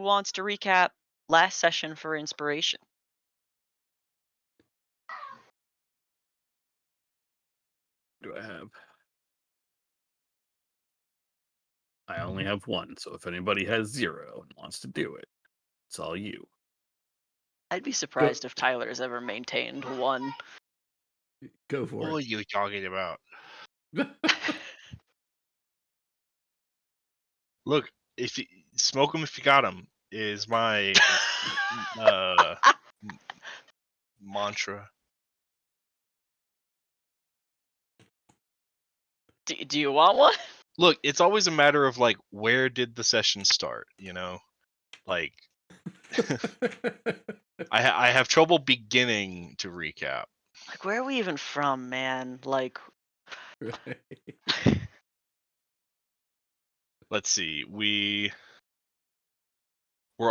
wants to recap last session for inspiration? Do I have? I only have one, so if anybody has 0 and wants to do it, it's all you. I'd be Go surprised if Tyler's ever maintained one. go for What are you talking about? it. Look, if you smoke them if you got them is my uh m- mantra. Do you want one? Look, it's always a matter of like where did the session start, you know? Like I have trouble beginning to recap. Like, where are we even from, man? Like, Let's see. We're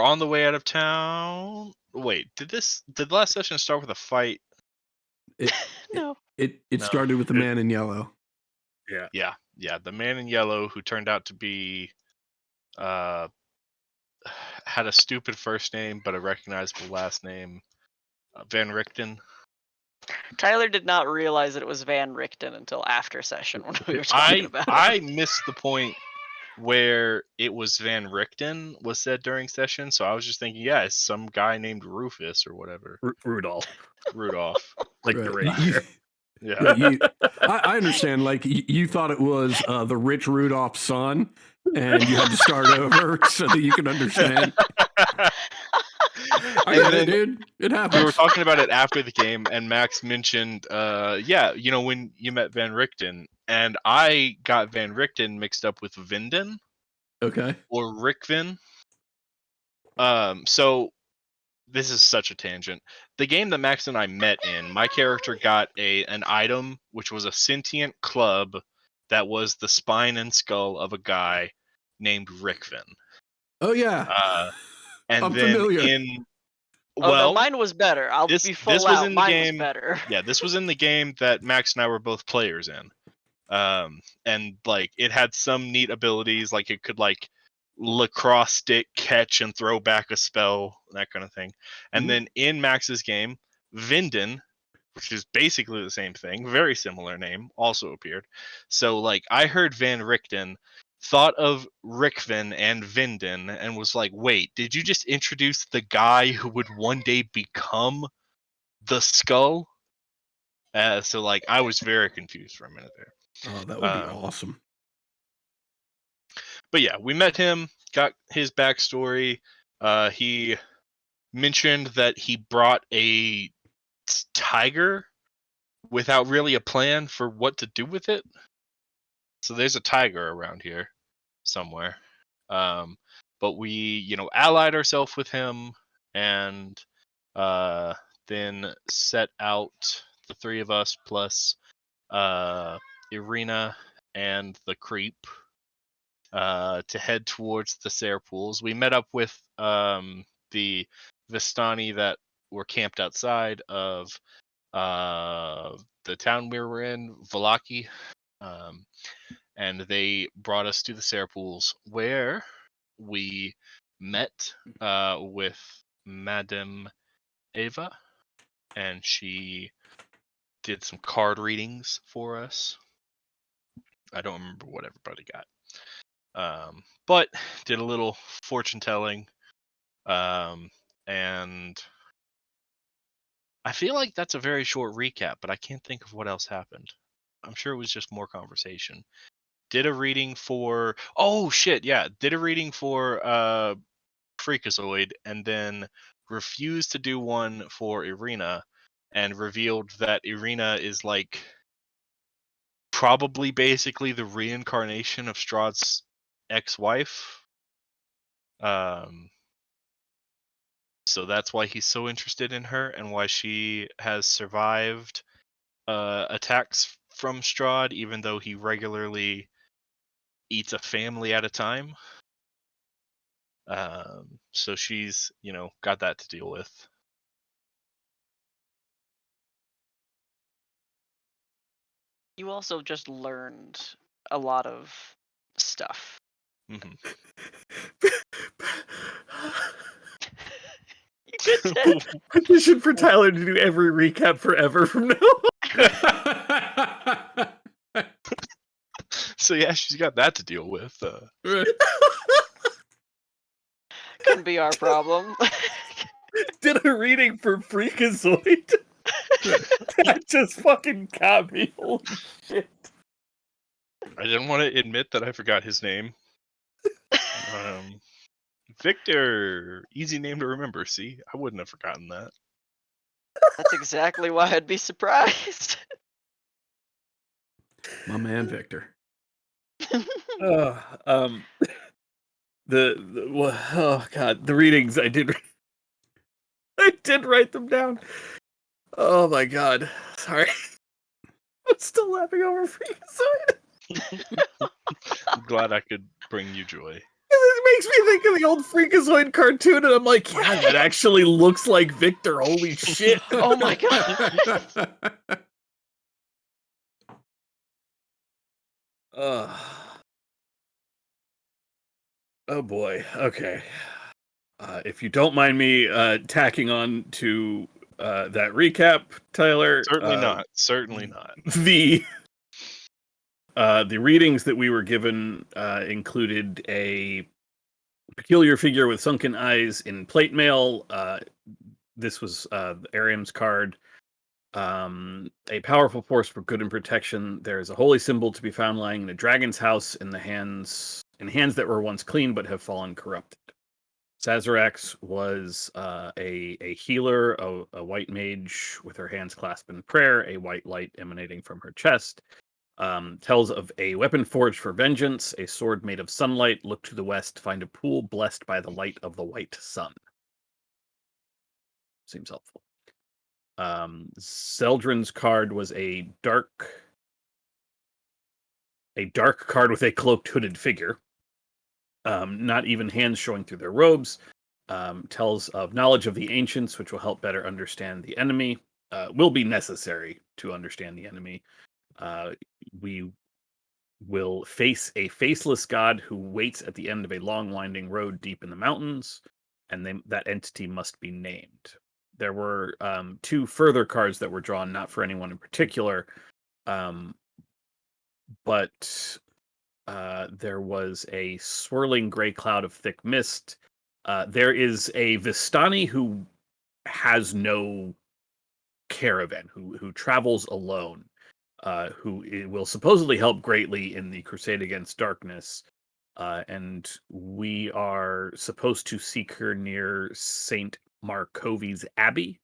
on the way out of town. Wait, did the last session start with a fight? it, no. it No. started with the It- man in yellow. Yeah. Yeah, the man in yellow who turned out to be uh had a stupid first name but a recognizable last name, Van Richten. Tyler did not realize that it was Van Richten until after session when we were talking about it. I missed the point where it was Van Richten was said during session, so I was just thinking, yeah, it's some guy named Rufus or whatever. Rudolph, Rudolph. like the Right. reindeer. Yeah. Right, I understand. Like you thought it was the rich Rudolph's son, and you had to start over so that you could understand. I And get it, then dude. It we were happens. talking about it after the game, and Max mentioned, yeah, you know, when you met Van Richten, and I got Van Richten mixed up with Vinden Okay. or Rickvin. So this is such a tangent. The game that Max and I met in, my character got an item which was a sentient club that was the spine and skull of a guy named Rickvin. Oh yeah, And I'm then familiar. Oh no, well, mine was better. I'll this be full was out. in the Mine was game. better. Yeah, this was in the game that Max and I were both players in. And like it had some neat abilities, like it could like lacrosse stick catch and throw back a spell, that kind of thing. And Mhm. then in Max's game, Vinden, which is basically the same thing, very similar name, also appeared. So like I heard Van Richten, thought of Rickvin and Vinden, and was like, wait, did you just introduce the guy who would one day become the skull? So like I was very confused for a minute there. Oh, that would be awesome. But yeah, we met him, got his backstory. He mentioned that he brought a tiger without really a plan for what to do with it. So there's a tiger around here somewhere. But we, you know, allied ourselves with him and uh, then set out, the three of us plus Irina and the creep, to head towards the Sare pools. We met up with the Vistani that were camped outside of the town we were in, Valaki, um, and they brought us to the Sare pools where we met with Madame Eva, and she did some card readings for us. I don't remember what everybody got. But did a little fortune telling, and I feel like that's a very short recap, but I can't think of what else happened. I'm sure it was just more conversation. Did a reading for did a reading for Freakazoid, and then refused to do one for Irina, and revealed that Irina is like probably basically the reincarnation of Strahd's ex-wife. So that's why he's so interested in her, and why she has survived attacks from Strahd, even though he regularly eats a family at a time. So she's, you know, got that to deal with. You also just learned a lot of stuff. Mhm. You good, Ted? Petition for Tyler to do every recap forever from now on. So yeah, she's got that to deal with. Couldn't be our problem. Did a reading for Freakazoid. That just fucking got me. Holy shit. I didn't want to admit that I forgot his name. Victor, easy name to remember. See, I wouldn't have forgotten that. That's exactly why I'd be surprised. My man, Victor. Oh god, the readings I did write them down. Oh my god, sorry. I'm still laughing over Freakazoid. I'm glad I could bring you joy. It makes me think of the old Freakazoid cartoon, and I'm like, yeah, that actually looks like Victor. Holy shit. Oh my god. Oh boy. Okay. If you don't mind me tacking on to that recap, Tyler. Certainly not. Certainly not. The readings that we were given included a peculiar figure with sunken eyes in plate mail. This was Ariam's card. A powerful force for good and protection. There is a holy symbol to be found lying in a dragon's house in hands that were once clean but have fallen corrupted. Sazerac was a healer, a white mage with her hands clasped in prayer, a white light emanating from her chest. Tells of a weapon forged for vengeance, a sword made of sunlight. Look to the west, find a pool blessed by the light of the white sun. Seems helpful. Zeldrin's card was a dark card with a cloaked hooded figure. Not even hands showing through their robes. Tells of knowledge of the ancients, which will help better understand the enemy. Will be necessary to understand the enemy. We will face a faceless god who waits at the end of a long winding road deep in the mountains, and that entity must be named. There were 2 further cards that were drawn, not for anyone in particular, but there was a swirling gray cloud of thick mist. There is a Vistani who has no caravan, who travels alone, who will supposedly help greatly in the crusade against darkness. And we are supposed to seek her near St. Markovi's Abbey,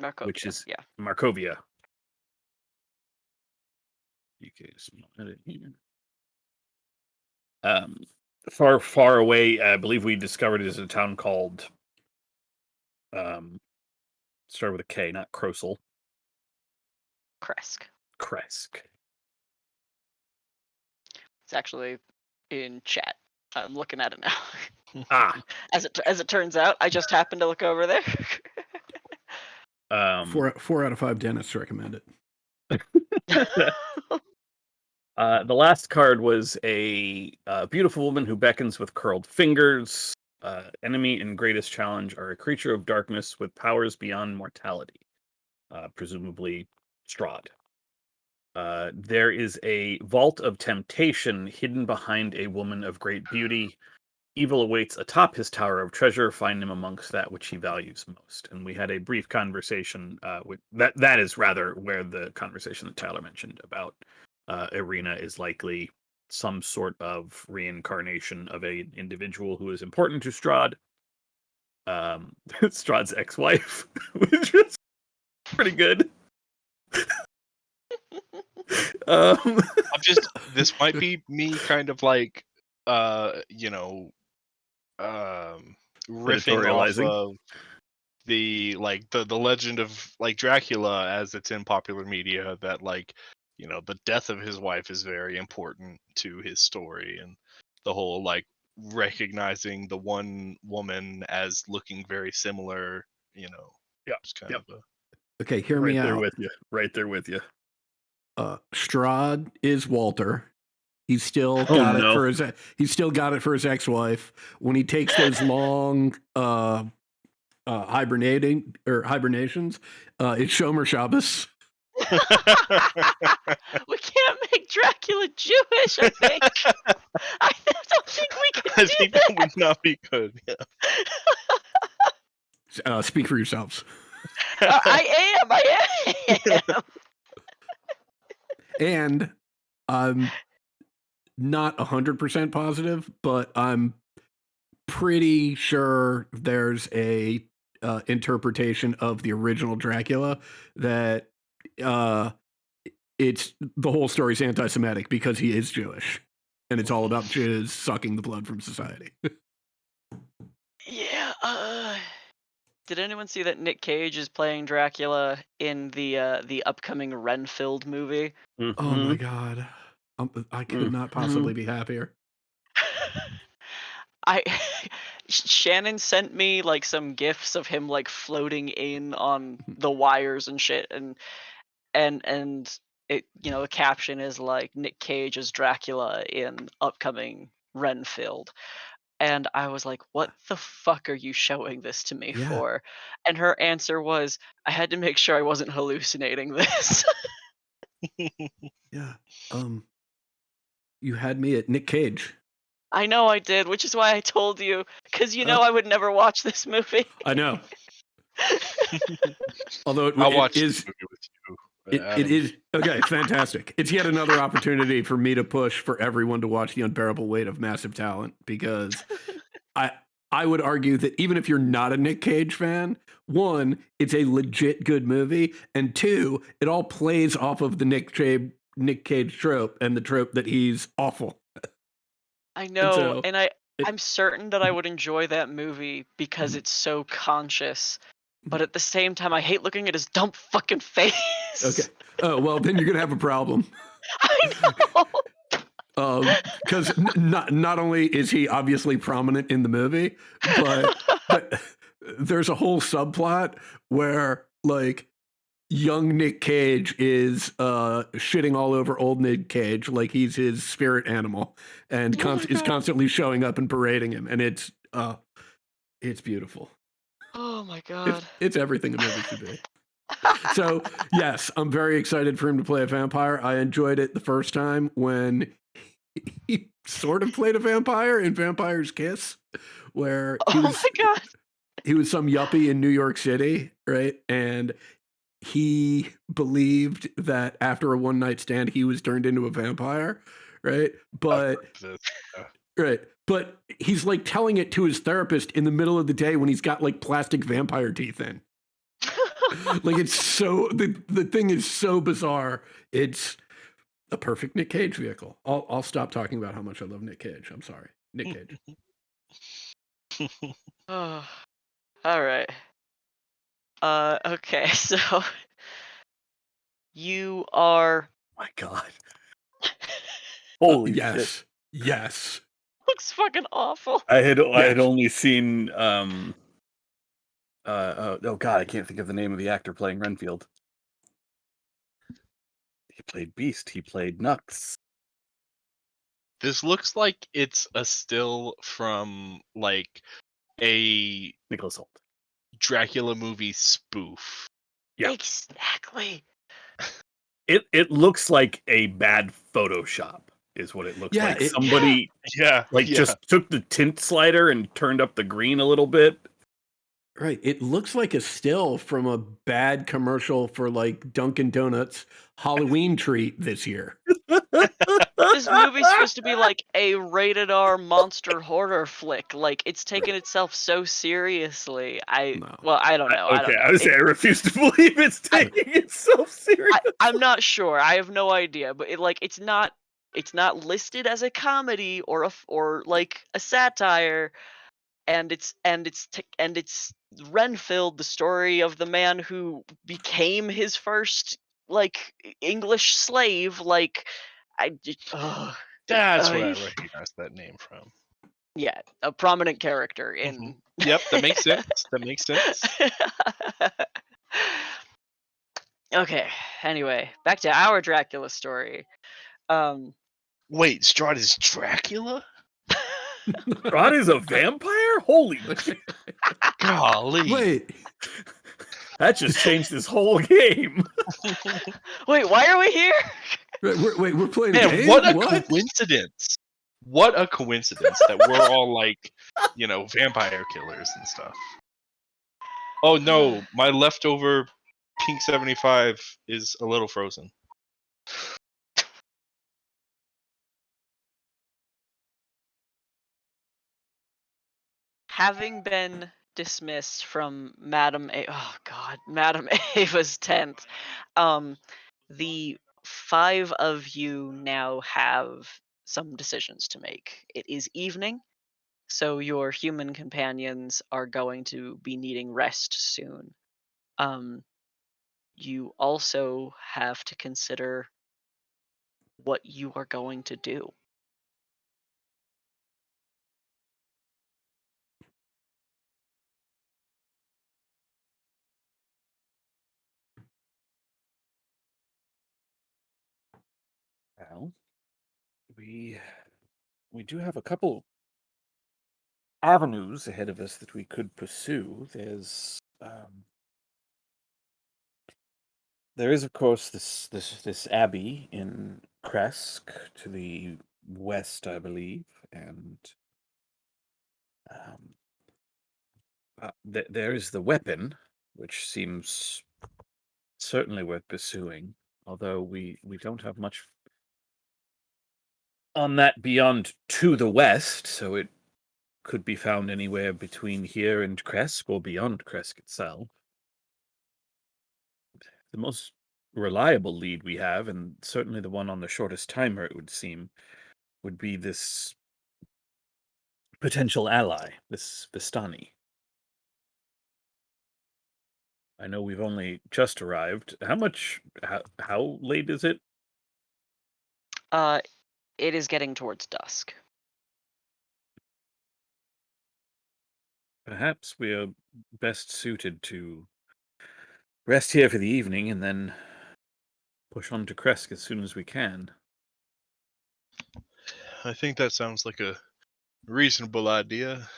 Markovia, which is yeah. Markovia. Okay, small edit here. Far, far away, I believe we discovered it as a town called started with a K, not Krosel. Kresk. Kresk. It's actually in chat. I'm looking at it now. Ah. As it turns out, I just happened to look over there. 4 out of 5 dentists recommend it. The last card was a beautiful woman who beckons with curled fingers. Enemy and greatest challenge are a creature of darkness with powers beyond mortality, presumably Strahd. There is a vault of temptation hidden behind a woman of great beauty. Evil awaits atop his tower of treasure. Find him amongst that which he values most. And we had a brief conversation with that is rather where the conversation that Tyler mentioned about Irina is likely some sort of reincarnation of an individual who is important to Strahd. Strahd's ex-wife, which is pretty good. This might be me kind of like riffing off of the legend of like Dracula as it's in popular media, that the death of his wife is very important to his story, and the whole recognizing the one woman as looking very similar, just kind of Okay, hear me out. Right there with you. Strahd is Walter. He's still Oh, got it no. for his. He's still got it for his ex-wife. When he takes those long hibernations, it's Shomer Shabbos. We can't make Dracula Jewish, I think. I don't think we can I do think that. that would not be good. Yeah. Speak for yourselves. I am. And I'm not 100% positive, but I'm pretty sure there's a interpretation of the original Dracula that it's the whole story's anti-Semitic because he is Jewish, and it's all about Jews sucking the blood from society. Yeah. Did anyone see that Nick Cage is playing Dracula in the upcoming Renfield movie? Oh Mm-hmm. my god, I could not possibly be happier. I Shannon sent me like some gifs of him like floating in on the wires and shit, and it, you know, the caption is like Nick Cage as Dracula in upcoming Renfield. And I was like, what the fuck are you showing this to me Yeah. for? And her answer was, I had to make sure I wasn't hallucinating this. Yeah. You had me at Nick Cage. I know I did, which is why I told you, because you know I would never watch this movie. I know. Although I'll it watch is, this movie with you. it Adam. is okay. Fantastic. It's yet another opportunity for me to push for everyone to watch The Unbearable Weight of Massive Talent, because I would argue that even if you're not a Nick Cage fan, one, it's a legit good movie, and two, it all plays off of the Nick Cage trope and the trope that he's awful. I know, so and I'm certain that I would enjoy that movie because it's so conscious. But at the same time, I hate looking at his dumb fucking face. Okay. Oh, well, then you're going to have a problem. I know. Because not only is he obviously prominent in the movie, but there's a whole subplot where like young Nick Cage is shitting all over old Nick Cage like he's his spirit animal, and is constantly showing up and parading him, and it's beautiful. Oh my god. It's everything a movie should be. So yes, I'm very excited for him to play a vampire. I enjoyed it the first time when he sort of played a vampire in Vampire's Kiss, where my god. he was some yuppie in New York City, right? And he believed that after a one night stand, he was turned into a vampire, right? But right. But he's like telling it to his therapist in the middle of the day when he's got like plastic vampire teeth in. Like it's so the thing is so bizarre. It's a perfect Nick Cage vehicle. I'll stop talking about how much I love Nick Cage. I'm sorry, Nick Cage. Oh, all right. Okay, so you are. My God. Holy yes, shit. yes. Looks fucking awful. I had only seen oh God, I can't think of the name of the actor playing Renfield. He played Beast. He played Nux. This looks like it's a still from like a Nicholas Hoult. Dracula movie spoof. Yeah. Exactly. It looks like a bad Photoshop is what it looks like. Somebody just took the tint slider and turned up the green a little bit. Right. It looks like a still from a bad commercial for like Dunkin' Donuts Halloween treat this year. This movie's supposed to be like a rated R monster horror flick. Like it's taking itself so seriously. Well, I don't know. Okay, I refuse to believe it's taking itself serious. I'm not sure. I have no idea. But it's not listed as a comedy or like a satire. And it's Renfield, the story of the man who became his first like English slave. Like that's where I recognize that name from. Yeah, a prominent character in. Yep, that makes sense. That makes sense. Okay. Anyway, back to our Dracula story. Wait, Strahd is Dracula? Strahd is a vampire? Holy Golly. Wait, that just changed this whole game. Wait, why are we here? we're playing a Man, game? what a coincidence. What a coincidence that we're all like, vampire killers and stuff. Oh no, my leftover Pink 75 is a little frozen. Having been dismissed from Madam Ava's tent, the 5 of you now have some decisions to make. It is evening, so your human companions are going to be needing rest soon. You also have to consider what you are going to do. Well, we do have a couple avenues ahead of us that we could pursue. There is, of course, this abbey in Kresk to the west, I believe, and there is the weapon, which seems certainly worth pursuing. Although we don't have much on that beyond to the west, so it could be found anywhere between here and Kresk or beyond Kresk itself. The most reliable lead we have, and certainly the one on the shortest timer, it would seem, would be this potential ally, this Vistani. I know we've only just arrived. How late is it? It is getting towards dusk. Perhaps we are best suited to rest here for the evening and then push on to Kresk as soon as we can. I think that sounds like a reasonable idea.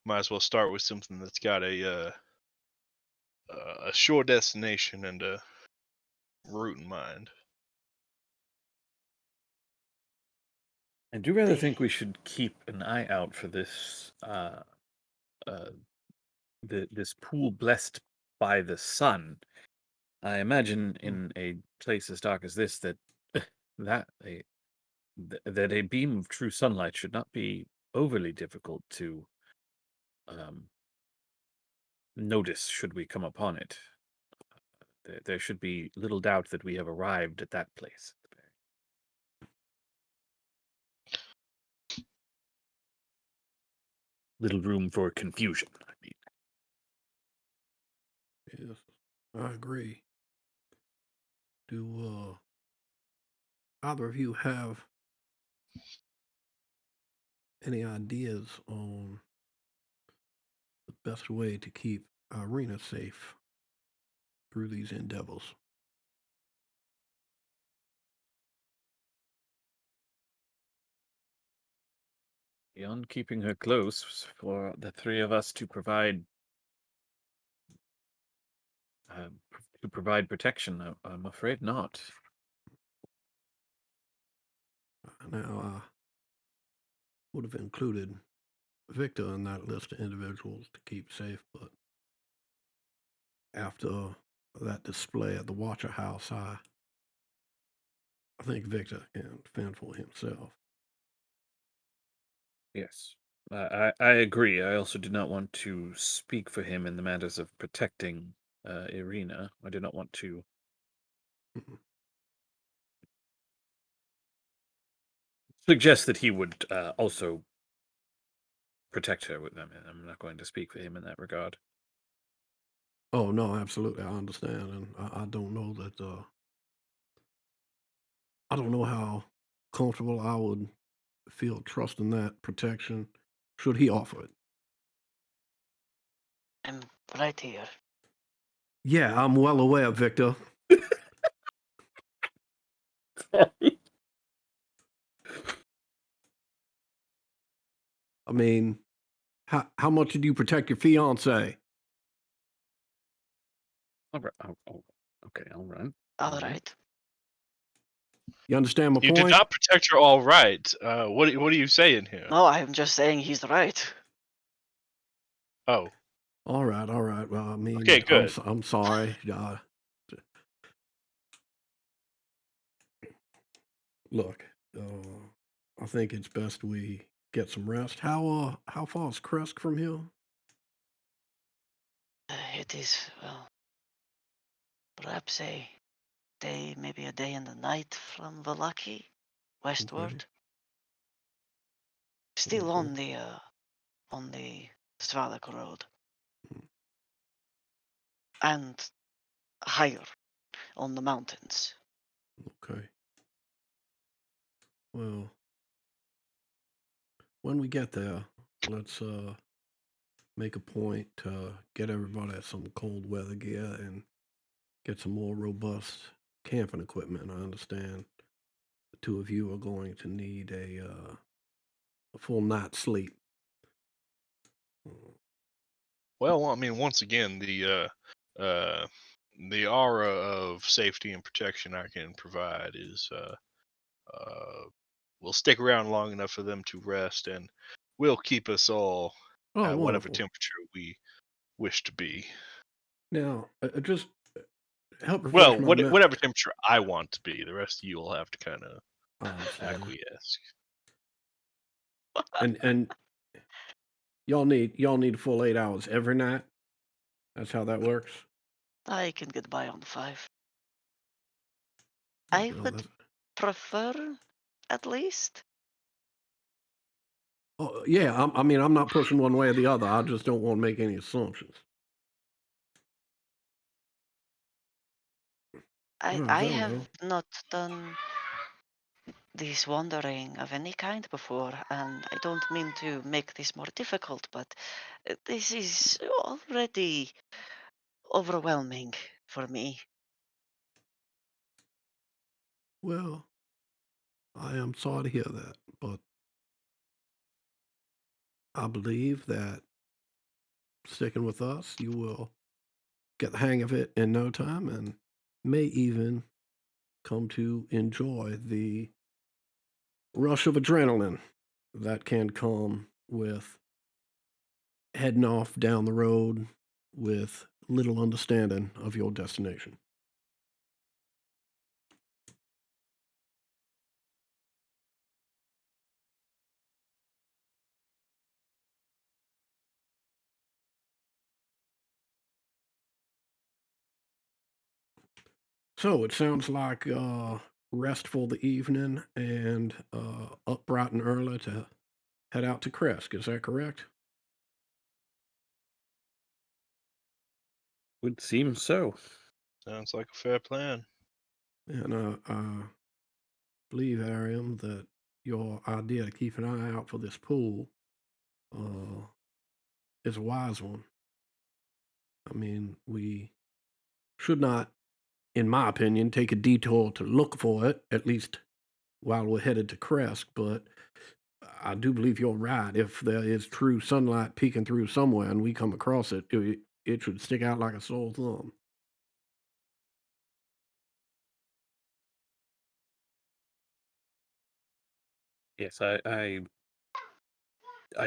Might as well start with something that's got a sure destination and a route in mind. I do rather think we should keep an eye out for this this pool blessed by the sun. I imagine in a place as dark as this that that a beam of true sunlight should not be overly difficult to notice should we come upon it. There should be little doubt that we have arrived at that place. Little room for confusion, I mean. Yes, I agree. Do either of you have any ideas on the best way to keep Irina safe through these endeavors? Beyond keeping her close, for the 3 of us to provide protection, I'm afraid not. Now, I would have included Victor in that list of individuals to keep safe, but after that display at the Watcher House, I think Victor can fend for himself. Yes, I agree. I also do not want to speak for him in the matters of protecting Irina. I do not want to suggest that he would also protect her with them. I'm not going to speak for him in that regard. Oh no, absolutely, I understand, and I don't know that. I don't know how comfortable I would feel trusting that protection should he offer it. I'm right here. Yeah, I'm well aware, Victor. I mean, how much did you protect your fiance? All right. Okay, all right. All right. You understand my You did point? not protect her all right. What are you saying here? No, I'm just saying he's right. Oh, All right, all right. Well, I mean, okay, good. I'm sorry. Look, I think it's best we get some rest. How far is Kresk from here? It is, well, perhaps a day, maybe a day and a night from Valaki, westward. Still Okay. on the Svalak road. And higher on the mountains. Okay. Well, when we get there, let's make a point to get everybody some cold weather gear and get some more robust camping equipment. I understand the two of you are going to need a full night's sleep. Well, I mean, once again, the aura of safety and protection I can provide is will stick around long enough for them to rest, and will keep us all Oh, at whatever wonderful. temperature we wish to be. Now, just help refresh Well, my memory. whatever temperature I want to be. The rest of you will have to kind of I understand. acquiesce. And y'all need a full 8 hours every night. That's how that works. I can get by on 5. Oh, I well, would prefer, at least. oh yeah, I mean, I'm not pushing one way or the other. I just don't want to make any assumptions. I Very have well. not done this wandering of any kind before, and I don't mean to make this more difficult, but this is already overwhelming for me. Well, I am sorry to hear that, but I believe that sticking with us, you will get the hang of it in no time and may even come to enjoy the rush of adrenaline that can come with heading off down the road with little understanding of your destination. So it sounds like restful the evening and up bright and early to head out to Kresk. Is that correct? Would seem so. Sounds like a fair plan. And I believe, Ariam, that your idea to keep an eye out for this pool uh, is a wise one. I mean, we should not, in my opinion, take a detour to look for it, at least while we're headed to Kresk, but I do believe you're right. If there is true sunlight peeking through somewhere and we come across it, it should stick out like a sore thumb. Yes, I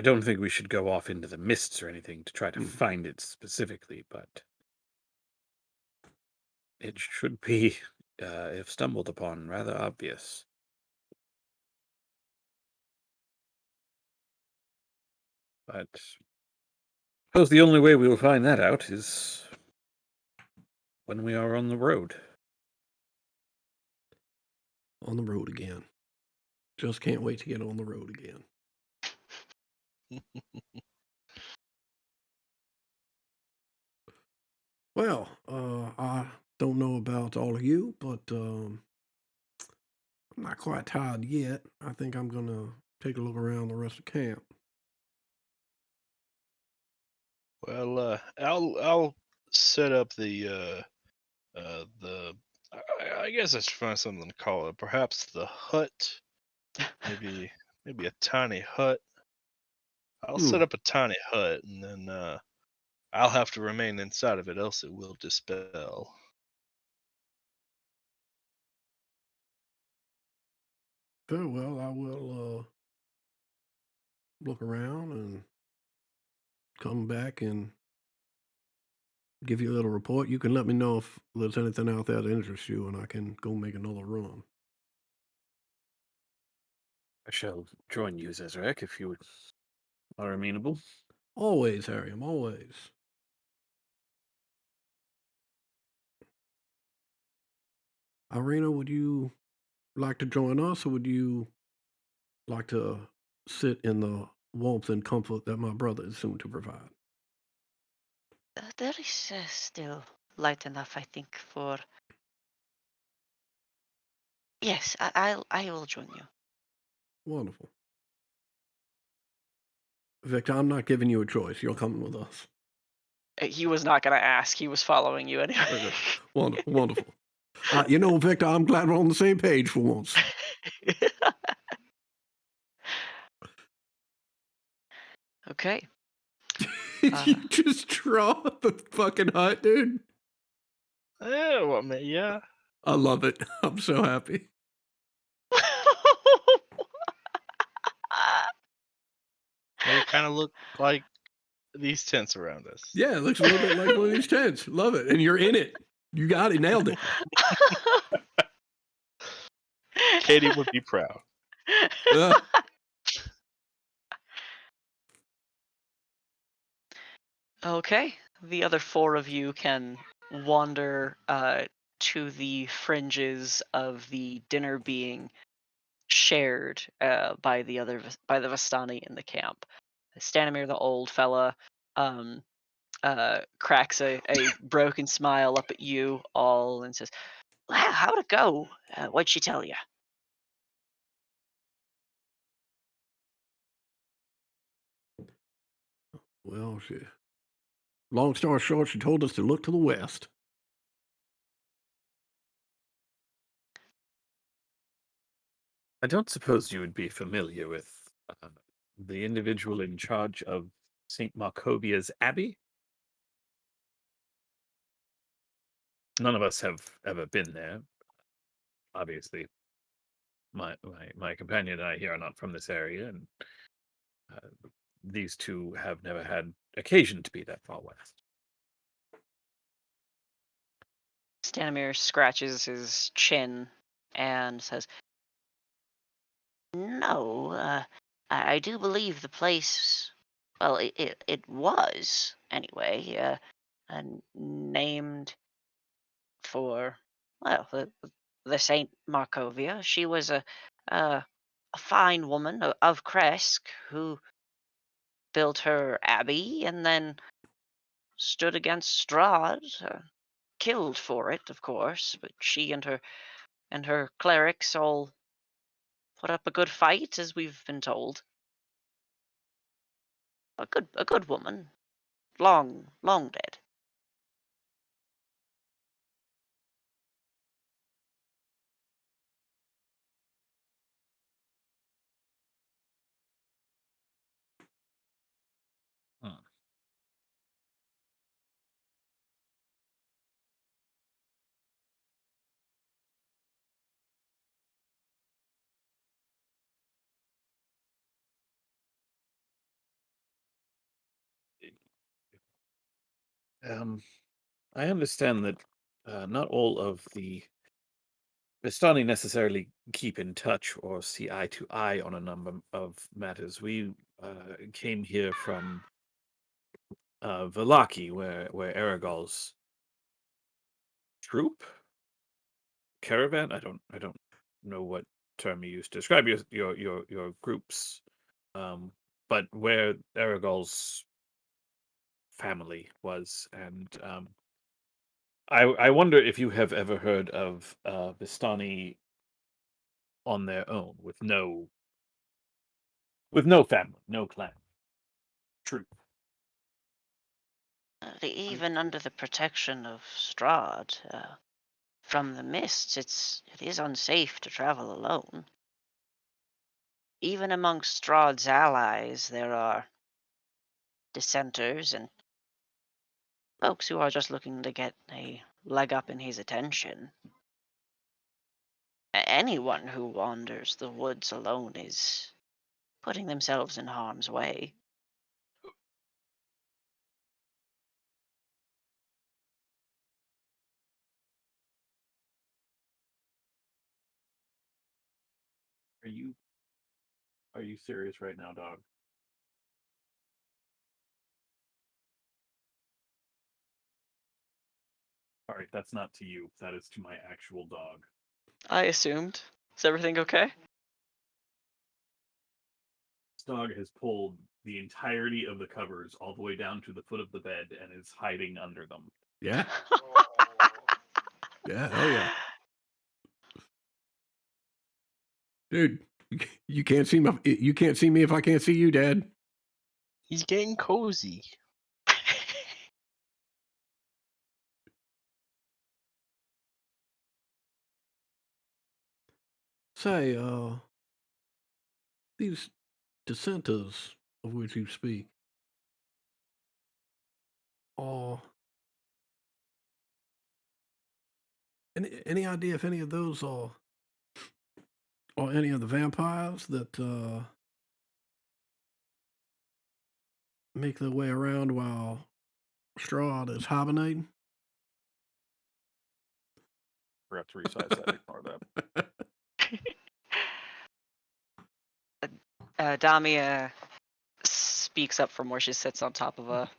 don't think we should go off into the mists or anything to try to find it specifically, but it should be, if stumbled upon, rather obvious. But I suppose the only way we will find that out is when we are on the road. On the road again. Just can't wait to get on the road again. Well, I don't know about all of you, but I'm not quite tired yet. I think I'm gonna take a look around the rest of camp. Well, I'll set up the I guess I should find something to call it. Perhaps the hut. Maybe maybe a tiny hut. I'll set Hmm. up a tiny hut, and then I'll have to remain inside of it, else it will dispel. Very well. I will look around and come back and give you a little report. You can let me know if there's anything out there that interests you, and I can go make another run. I shall join you, Zezrek, if you are amenable. Always, Harry. I'm always. Irina, would you like to join us, or would you like to sit in the warmth and comfort that my brother is soon to provide? There is still light enough, I think, for. Yes, I will join you. Wonderful. Victor, I'm not giving you a choice. You're coming with us. He was not going to ask. He was following you anyway. Okay. Wonderful. Wonderful. Victor, I'm glad we're on the same page for once. Okay. Did you just draw the fucking hut, dude? Yeah, what, man? Yeah. I love it. I'm so happy. They kind of look like these tents around us. Yeah, it looks a little bit like one of these tents. Love it. And you're in it. You got it. Nailed it. Katie would be proud. Uh, Okay. The other four of you can wander to the fringes of the dinner being shared by the Vistani in the camp. Stanimir, the old fella, um, cracks a broken smile up at you all and says, "Wow, how'd it go? What'd she tell you?" well, long story short, she told us to look to the west. I don't suppose you would be familiar with the individual in charge of St. Markovia's Abbey? None of us have ever been there. Obviously, my companion and I here are not from this area, and these two have never had occasion to be that far west. Stanimir scratches his chin and says, "No, I do believe the place. Well, it was anyway, named for the Saint Markovia. She was a fine woman of Kresk who built her abbey and then stood against Strahd, killed for it, of course. But she and her clerics all put up a good fight, as we've been told. A good woman, long dead." Hmm. I understand that not all of the Vistani necessarily keep in touch or see eye to eye on a number of matters. We came here from Velaki, where Aragol's troop caravan. I don't know what term you use to describe your groups, but where Aragol's family was, and I wonder if you have ever heard of Vistani on their own with no family, no clan, troop. Even under the protection of Strahd, from the mists, it is unsafe to travel alone. Even amongst Strahd's allies, there are dissenters and folks who are just looking to get a leg up in his attention. Anyone who wanders the woods alone is putting themselves in harm's way. Are you serious right now, dog? All right, that's not to you. That is to my actual dog. I assumed. Is everything okay? This dog has pulled the entirety of the covers all the way down to the foot of the bed and is hiding under them. Yeah. Yeah. Hell yeah. Dude, you can't see me. You can't see me if I can't see you, Dad. He's getting cozy. Say, these dissenters of which you speak, are any idea if any of those are or any of the vampires that make their way around while Strahd is hibernating? Forgot to resize that. Ignore that. Damia speaks up from where she sits on top of a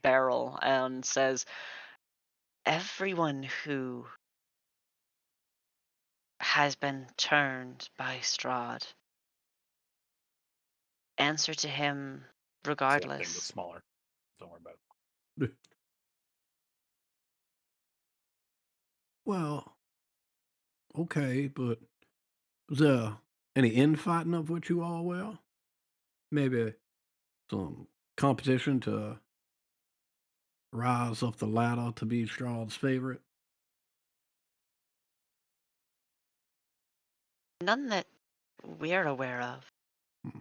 barrel and says, everyone who has been turned by Strahd, answer to him Same thing, but regardless. smaller. Don't worry about it. Well, okay, but is there any infighting of which you are aware? Maybe some competition to rise up the ladder to be Strahd's favorite? None that we're aware of. Hmm.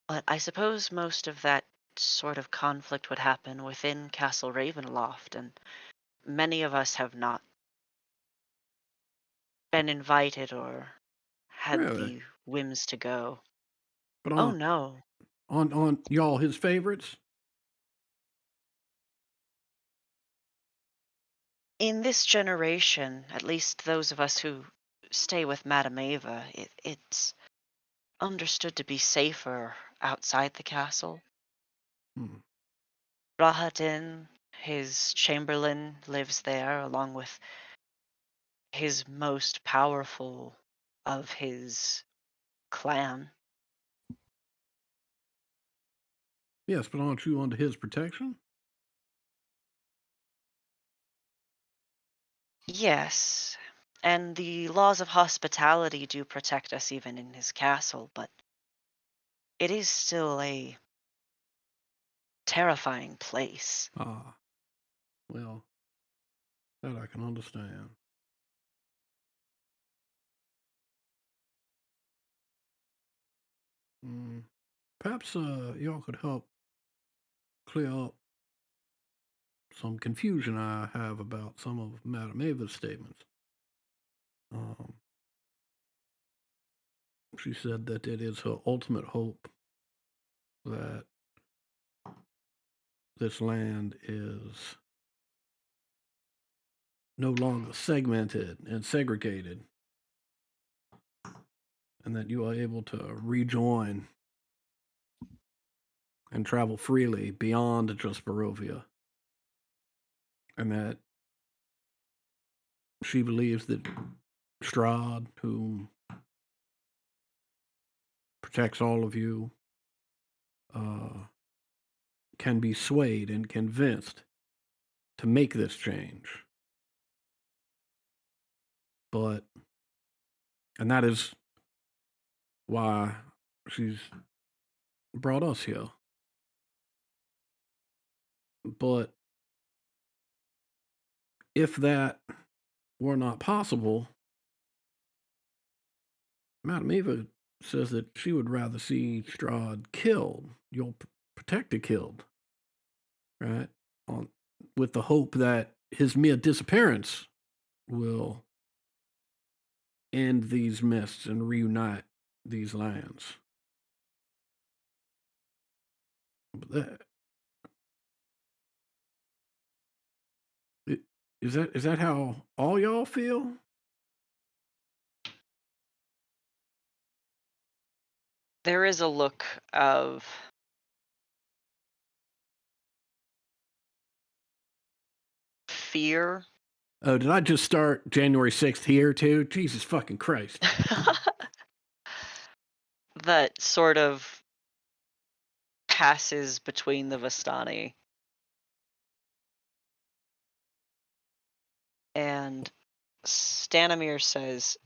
But I suppose most of that sort of conflict would happen within Castle Ravenloft, and many of us have not been invited or had Really? the whims to go. But Oh no. on y'all his favorites? In this generation, at least those of us who stay with Madame Ava, it's understood to be safer outside the castle. Hmm. Rahadin, his chamberlain, lives there along with his most powerful of his clan. Yes, but aren't you under his protection? Yes, and the laws of hospitality do protect us even in his castle, but it is still a terrifying place. Ah, well, that I can understand. Perhaps y'all could help clear up some confusion I have about some of Madame Ava's statements. Um, she said that it is her ultimate hope that this land is no longer segmented and segregated, and that you are able to rejoin and travel freely beyond just Barovia. And that she believes that Strahd, who protects all of you, can be swayed and convinced to make this change. And that is why she's brought us here. But if that were not possible, Madame Eva says that she would rather see Strahd killed, your protector killed, right? On with the hope that his mere disappearance will end these mists and reunite these lands. But is that how all y'all feel? There is a look of fear. Oh, did I just start January 6th here too? Jesus fucking Christ. That sort of passes between the Vistani. And Stanimir says,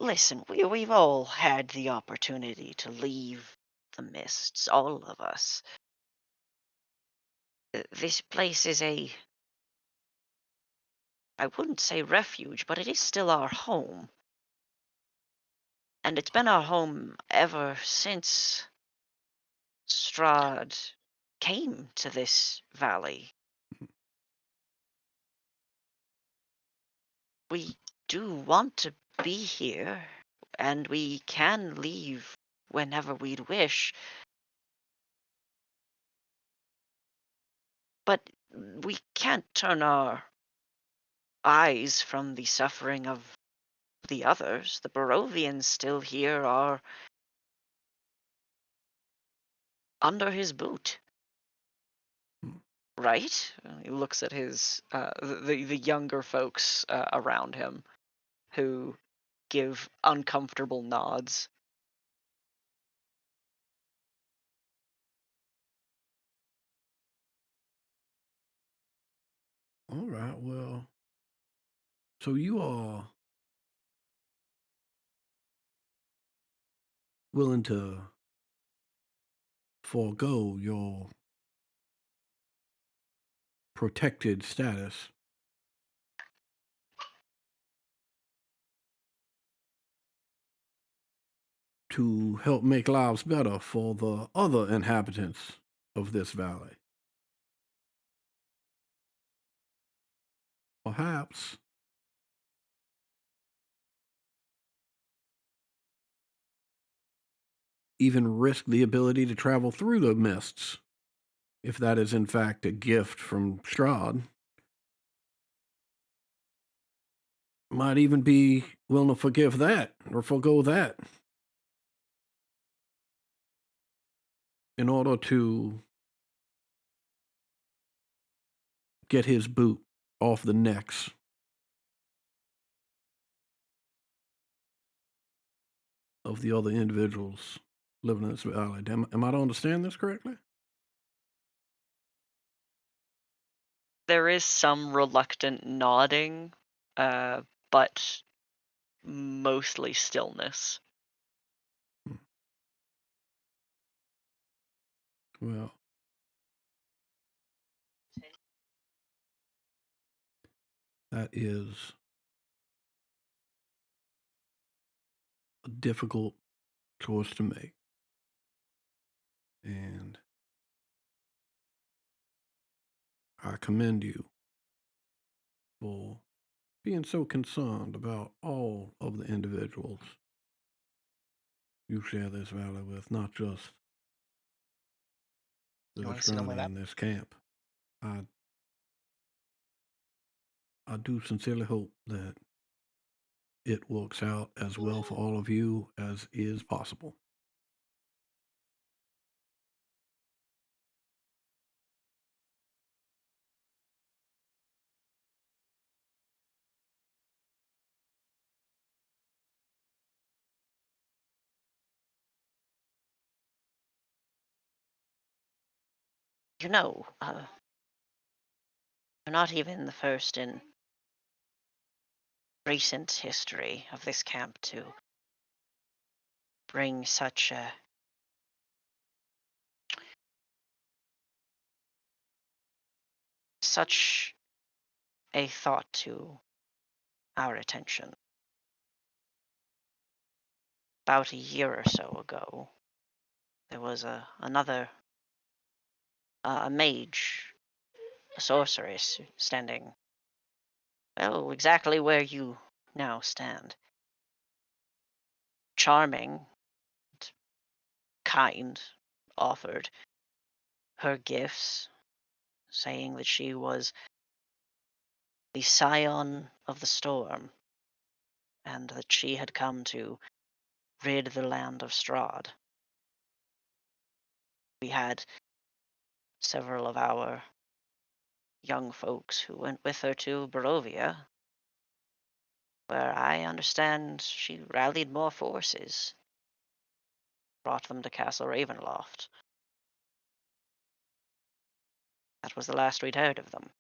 listen, we've all had the opportunity to leave the mists, all of us. This place is I wouldn't say refuge, but it is still our home. And it's been our home ever since Strahd came to this valley. We do want to be here, and we can leave whenever we'd wish. But we can't turn our eyes from the suffering of the others. The Barovians still here are under his boot. Right? He looks at his the younger folks around him, who give uncomfortable nods. All right, well, so you are willing to forego your protected status to help make lives better for the other inhabitants of this valley. Perhaps even risk the ability to travel through the mists, if that is in fact a gift from Strahd. Might even be willing to forgive that or forego that in order to get his boot off the necks of the other individuals living in this valley. Am I to understand this correctly? There is some reluctant nodding, but mostly stillness. Well, that is a difficult choice to make. And I commend you for being so concerned about all of the individuals you share this valley with, not just the You wanna see on my Vistani map? in this camp. I do sincerely hope that it works out as well for all of you as is possible. You know, you're not even the first in recent history of this camp to bring such a thought to our attention. About a year or so ago, there was another a mage, a sorceress, standing, well, exactly where you now stand. Charming, kind, offered her gifts, saying that she was the scion of the storm, and that she had come to rid the land of Strahd. We had several of our young folks who went with her to Barovia, where I understand she rallied more forces, brought them to Castle Ravenloft. That was the last we'd heard of them.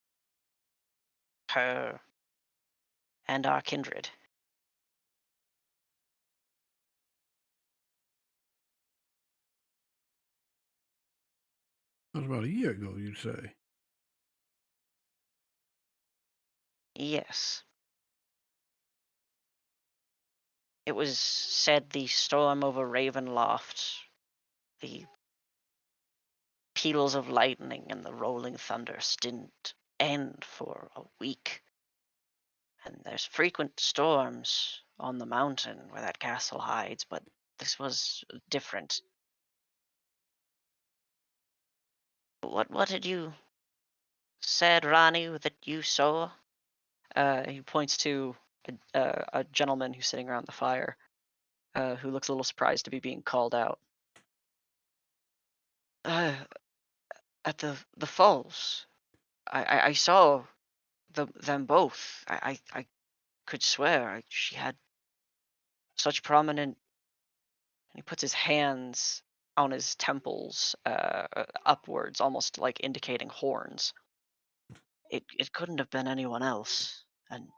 Her and our kindred. That was about a year ago, you'd say. Yes. It was said the storm over Ravenloft, the peals of lightning and the rolling thunders didn't end for a week. And there's frequent storms on the mountain where that castle hides, but this was different. What had you said, Rani, that you saw? He points to a gentleman who's sitting around the fire, who looks a little surprised to be being called out. At the falls, I saw them both. I could swear she had such prominent. And he puts his hands on his temples, upwards, almost like indicating horns. It couldn't have been anyone else, and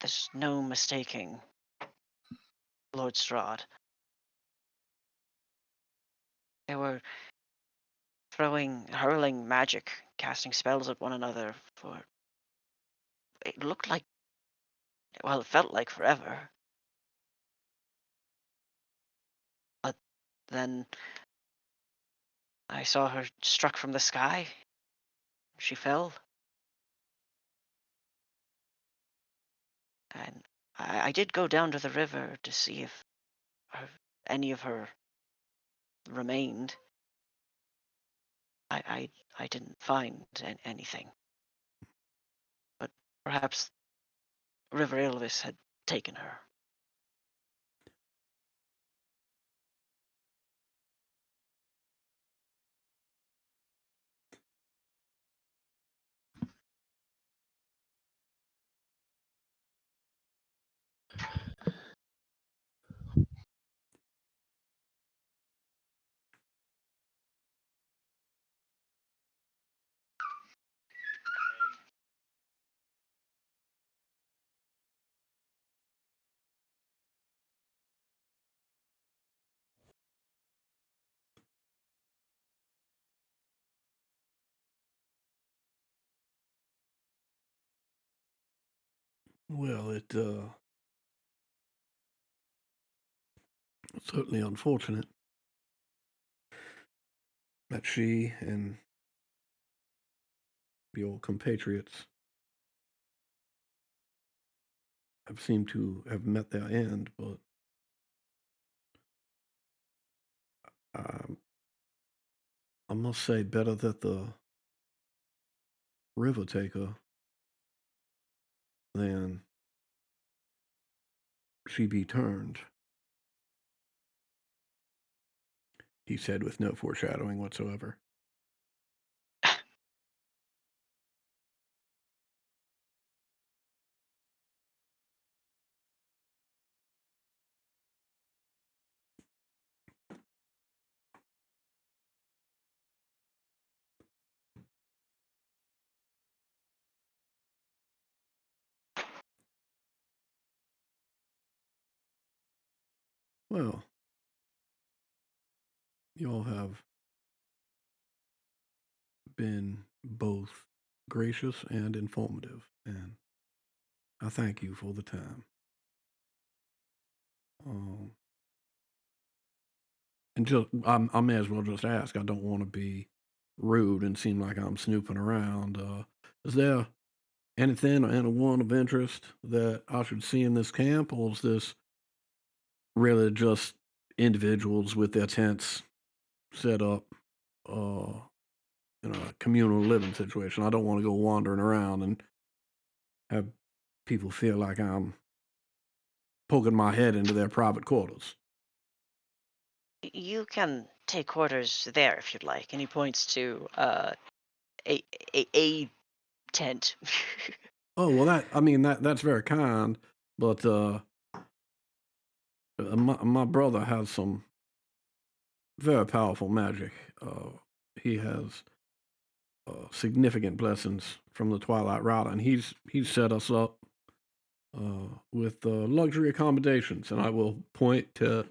there's no mistaking Lord Strahd. They were hurling magic, casting spells at one another for. It looked like, well, it felt like forever. But then I saw her struck from the sky. She fell. And I did go down to the river to see if any of her remained. I didn't find anything. But perhaps River Ilvis had taken her. Well, it's certainly unfortunate that she and your compatriots have seemed to have met their end, but um, I must say, better that the river take her than she be turned, he said with no foreshadowing whatsoever. Well, you all have been both gracious and informative, and I thank you for the time. Um, and just, I may as well just ask. I don't want to be rude and seem like I'm snooping around. Is there anything or anyone of interest that I should see in this camp, or is this really just individuals with their tents set up uh, in a communal living situation? I don't want to go wandering around and have people feel like I'm poking my head into their private quarters. You can take quarters there if you'd like. And he points to a a tent. Oh well, I mean that's very kind, but my brother has some very powerful magic. He has significant blessings from the Twilight Rider, and he's set us up with luxury accommodations. And I will point to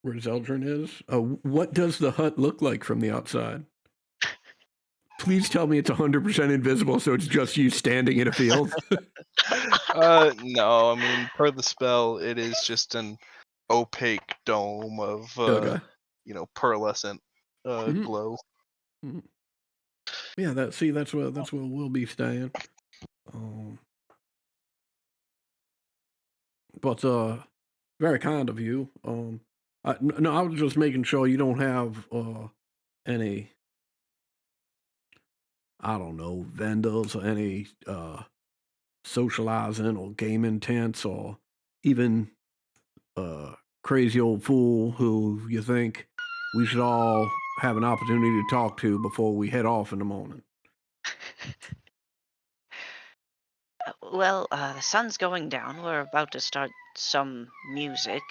where Zeldrin is. What does the hut look like from the outside? Please tell me it's 100% invisible, so it's just you standing in a field. No, I mean, per the spell, it is just an opaque dome of, Okay. pearlescent Mhm. glow. Mhm. Yeah, that's where we'll be staying. Um, but very kind of you. No, I was just making sure you don't have any, I don't know, vendors or any socializing or gaming tents or even crazy old fool who you think we should all have an opportunity to talk to before we head off in the morning. Well, the sun's going down. We're about to start some music,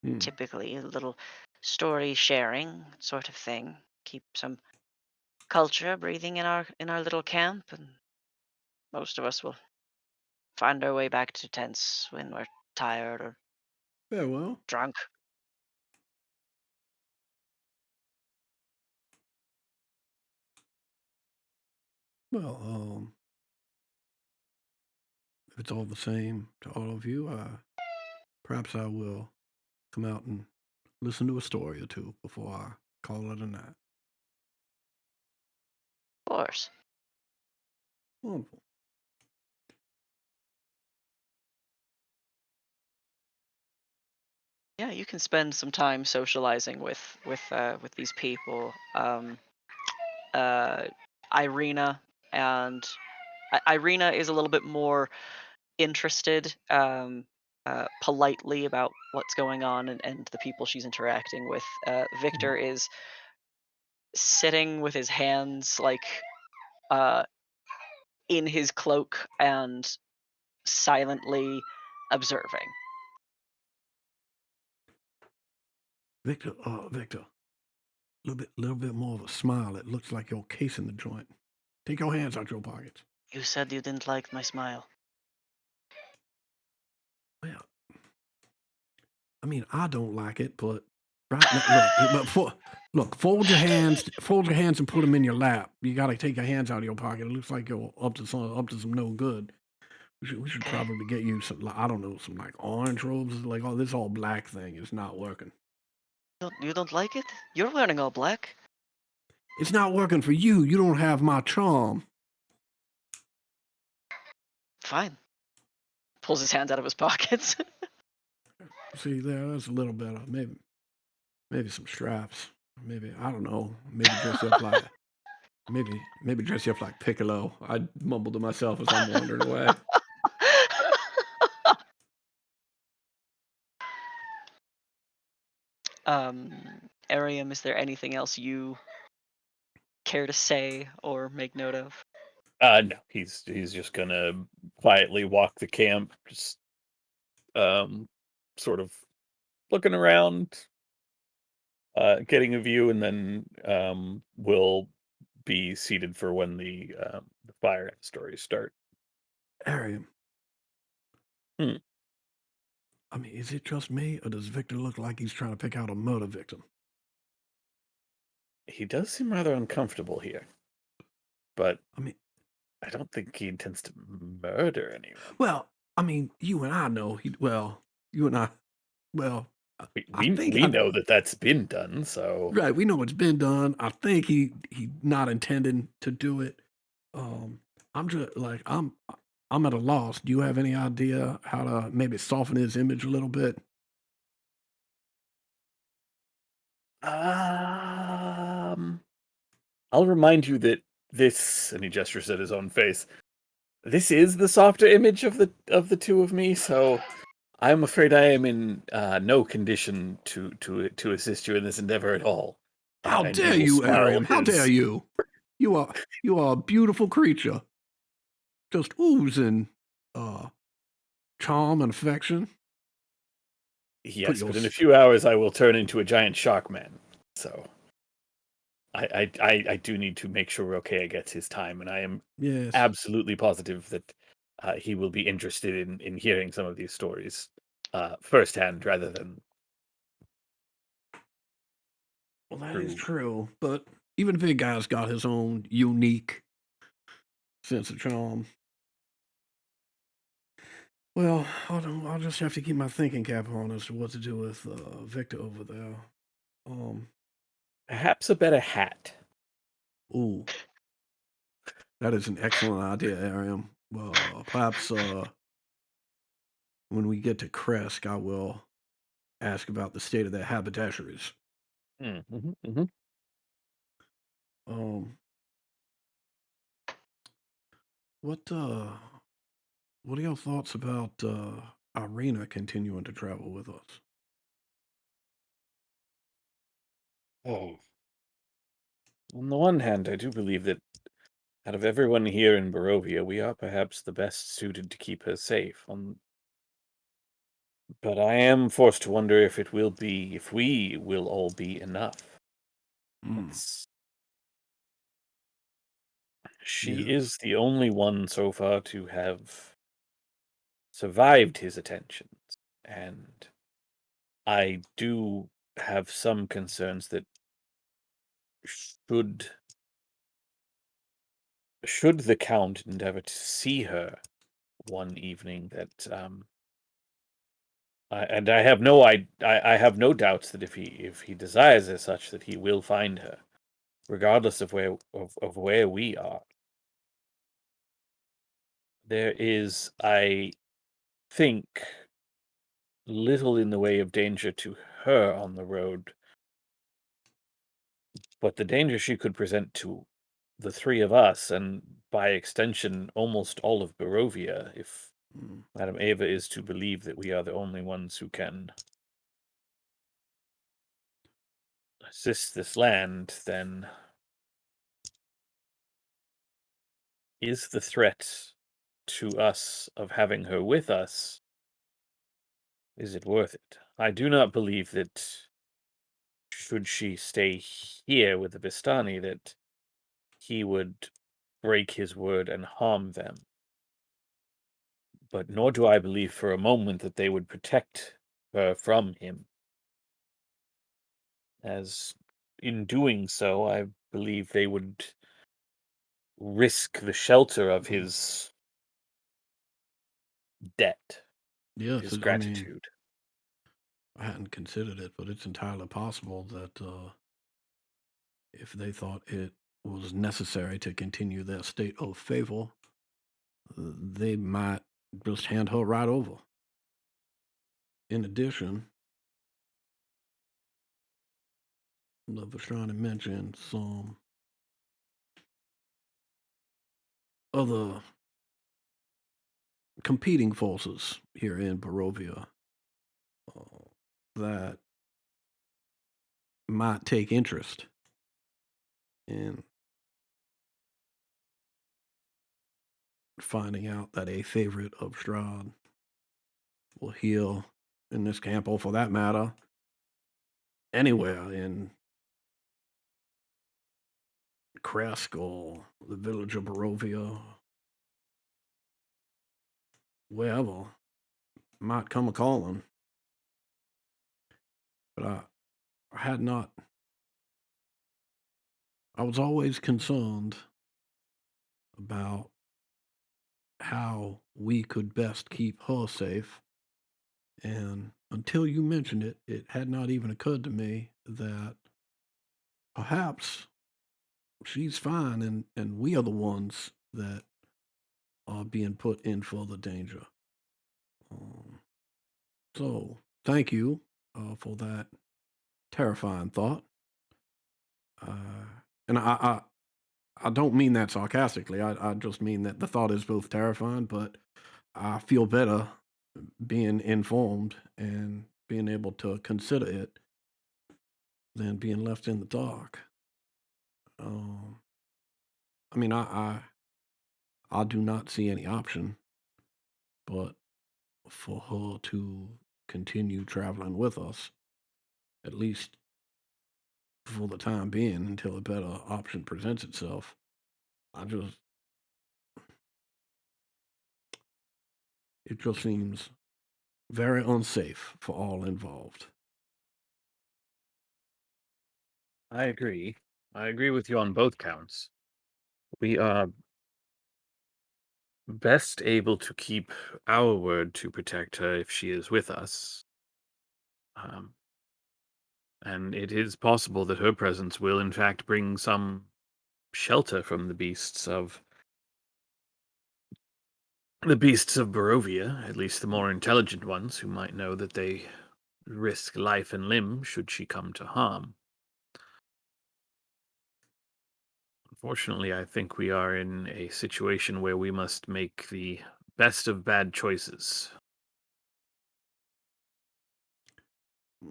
Hmm. typically a little story sharing sort of thing. Keep some culture breathing in our little camp, and most of us will find our way back to tents when we're tired or Yeah, well, drunk. well, if it's all the same to all of you, perhaps I will come out and listen to a story or two before I call it a night. Of course. Wonderful. Yeah, you can spend some time socializing with these people. Uh, Irina and Irina is a little bit more interested, politely about what's going on and the people she's interacting with. Mhm. Victor is sitting with his hands like uh, in his cloak and silently observing. Victor, little bit more of a smile. It looks like you're casing the joint. Take your hands out your pockets. You said you didn't like my smile. Well, I mean, I don't like it, but right now, look, fold your hands, and put them in your lap. You got to take your hands out of your pocket. It looks like you're up to some no good. We should Okay. probably get you some, I don't know, some like orange robes. Like, oh, this all black thing is not working. You don't like it? You're wearing all black. It's not working for you. You don't have my charm. Fine. Pulls his hands out of his pockets. See, there's a little bit of maybe some straps. Maybe I don't know. Maybe dress you up like maybe dress you up like Piccolo. I mumbled to myself as I'm wandering away. um, Arium, is there anything else you care to say or make note of? No, he's just gonna quietly walk the camp, just sort of looking around, getting a view, and then will be seated for when the fire stories start. Arium, Hmm. I mean, is it just me, or does Victor look like he's trying to pick out a murder victim? He does seem rather uncomfortable here. but I mean, I don't think he intends to murder anyone. well, I mean, you and I know you and I, well, I think We know that that's been done, so right. We know it's been done. I think he not intending to do it. I'm just like I'm at a loss. Do you have any idea how to maybe soften his image a little bit? um I'll remind you that this, and he gestures at his own face, this is the softer image of the two of me, so I'm afraid I am in no condition to assist you in this endeavor at all. How And he dare will you, smile Ariam? How dare his. you? You are a beautiful creature, just oozing uh charm and affection. Put Yes, your but in a few hours I will turn into a giant shark man. So I do need to make sure Rokea gets his time, and I am yes. absolutely positive that he will be interested in hearing some of these stories firsthand rather than Well, that is through. true, but even Big Guy's got his own unique sense of charm. Well, I'll just have to keep my thinking cap on as to what to do with Victor over there. Um, Perhaps a better hat. ooh, that is an excellent idea, Ariam. Well, perhaps when we get to Kresk, I will ask about the state of their haberdasheries. Mm-hmm. Um, what what are your thoughts about Irina continuing to travel with us? Oh. On the one hand, I do believe that out of everyone here in Barovia, we are perhaps the best suited to keep her safe. But I am forced to wonder if we will all be enough. Hmm. It's, she Yes. is the only one so far to have survived his attentions, and I do have some concerns that should should the Count endeavor to see her one evening, that and I have I have no doubts that if he desires as such, that he will find her, regardless of where we are. There is, I think, little in the way of danger to her on the road, but the danger she could present to the three of us, and by extension, almost all of Barovia, if Hmm. Madame Eva is to believe that we are the only ones who can assist this land, then is the threat to us of having her with us, is it worth it? I do not believe that should she stay here with the Vistani, that he would break his word and harm them. But nor do I believe for a moment that they would protect her from him, as in doing so, I believe they would risk the shelter of his debt, Yes, his I mean, gratitude. I hadn't considered it, but it's entirely possible that if they thought it was necessary to continue their state of favor, they might just hand her right over. In addition, I was trying to mention some other competing forces here in Barovia that might take interest in finding out that a favorite of Strahd will heal in this camp, or for that matter, anywhere in Kresk or the village of Barovia, wherever, might come a calling. But I had not, I was always concerned about how we could best keep her safe. And until you mentioned it, it had not even occurred to me that perhaps she's fine and we are the ones that are being put in further danger. Um, so thank you for that terrifying thought. Uh, and I don't mean that sarcastically. I just mean that the thought is both terrifying, but I feel better being informed and being able to consider it than being left in the dark. Um, I mean, I do not see any option but for her to continue traveling with us, at least for the time being, until a better option presents itself. I just, it just seems very unsafe for all involved. I agree. I agree with you on both counts. We are best able to keep our word to protect her if she is with us. Um, and it is possible that her presence will, in fact, bring some shelter from the beasts of Barovia, at least the more intelligent ones who might know that they risk life and limb should she come to harm. Unfortunately, I think we are in a situation where we must make the best of bad choices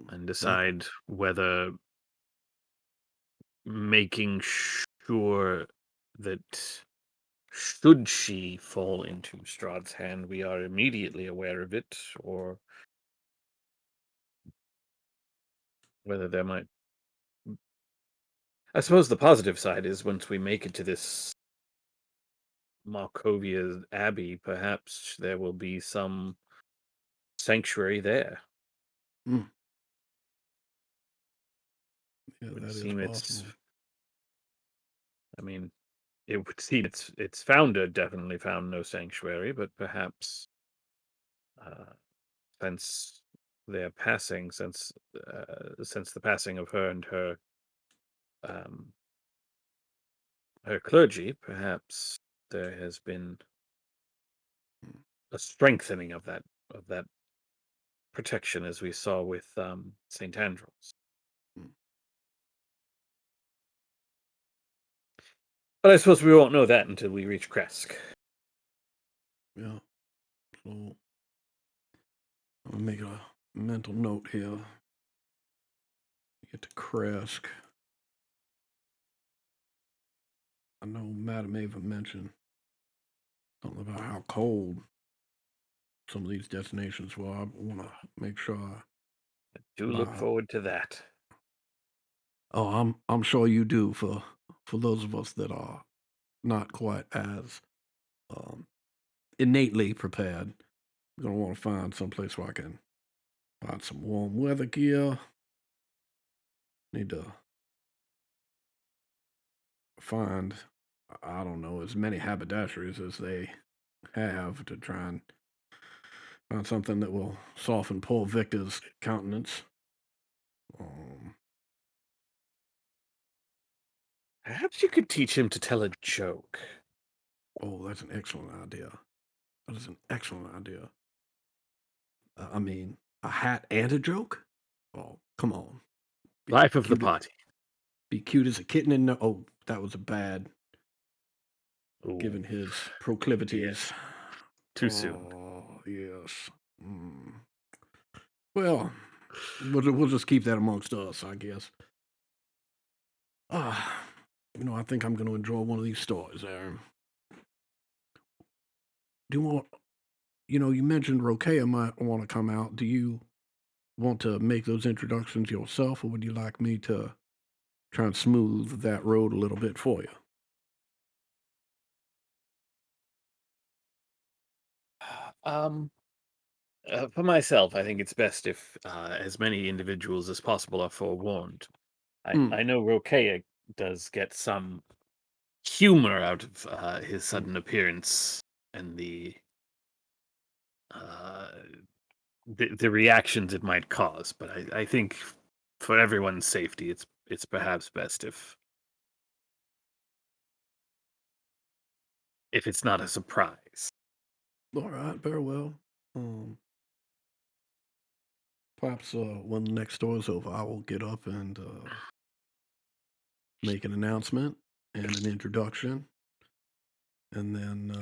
and That, decide whether making sure that should she fall into Strahd's hand, we are immediately aware of it, or whether there might. I suppose the positive side is once we make it to this Markovia Abbey, perhaps there will be some sanctuary there. mm, yeah, It would that is seem it's. possible. I mean, it would seem its founder definitely found no sanctuary, but perhaps uh, since their passing, since the passing of her and um, her clergy, perhaps there has been Mm, a strengthening of that protection, as we saw with Saint Andrews. mm, But I suppose we won't know that until we reach Kresk. yeah. So I'll make a mental note here. Get to Kresk. I know Madam Ava mentioned something about how cold some of these destinations were. I want to make sure Do look my forward to that. oh, I'm sure you do for those of us that are not quite as um, innately prepared. I'm gonna want to find someplace where I can find some warm weather gear. Need to find, I don't know, as many haberdasheries as they have to try and find something that will soften poor Victor's countenance. Um, Perhaps you could teach him to tell a joke. oh, that's an excellent idea. That is an excellent idea. I mean, a hat and a joke? Oh, come on. Be Life of the cute, party. be cute as a kitten in the. Oh, that was a bad, Ooh, given his yes. proclivities. Too soon. Oh, yes. Mm. Well, we'll just keep that amongst us, I guess. Ah, I think I'm going to enjoy one of these stories, Aaron. Do you want, you mentioned Rokea might want to come out. Do you want to make those introductions yourself, or would you like me to try and smooth that road a little bit for you? Um, for myself, I think it's best if as many individuals as possible are forewarned. Mm, I know Rokea does get some humor out of his sudden appearance and uh, the reactions it might cause. But I think for everyone's safety, it's perhaps best if it's not a surprise. All right, very well. Um, perhaps when the next store is over, I will get up and make an announcement and an introduction, and then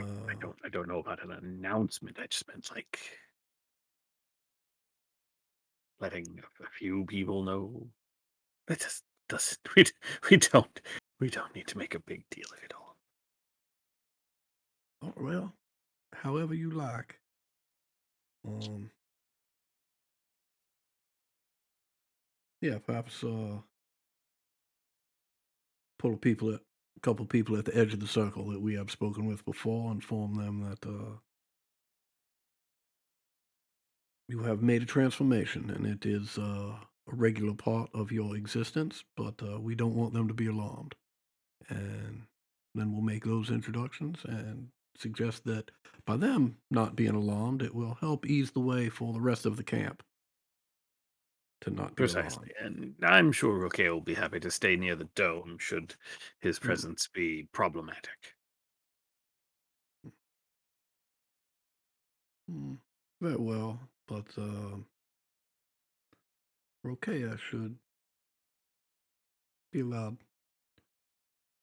I don't know about an announcement. I just meant like letting a few people know. That just doesn't. We don't we don't need to make a big deal of it all. oh, well, however you like. Um, yeah, perhaps pull a couple people at the edge of the circle that we have spoken with before, inform them that you have made a transformation and it is a regular part of your existence, but we don't want them to be alarmed. And then we'll make those introductions and suggest that by them not being alarmed, it will help ease the way for the rest of the camp to not be Precisely, alarmed. and I'm sure Roque will be happy to stay near the dome should his Mm, presence be problematic. mm, very well, but Rokea should be allowed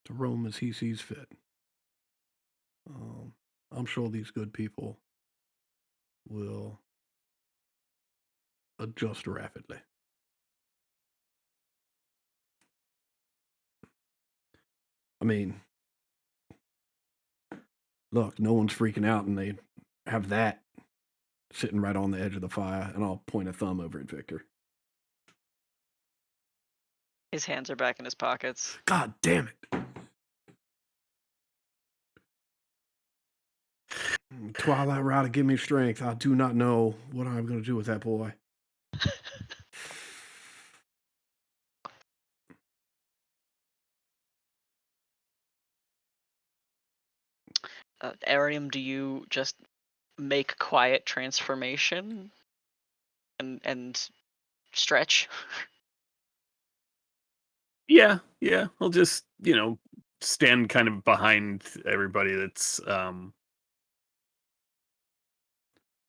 to roam as he sees fit. Um, I'm sure these good people will adjust rapidly. I mean, look, no one's freaking out, and they have that sitting right on the edge of the fire, and I'll point a thumb over at Victor. His hands are back in his pockets. God damn it. Twilight Rider, give me strength. I do not know what I'm going to do with that boy. Arium, do you just make quiet transformation and stretch? Yeah, yeah. I'll just stand kind of behind everybody that's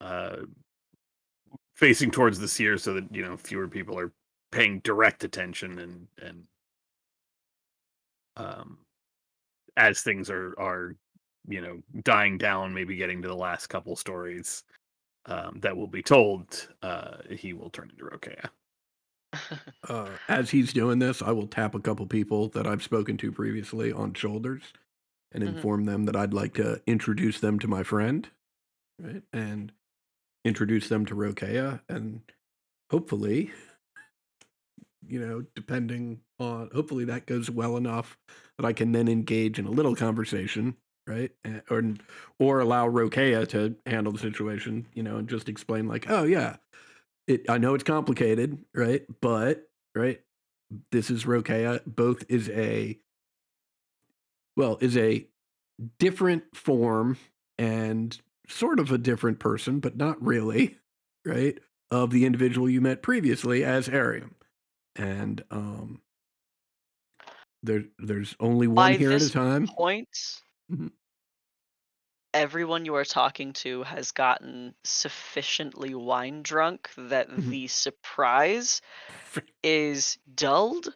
uh facing towards the seer, so that fewer people are paying direct attention, and um as things are dying down, maybe getting to the last couple stories that will be told, he will turn into Rokea. As he's doing this, I will tap a couple people that I've spoken to previously on shoulders and Mhm. inform them that I'd like to introduce them to my friend, right? And introduce them to Rokea, and hopefully, depending on, hopefully that goes well enough that I can then engage in a little conversation, right? Or allow Rokea to handle the situation, and just explain like, oh yeah, I know it's complicated, right? But right, this is Rokea. Both is a different form and sort of a different person, but not really, right? Of the individual you met previously as Arium. And there's only one By here at a this time. point, Mhm. everyone you are talking to has gotten sufficiently wine drunk that Mhm. the surprise is dulled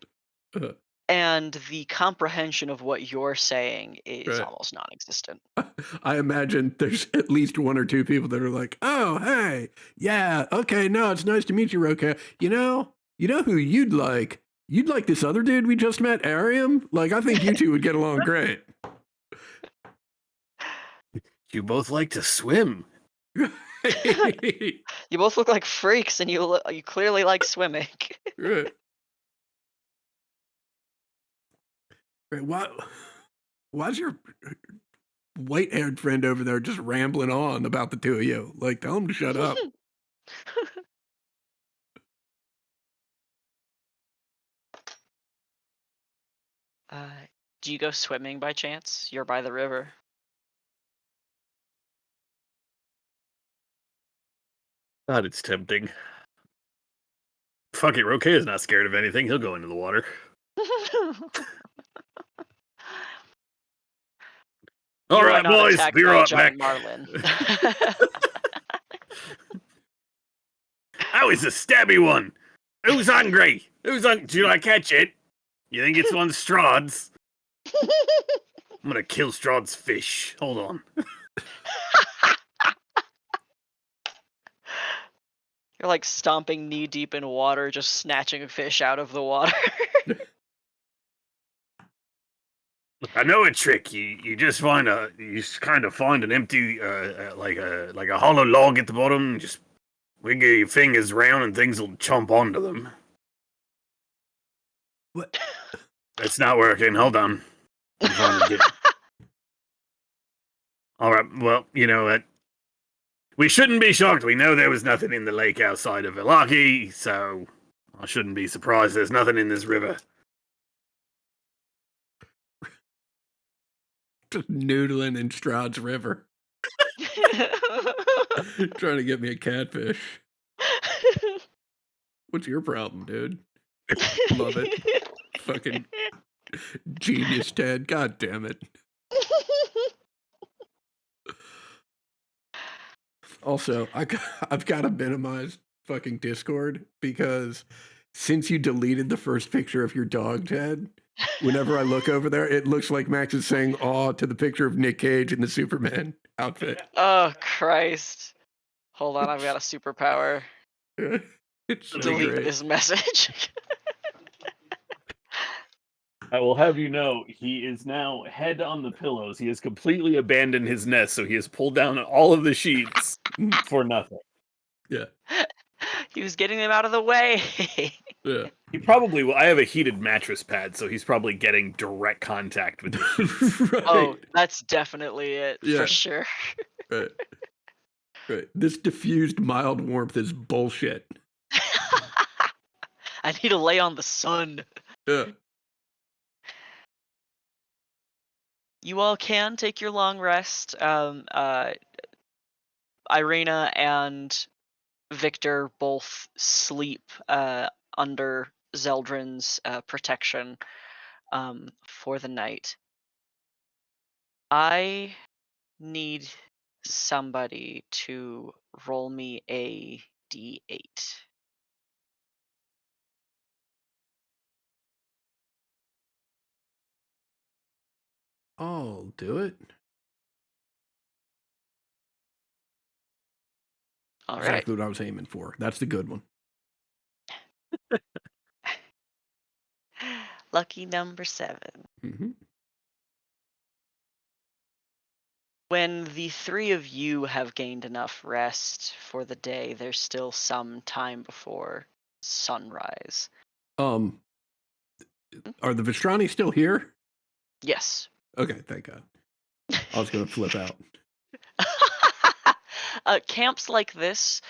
Uh, and the comprehension of what you're saying is right. almost non-existent. I imagine there's at least one or two people that are like, "Oh, hey, yeah, okay, no, it's nice to meet you, Roka. You know who you'd like? You'd like this other dude we just met, Arium. Like, I think you two would get along great." You both like to swim. You both look like freaks, and you clearly like swimming. Right. Right. Why's your white-haired friend over there just rambling on about the two of you? Like, tell him to shut up. uh, Do you go swimming by chance? You're by the river. God, it's tempting. Fuck it, Roque is not scared of anything. He'll go into the water. All You are right, not boys, attacked be by a right giant back. marlin. Oh, it's a stabby one. Who's hungry? Did you not catch it? You think it's one of Strahd's? I'm gonna kill Strahd's fish. Hold on. You're like stomping knee deep in water, just snatching a fish out of the water. I know a trick. You just kind of find an empty like a hollow log at the bottom. And just wiggle your fingers around and things will chomp onto them. What? That's not working. Hold on. I'm trying to get. All right. Well, you know what? We shouldn't be shocked. We know there was nothing in the lake outside of Vallaki, so I shouldn't be surprised there's nothing in this river. Just noodling in Strahd's River. Trying to get me a catfish. What's your problem, dude? Love it. Fucking genius, Ted. God damn it. Also, I've got to minimize fucking Discord because since you deleted the first picture of your dog, Ted, whenever I look over there, it looks like Max is saying "aw" to the picture of Nick Cage in the Superman outfit. Oh Christ! Hold on, I've got a superpower. It's so Delete great. this message. I will have you know, he is now head on the pillows. He has completely abandoned his nest, so he has pulled down all of the sheets for nothing. Yeah. He was getting them out of the way. Yeah. He probably will. I have a heated mattress pad, so he's probably getting direct contact with the sheets. Right. Oh, that's definitely it Yeah. for sure. Right. Right. This diffused mild warmth is bullshit. I need to lay on the sun. Yeah. You all can take your long rest. Irina and Victor both sleep under Zeldrin's protection for the night. I need somebody to roll me a d8. I'll do it. All right. Exactly what I was aiming for. That's the good one. Lucky number 7. Mm-hmm. When the three of you have gained enough rest for the day, there's still some time before sunrise. Are the Vistrani still here? Yes. Okay, thank God. I was gonna flip out. Camps like this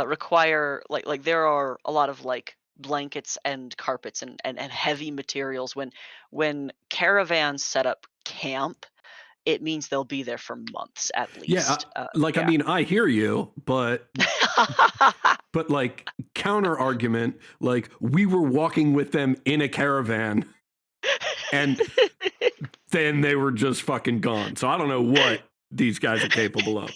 require like there are a lot of like blankets and carpets and heavy materials. When caravans set up camp, it means they'll be there for months at least. Yeah, I mean, I hear you, but like counter argument, like we were walking with them in a caravan, and then they were just fucking gone. So I don't know what these guys are capable of.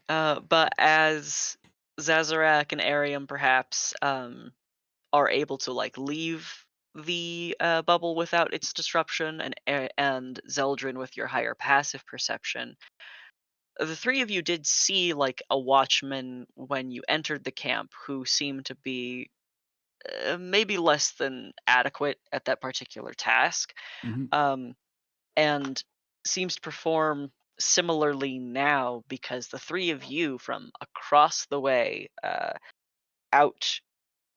But as Zazarak and Arium perhaps are able to like leave the bubble without its disruption, and Zeldrin with your higher passive perception, the three of you did see like a watchman when you entered the camp who seemed to be maybe less than adequate at that particular task, Mm-hmm. and seems to perform similarly now because the three of you from across the way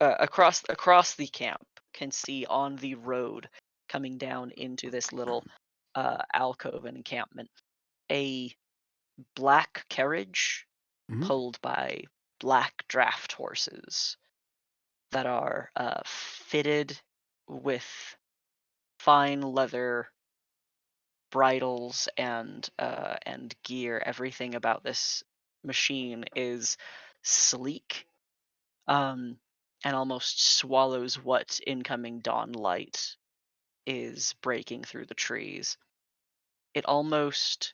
across the camp can see on the road coming down into this little alcove and encampment a black carriage Mhm. pulled by black draft horses. that are fitted with fine leather bridles and gear. Everything about this machine is sleek, um, and almost swallows what incoming dawn light is breaking through the trees. It almost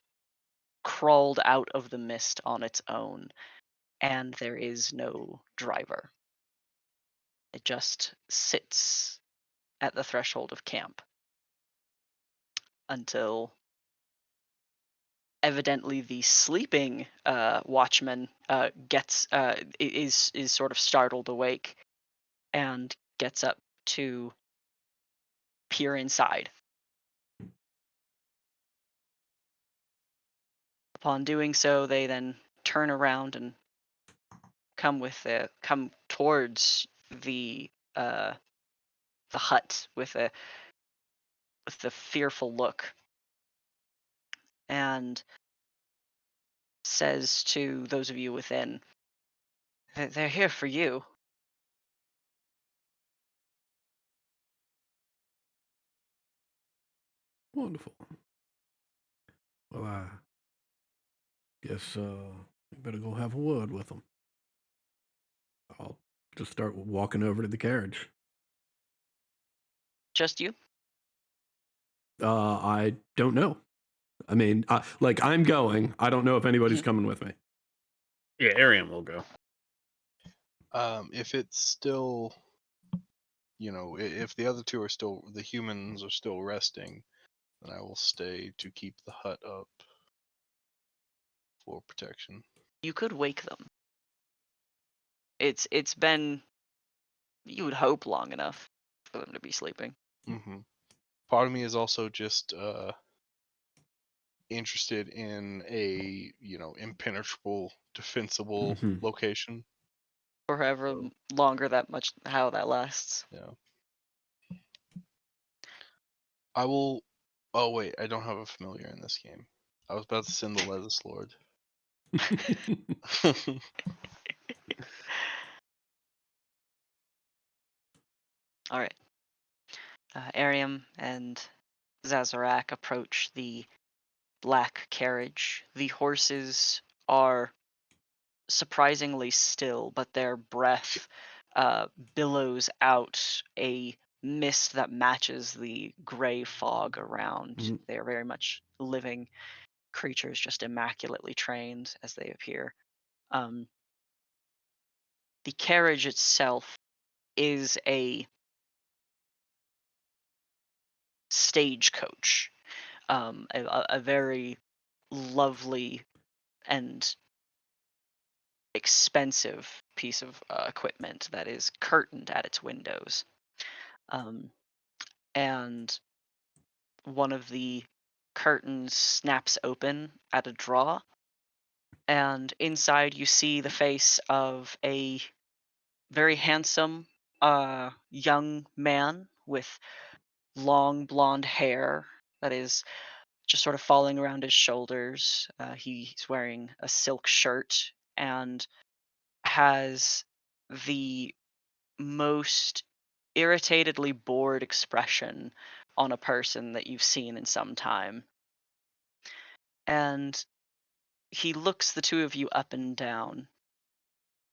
crawled out of the mist on its own, and there is no driver. It just sits at the threshold of camp until evidently the sleeping watchman is sort of startled awake and gets up to peer inside. Upon doing so, they then turn around and come towards uh, the hut with a fearful look, and says to those of you within, They're here for you." Wonderful. Well, I guess we better go have a word with them. I'll just start walking over to the carriage. Just you? I don't know. I mean, I'm going. I don't know if anybody's coming with me. Yeah, Arian will go. If it's still, if the other two the humans are still resting, then I will stay to keep the hut up for protection. You could wake them. It's been, you would hope, long enough for them to be sleeping. Mm-hmm. Part of me is also just interested in a impenetrable, defensible Mhm. location. For however longer how that lasts. Yeah. I will. Oh wait, I don't have a familiar in this game. I was about to send the Leathers Lord. All right. Ariam and Zazarak approach the black carriage. The horses are surprisingly still, but their breath billows out a mist that matches the gray fog around. Mhm. They are very much living creatures, just immaculately trained as they appear. Um, the carriage itself is a stagecoach, a very lovely and expensive piece of equipment that is curtained at its windows. Um, and one of the curtains snaps open at a draw, and inside you see the face of a very handsome young man with long blonde hair that is just sort of falling around his shoulders. He's wearing a silk shirt and has the most irritatedly bored expression on a person that you've seen in some time. And he looks the two of you up and down,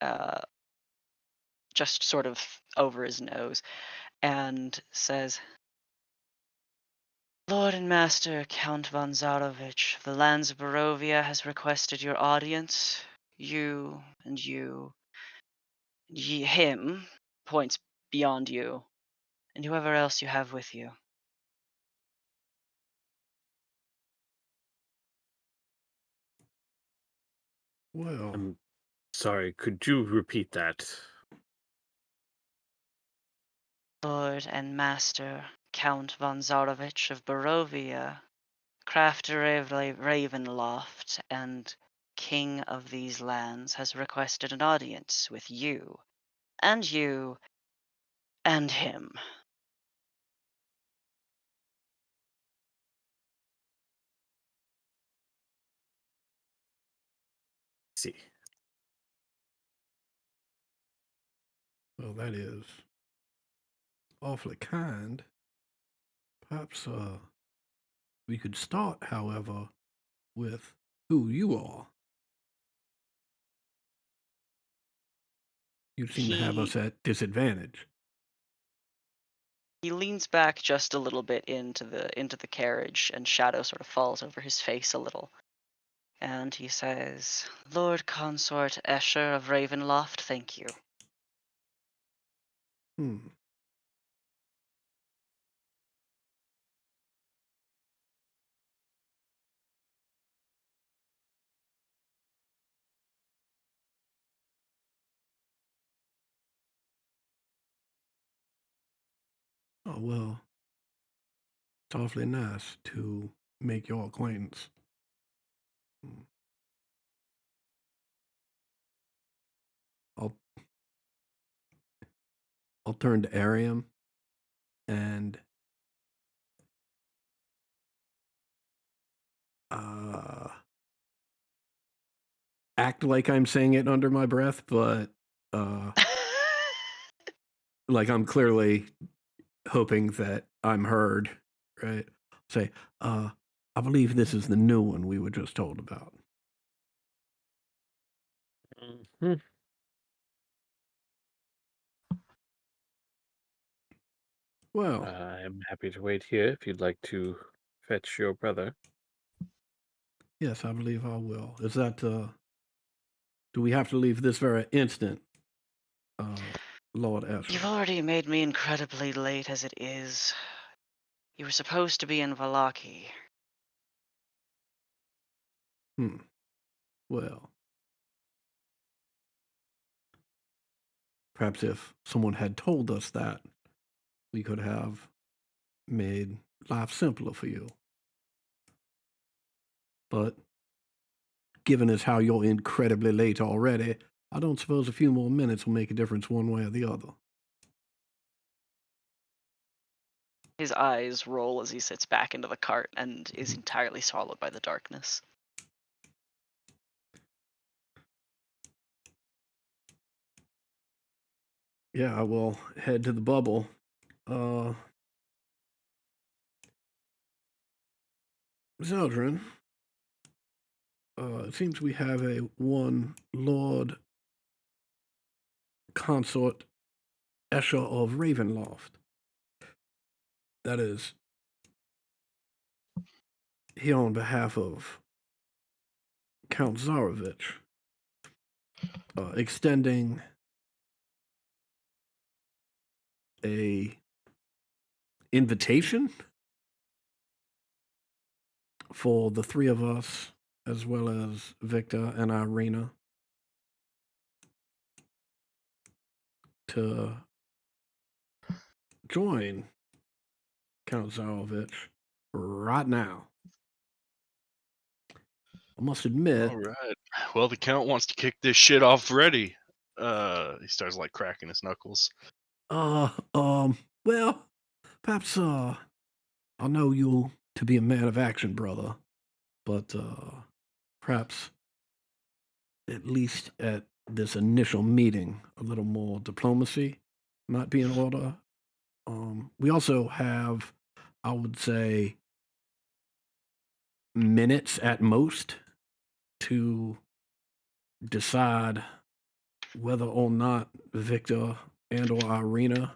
uh, just sort of over his nose, and says, "Lord and Master Count von Zarovich of the lands of Barovia has requested your audience. You and him," points beyond you, "and whoever else you have with you." Well, I'm sorry, could you repeat that? "Lord and Master Count von Zarovich of Barovia, Crafter Ravenloft, and King of these lands, has requested an audience with you, and him." See. Well, that is awfully kind. Perhaps we could start, however, with who you are. You seem to have He us at disadvantage. he leans back just a little bit into the carriage, and shadow sort of falls over his face a little. And he says, "Lord Consort Escher of Ravenloft, thank you." Hmm. Oh, well, it's awfully nice to make your acquaintance. Hmm. I'll I'll turn to Ariam and uh act like I'm saying it under my breath, but uh like I'm clearly hoping that I'm heard, right? Say, I believe this is the new one we were just told about. Mhm. Well, I'm happy to wait here if you'd like to fetch your brother. yes, I believe I will. Is that do we have to leave this very instant, uh Lord You've Escher? already made me incredibly late as it is. You were supposed to be in Valaki. Hmm. Well, perhaps if someone had told us that, we could have made life simpler for you. But given as how you're incredibly late already, I don't suppose a few more minutes will make a difference one way or the other. His eyes roll as he sits back into the cart and is Mhm. entirely swallowed by the darkness. Yeah, I will head to the bubble. Uh, Zeldrin, it seems we have a one Lord Consort Escher of Ravenloft. That is here on behalf of Count Zarovich, extending a invitation for the three of us, as well as Victor and Irina, to join Count Zarovich right now. I must admit, All right. Well, the count wants to kick this shit off ready. He starts like cracking his knuckles. well, perhaps, I know you to be a man of action, brother, but, perhaps, at least at this initial meeting, a little more diplomacy might be in order. We also have, I would say, minutes at most to decide whether or not Victor and or Irina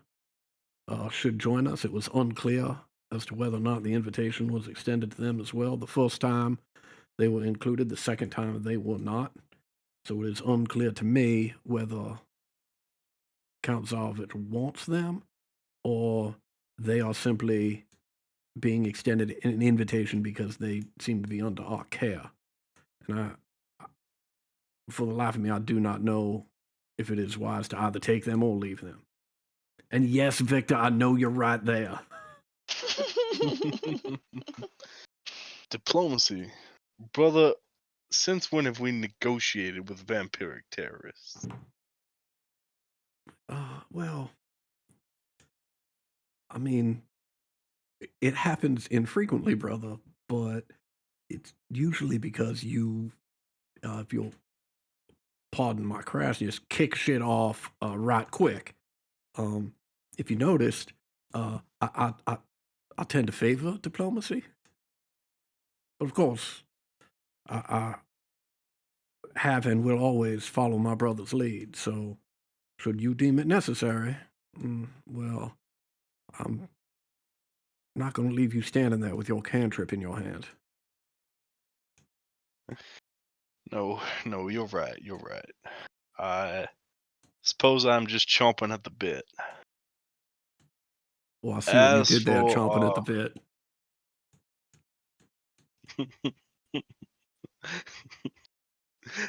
should join us. It was unclear as to whether or not the invitation was extended to them as well. The first time they were included, the second time they were not. So it is unclear to me whether Count Zarovich wants them or they are simply being extended an invitation because they seem to be under our care. And for the life of me, I do not know if it is wise to either take them or leave them. And yes, Victor, I know you're right there. Diplomacy. Brother, since when have we negotiated with vampiric terrorists? Well, I mean, it happens infrequently, brother, but it's usually because you, if you'll pardon my crassness, kick shit off right quick. If you noticed, I tend to favor diplomacy. But of course, I have and will always follow my brother's lead. So, should you deem it necessary, well, I'm not going to leave you standing there with your cantrip in your hand. No, no, you're right. You're right. I suppose I'm just chomping at the bit. Well, I see what you As did there, chomping at for the bit.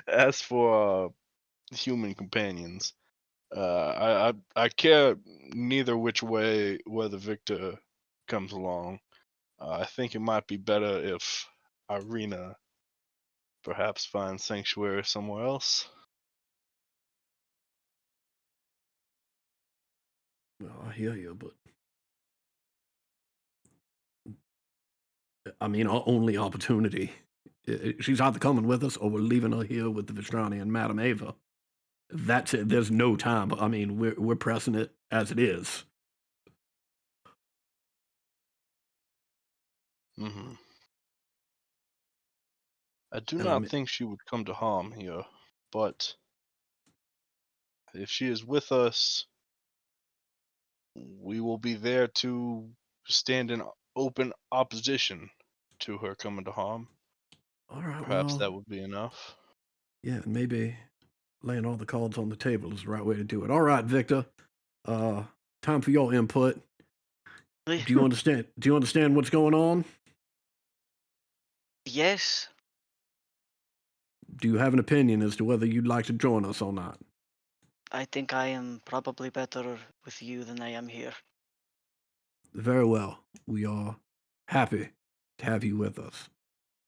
as for human companions, I care neither which way whether Victor comes along. I think it might be better if Irina perhaps finds sanctuary somewhere else. Well, I hear you, but I mean, our only opportunity. She's either coming with us or we're leaving her here with the Vistrani and Madame Ava. That's it. There's no time. I mean, we're pressing it as it is. Hmm. I do And I not mean, think she would come to harm here, but if she is with us, we will be there to stand in open opposition to her coming to harm. all right, Perhaps well, that would be enough. yeah, maybe laying all the cards on the table is the right way to do it. All right, Victor. Uh, time for your input. Do you understand? Do you understand what's going on? Yes. Do you have an opinion as to whether you'd like to join us or not? I think I am probably better with you than I am here. Very well. We are happy to have you with us.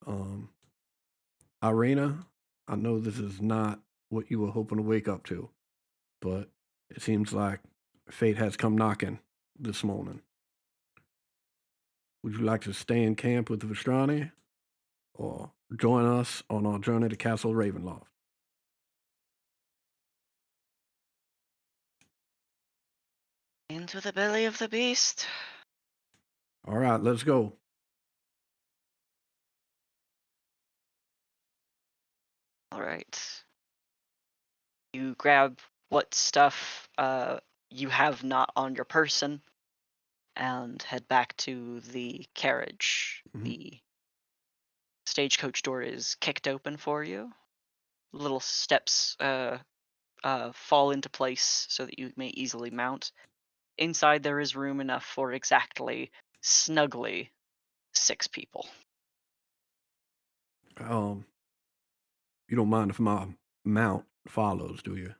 Um, Irina, I know this is not what you were hoping to wake up to, but it seems like fate has come knocking this morning. Would you like to stay in camp with the Vistrani or join us on our journey to Castle Ravenloft? Into the belly of the beast. All right, let's go. All right. You grab what stuff you have not on your person and head back to the carriage. Mhm. The stagecoach door is kicked open for you. Little steps fall into place so that you may easily mount. Inside there is room enough for exactly, snugly, 6 people. You don't mind if my mount follows, do you?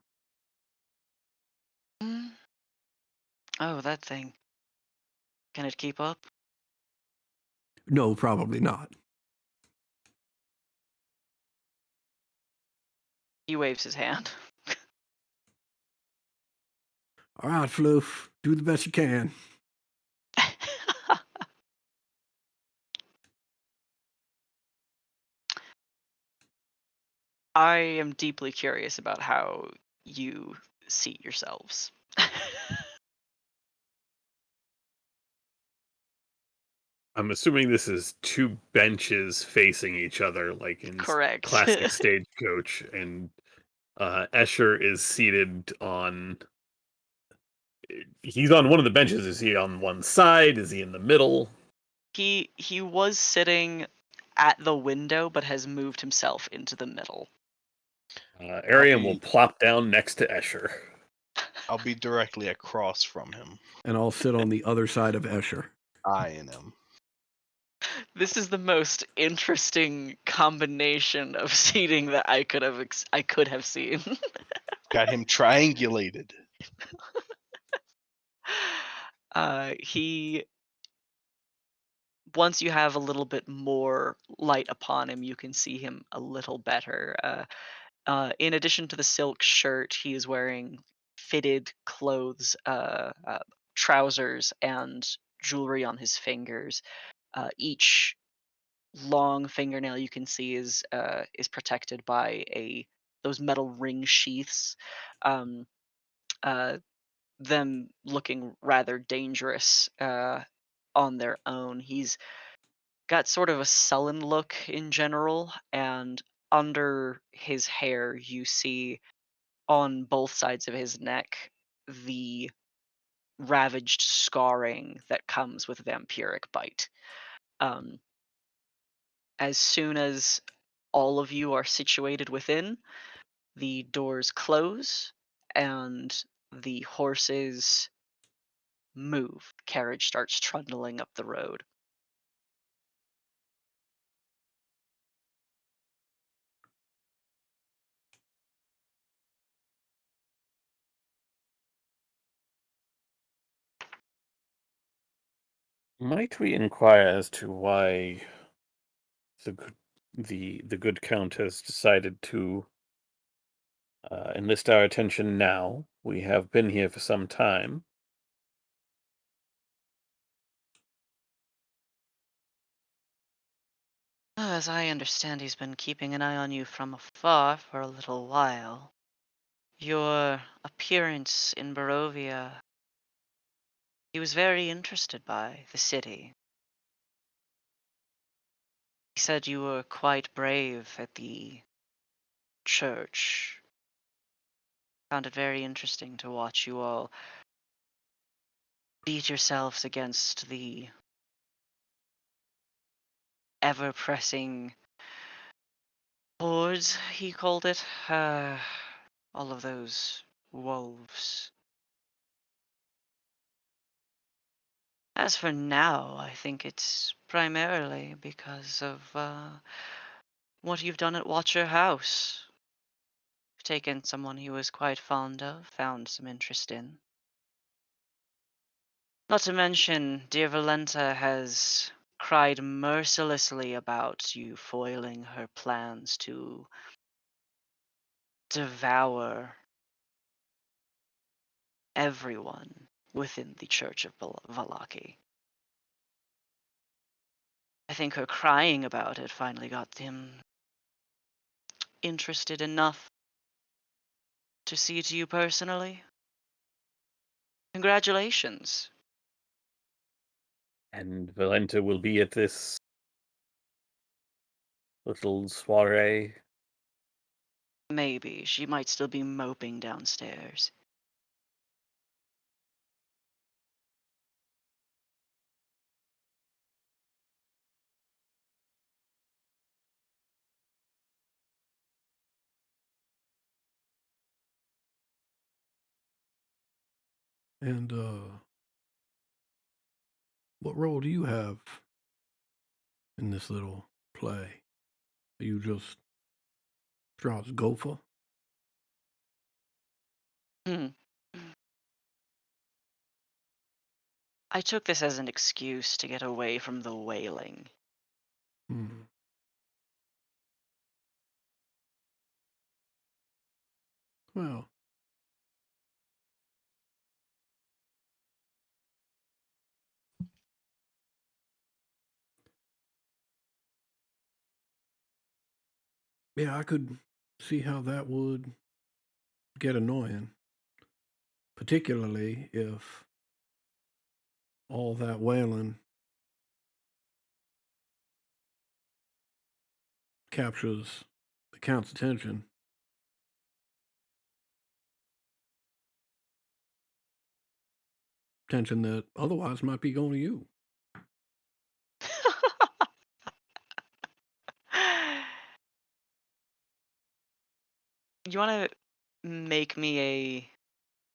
Mm. Oh, that thing. Can it keep up? No, probably not. He waves his hand. All right, Floof, do the best you can. I am deeply curious about how you see yourselves. I'm assuming this is two benches facing each other, like in Correct. classic Stagecoach, and Escher is seated on. He's on one of the benches. Is he on one side? Is he in the middle? He was sitting at the window, but has moved himself into the middle. Ariam will plop down next to Escher. I'll be directly across from him, And I'll sit on the other side of Escher. eyeing him. This is the most interesting combination of seating that I could have seen. Got him triangulated. He Once you have a little bit more light upon him, you can see him a little better. In addition to the silk shirt, he is wearing fitted clothes, trousers, and jewelry on his fingers. Each long fingernail you can see is protected by those metal ring sheaths. Um, uh, them looking rather dangerous on their own. He's got sort of a sullen look in general, and under his hair, you see on both sides of his neck the ravaged scarring that comes with vampiric bite. Um, as soon as all of you are situated within, the doors close and the horses move. Carriage starts trundling up the road. Might we inquire as to why the good count has decided to enlist our attention now? We have been here for some time. As I understand, he's been keeping an eye on you from afar for a little while. Your appearance in Barovia, he was very interested by the city. He said you were quite brave at the church. Found it very interesting to watch you all beat yourselves against the ever pressing hordes, he called it. All of those wolves. As for now, I think it's primarily because of what you've done at Watcher House. You've taken someone he was quite fond of, found some interest in. Not to mention, dear Valenta has cried mercilessly about you foiling her plans to devour everyone within the Church of Valaki. I think her crying about it finally got him interested enough to see to you personally. Congratulations. And Valenta will be at this little soiree. Maybe she might still be moping downstairs. And what role do you have in this little play? Are you just Strauss Gopher? Hmm. I took this as an excuse to get away from the wailing. Hmm. Well, yeah, I could see how that would get annoying, particularly if all that wailing captures the Count's attention. Attention that otherwise might be going to you. You want to make me a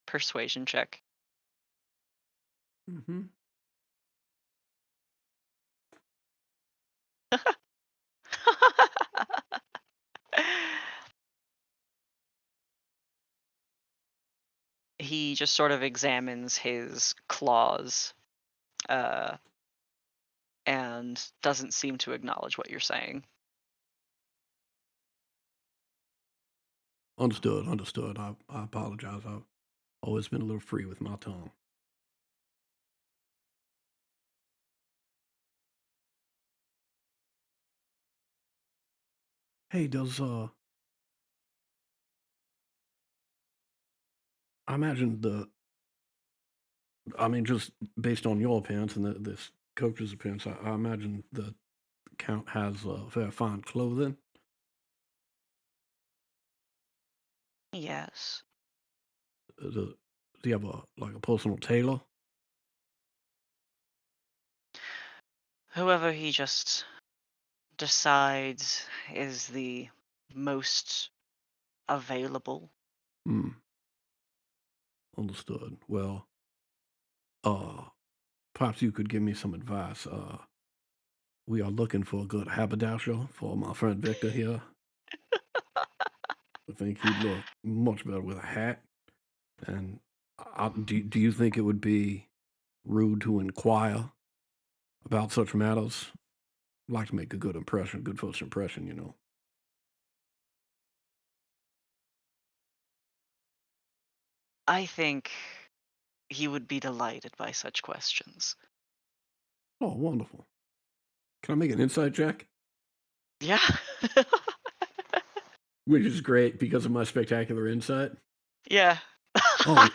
persuasion check? Mm-hmm. He just sort of examines his claws uh, and doesn't seem to acknowledge what you're saying. Understood. I apologize. I've always been a little free with my tongue. Hey, does I imagine I mean, just based on your appearance and this coach's appearance, I imagine the Count has very fine clothing. Yes. Do you have a personal tailor? Whoever he just decides is the most available. Hmm. Understood. Well, uh, perhaps you could give me some advice. We are looking for a good haberdasher for my friend Victor here. I think he'd look much better with a hat. And do you think it would be rude to inquire about such matters? I'd like to make a good impression, good first impression, you know. I think he would be delighted by such questions. Oh, wonderful. Can I make an insight check? Yeah. Which is great because of my spectacular insight. Yeah. Oh,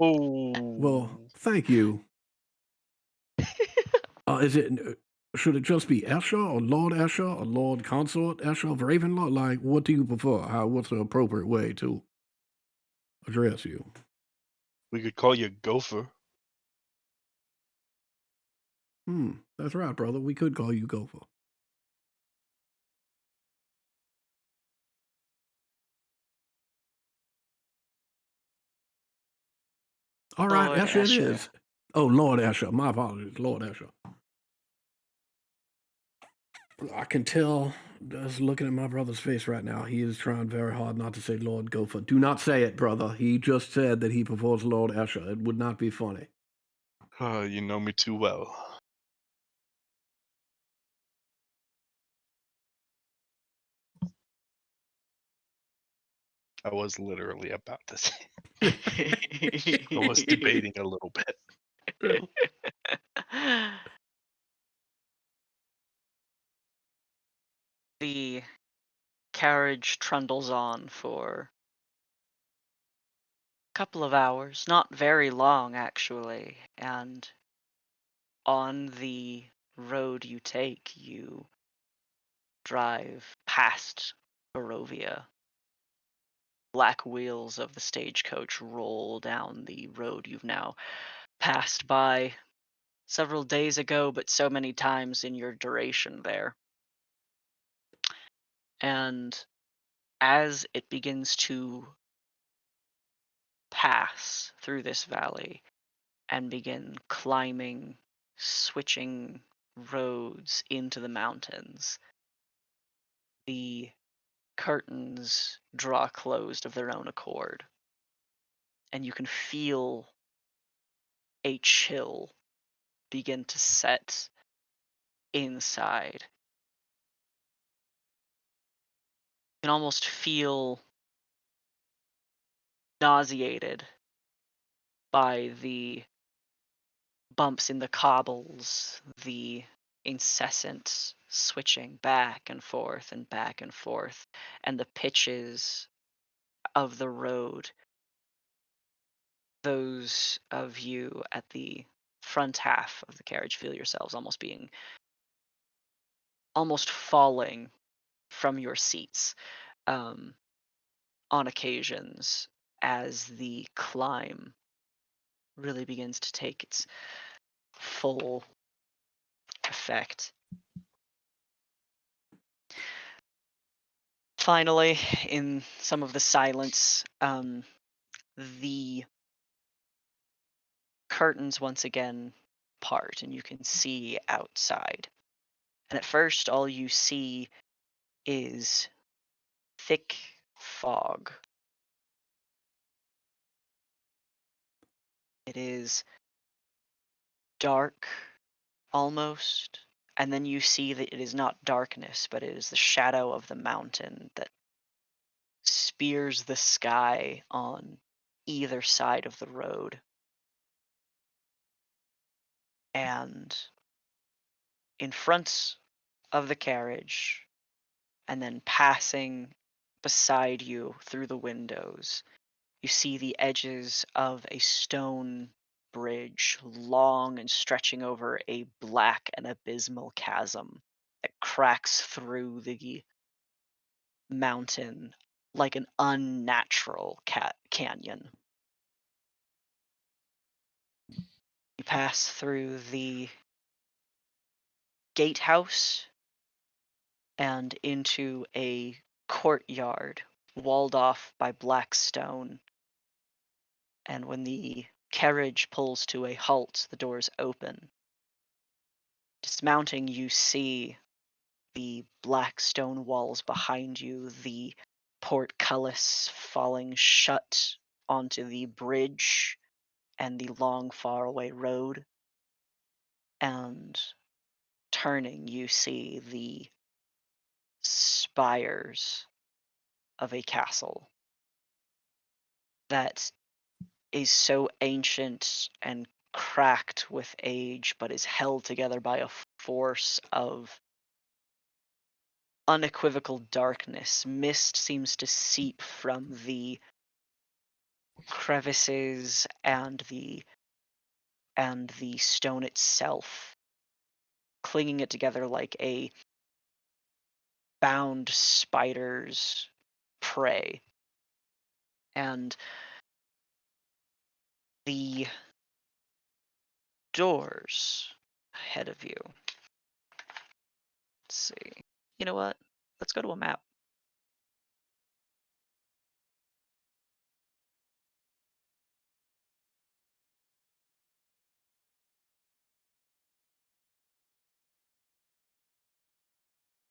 well, Oh, thank you. Is it? Should it just be Escher or Lord Escher or Lord Consort Escher of Ravenloft? Like, what do you prefer? What's the appropriate way to address you? We could call you Gopher. That's right, brother. We could call you Gopher. All right, Lord Escher it Escher. is. Oh, Lord Escher. My apologies, Lord Escher. I can tell just looking at my brother's face right now, he is trying very hard not to say Lord Gopher. Do not say it, brother. He just said that he prefers Lord Escher. It would not be funny. You know me too well. I was literally about to say. I was debating a little bit. The carriage trundles on for a couple of hours, not very long actually, and on the road you take, you drive past Barovia. Black wheels of the stagecoach roll down the road you've now passed by several days ago, but so many times in your duration there. And as it begins to pass through this valley and begin climbing, switching roads into the mountains, the curtains draw closed of their own accord, and you can feel a chill begin to set inside. You can almost feel nauseated by the bumps in the cobbles, the incessant switching back and forth, and the pitches of the road. Those of you at the front half of the carriage feel yourselves almost falling from your seats um, on occasions as the climb really begins to take its full effect. Finally, in some of the silence, the curtains once again part and you can see outside. And at first, all you see is thick fog. It is dark almost. And then you see that it is not darkness, but it is the shadow of the mountain that spears the sky on either side of the road. And in front of the carriage, and then passing beside you through the windows, you see the edges of a stone bridge, long and stretching over a black and abysmal chasm that cracks through the mountain like an unnatural canyon. You pass through the gatehouse and into a courtyard walled off by black stone. And when the carriage pulls to a halt, the doors open. Dismounting, you see the black stone walls behind you, the portcullis falling shut onto the bridge and the long, faraway road. And turning, you see the spires of a castle that is so ancient and cracked with age, but is held together by a force of unequivocal darkness. Mist seems to seep from the crevices and the stone itself, clinging it together like a bound spider's prey. And the doors ahead of you. Let's see. You know what? Let's go to a map.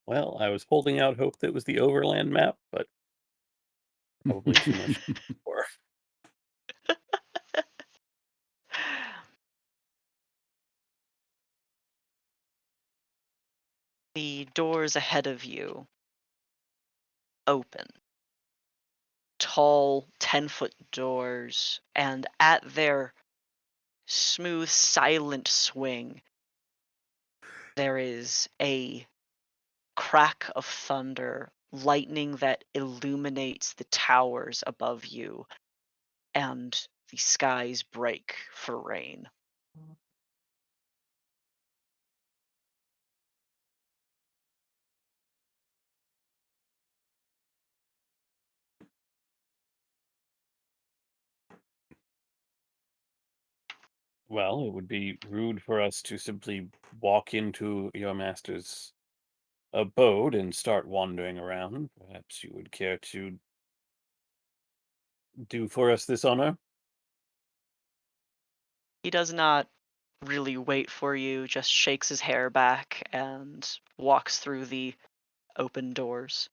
Well, I was holding out hope that it was the overland map, but probably too much for. The doors ahead of you open. Tall, 10-foot doors, and at their smooth, silent swing, there is a crack of thunder, lightning that illuminates the towers above you, and the skies break for rain. Well, it would be rude for us to simply walk into your master's abode and start wandering around. Perhaps you would care to do for us this honor? He does not really wait for you, just shakes his hair back and walks through the open doors.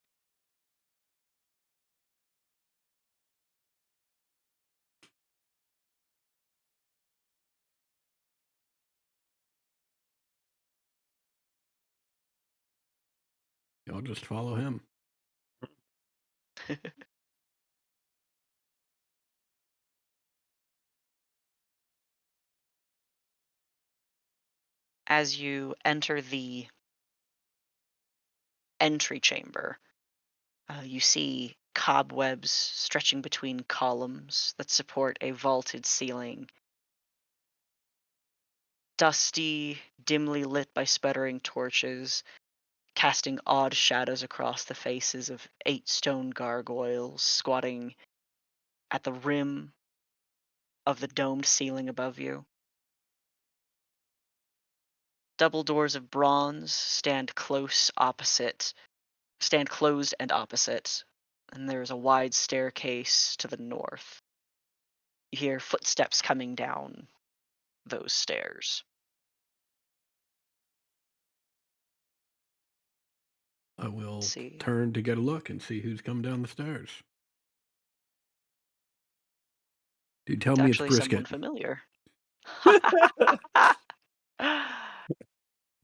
Y'all just follow him. As you enter the entry chamber, you see cobwebs stretching between columns that support a vaulted ceiling. Dusty, dimly lit by sputtering torches, casting odd shadows across the faces of 8 stone gargoyles squatting at the rim of the domed ceiling above you. Double doors of bronze stand closed and opposite, and there is a wide staircase to the north. You hear footsteps coming down those stairs. I will See. turn to get a look and see who's come down the stairs. Dude, tell It's me it's actually someone brisket. familiar.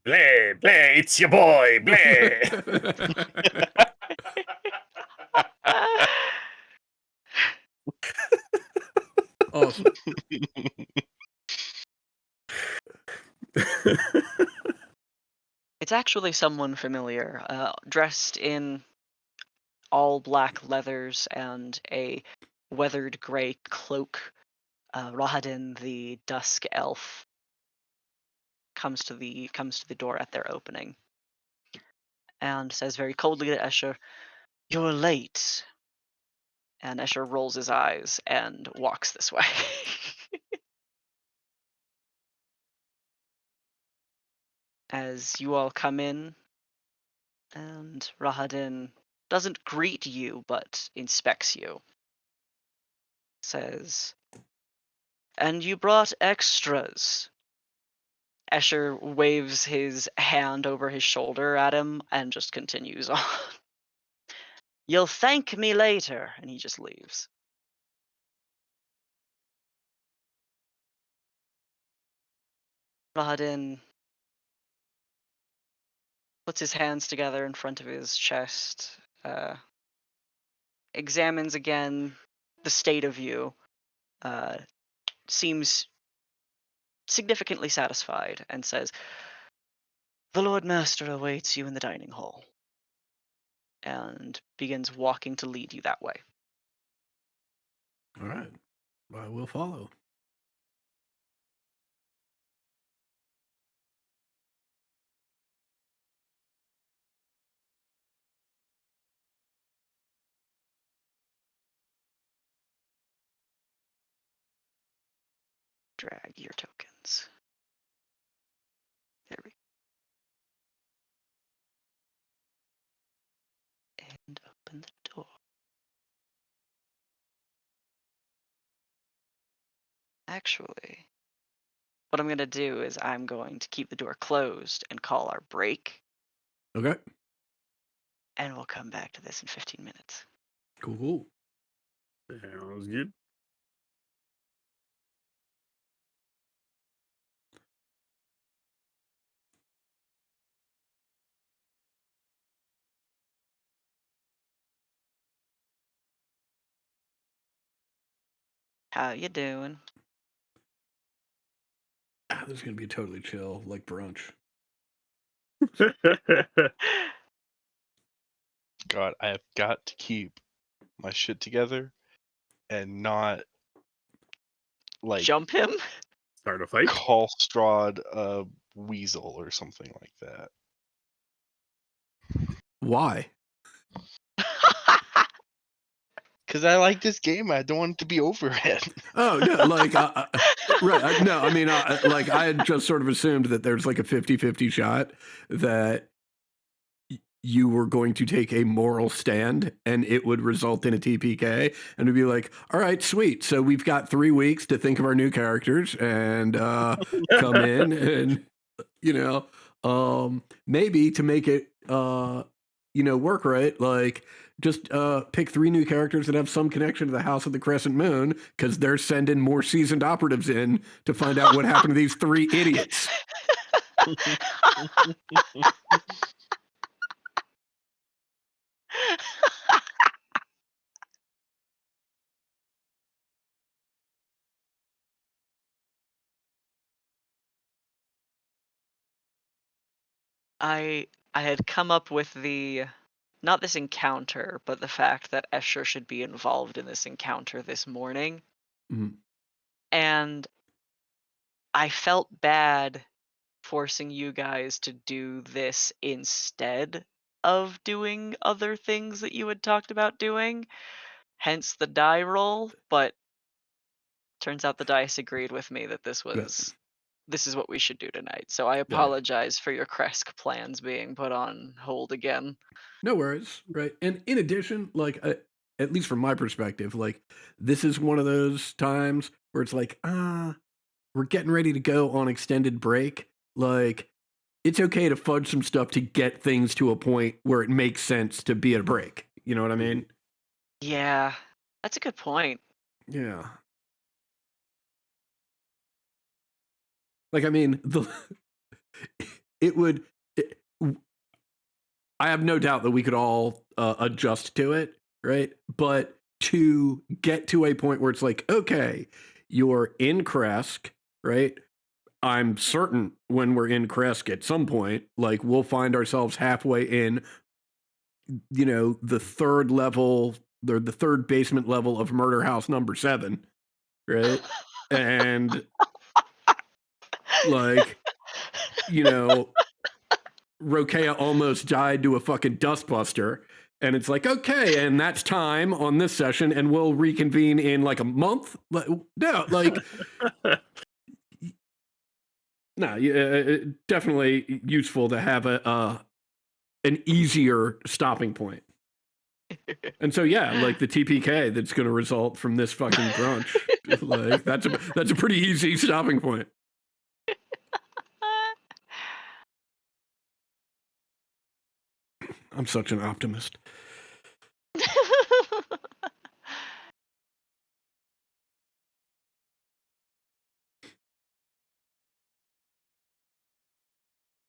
Blay, Blay, it's your boy, Blay. Awesome. It's actually someone familiar, dressed in all black leathers and a weathered gray cloak. Rahadin, the dusk elf, comes to the door at their opening and says very coldly to Escher, "You're late." And Escher rolls his eyes and walks this way. As you all come in, and Rahadin doesn't greet you, but inspects you. Says, "And you brought extras." Escher waves his hand over his shoulder at him and just continues on. "You'll thank me later," and he just leaves. Rahadin puts his hands together in front of his chest, examines again the state of you, seems significantly satisfied, and says, "The Lord Master awaits you in the dining hall," and begins walking to lead you that way. All right. I will follow. Drag your tokens. There we go. And open the door. Actually, what I'm going to do is I'm going to keep the door closed and call our break, Okay. and we'll come back to this in 15 minutes. Cool. Sounds good. How you doing? This is going to be totally chill, like brunch. God, I have got to keep my shit together and not like Jump him? Start a fight. call Strahd a weasel or something like that. Why? Because I like this game. I don't want it to be over yet. Oh, no, like, right. No, I mean, like, I had just sort of assumed that there's like a 50-50 shot that you were going to take a moral stand and it would result in a TPK, and it'd be like, all right, sweet. So we've got 3 weeks to think of our new characters and come in and, maybe to make it, work right, like, just pick 3 new characters that have some connection to the House of the Crescent Moon, because they're sending more seasoned operatives in to find out what happened to these 3 idiots. I had come up with not this encounter, but the fact that Escher should be involved in this encounter this morning. Mhm. And I felt bad forcing you guys to do this instead of doing other things that you had talked about doing, hence the die roll, but turns out the dice agreed with me that this is what we should do tonight. So I apologize for your Kresk plans being put on hold again. No worries, right? And in addition, like, at least from my perspective, like, this is one of those times where it's like, we're getting ready to go on extended break. Like, it's okay to fudge some stuff to get things to a point where it makes sense to be at a break. You know what I mean? Yeah, that's a good point. Yeah. Like, I mean, I have no doubt that we could all adjust to it, right? But to get to a point where it's like, okay, you're in Kresk, right? I'm certain when we're in Kresk at some point, like, we'll find ourselves halfway in, the third level, the third basement level of Murder House number 7, right? and like, you know, Rokea almost died to a fucking dustbuster. And it's like, okay, and that's time on this session, and we'll reconvene in like a month. No, like, no, definitely useful to have an easier stopping point. And so, yeah, like the TPK that's going to result from this fucking brunch, like that's a pretty easy stopping point. I'm such an optimist.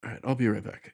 All right, I'll be right back.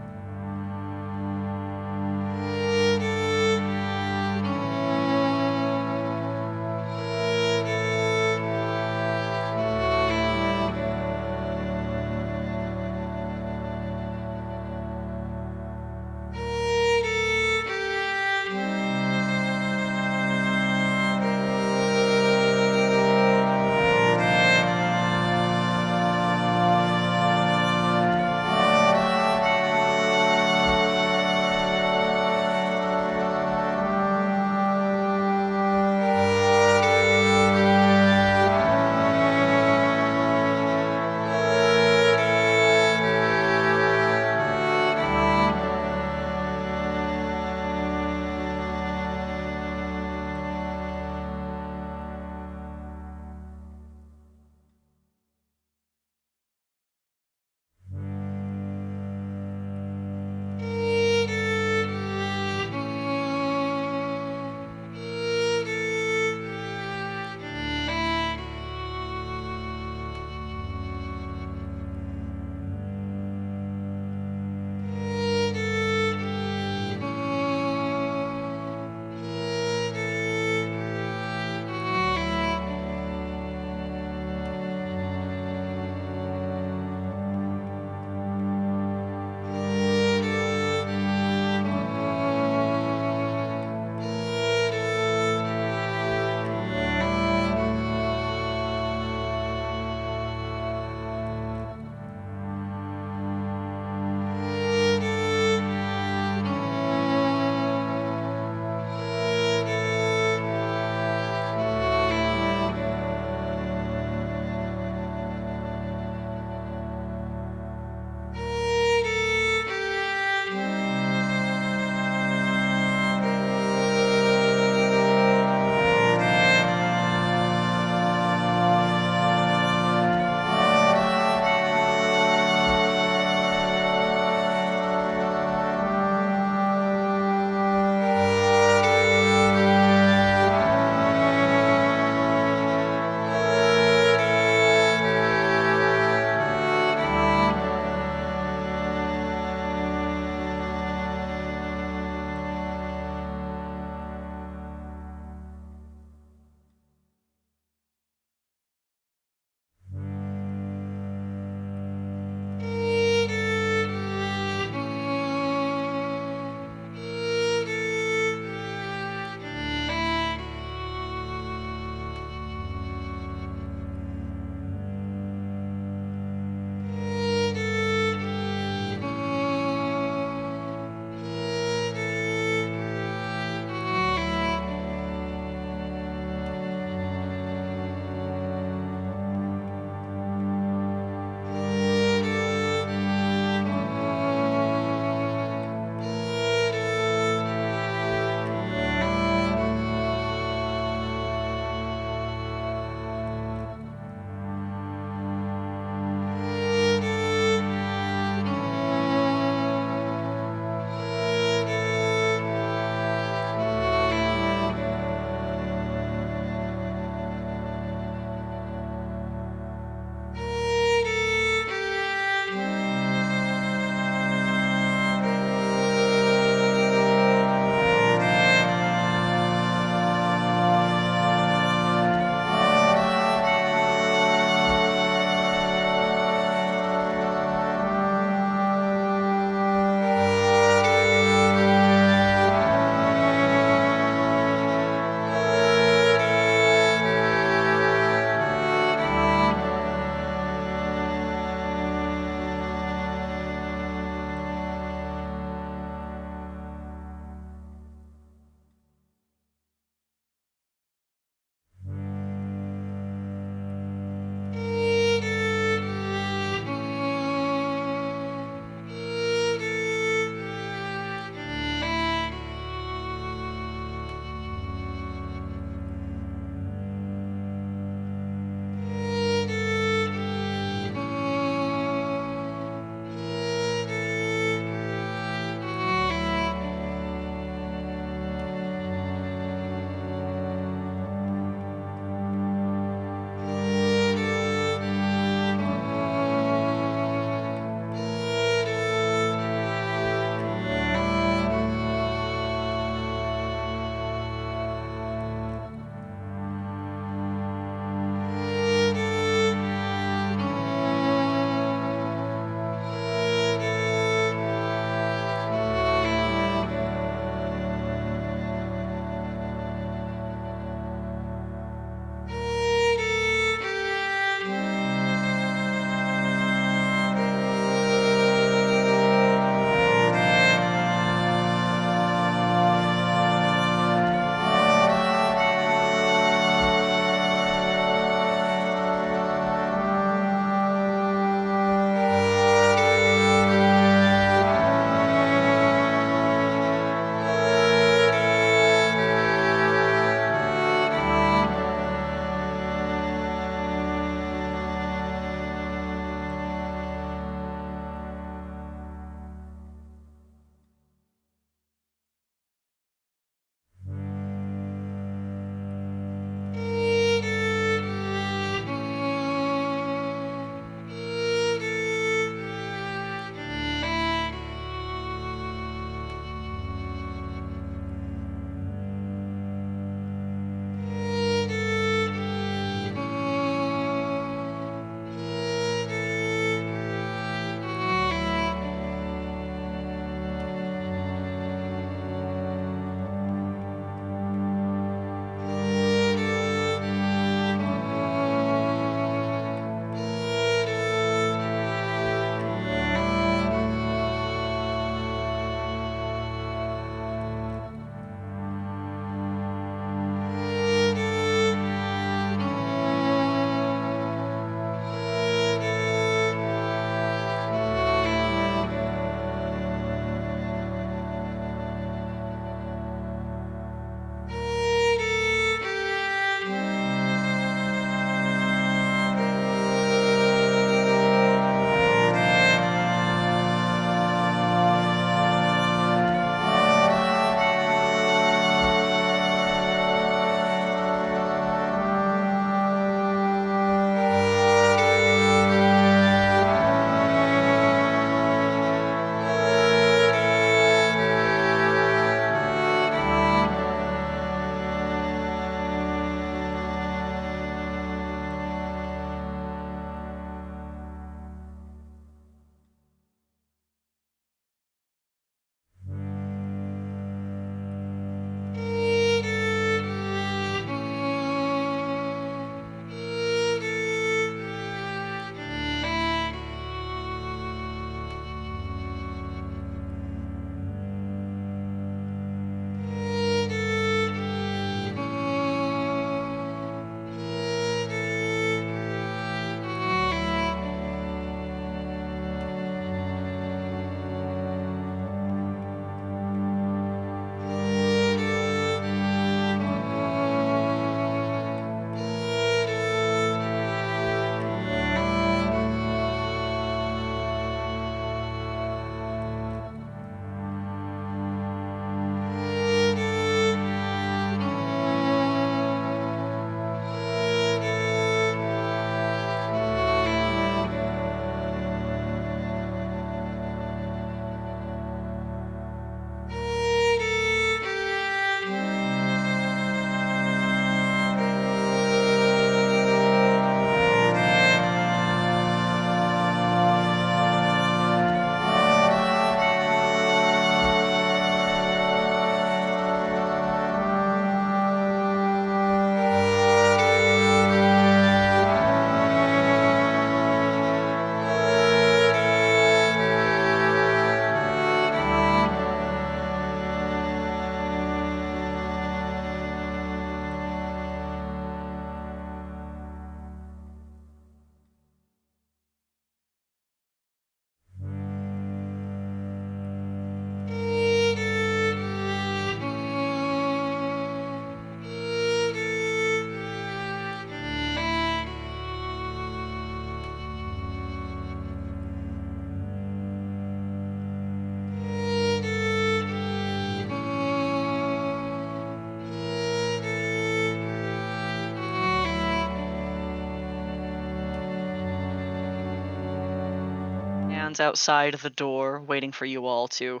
stands outside the door, waiting for you all to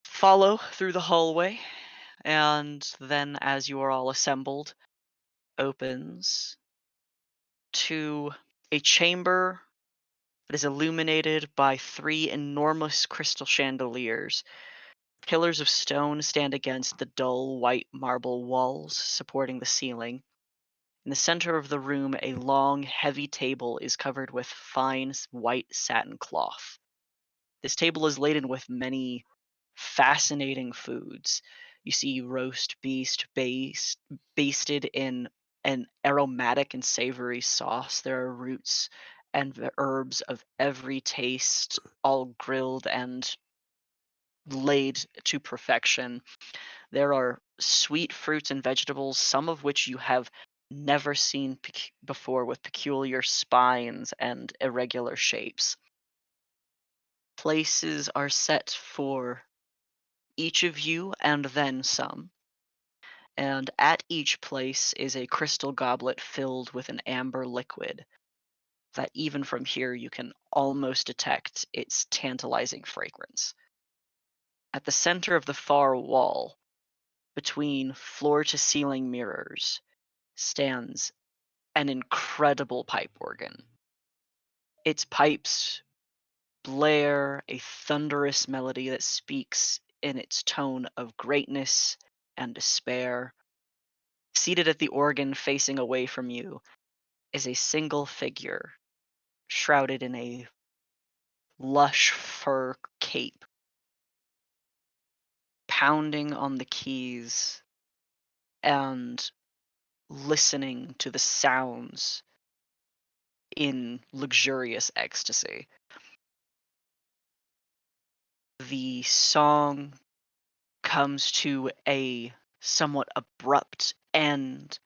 follow through the hallway. And then, as you are all assembled, opens to a chamber that is illuminated by 3 enormous crystal chandeliers. Pillars of stone stand against the dull white marble walls supporting the ceiling. In the center of the room, a long, heavy table is covered with fine white satin cloth. This table is laden with many fascinating foods. You see roast beast basted in an aromatic and savory sauce. There are roots and herbs of every taste, all grilled and laid to perfection. There are sweet fruits and vegetables, some of which you have never seen before, with peculiar spines and irregular shapes. Places are set for each of you and then some. And at each place is a crystal goblet filled with an amber liquid that even from here you can almost detect its tantalizing fragrance. At the center of the far wall, between floor-to-ceiling mirrors, stands an incredible pipe organ. Its pipes blare a thunderous melody that speaks in its tone of greatness and despair. Seated at the organ facing away from you is a single figure, shrouded in a lush fur cape, pounding on the keys and listening to the sounds in luxurious ecstasy. The song comes to a somewhat abrupt end,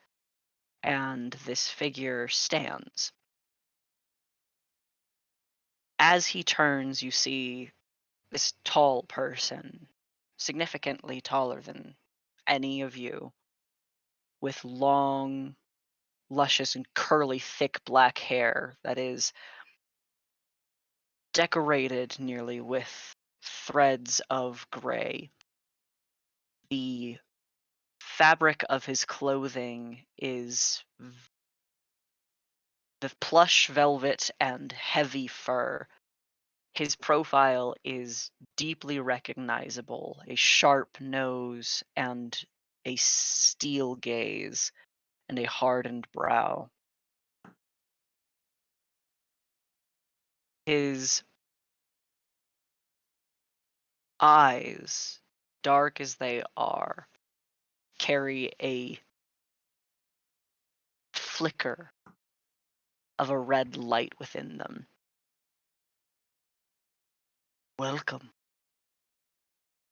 and this figure stands. As he turns, you see this tall person, significantly taller than any of you, with long, luscious, and curly, thick black hair that is decorated nearly with threads of gray. The fabric of his clothing is the plush velvet and heavy fur. His profile is deeply recognizable, a sharp nose and a steel gaze and a hardened brow. His eyes, dark as they are, carry a flicker of a red light within them. Welcome.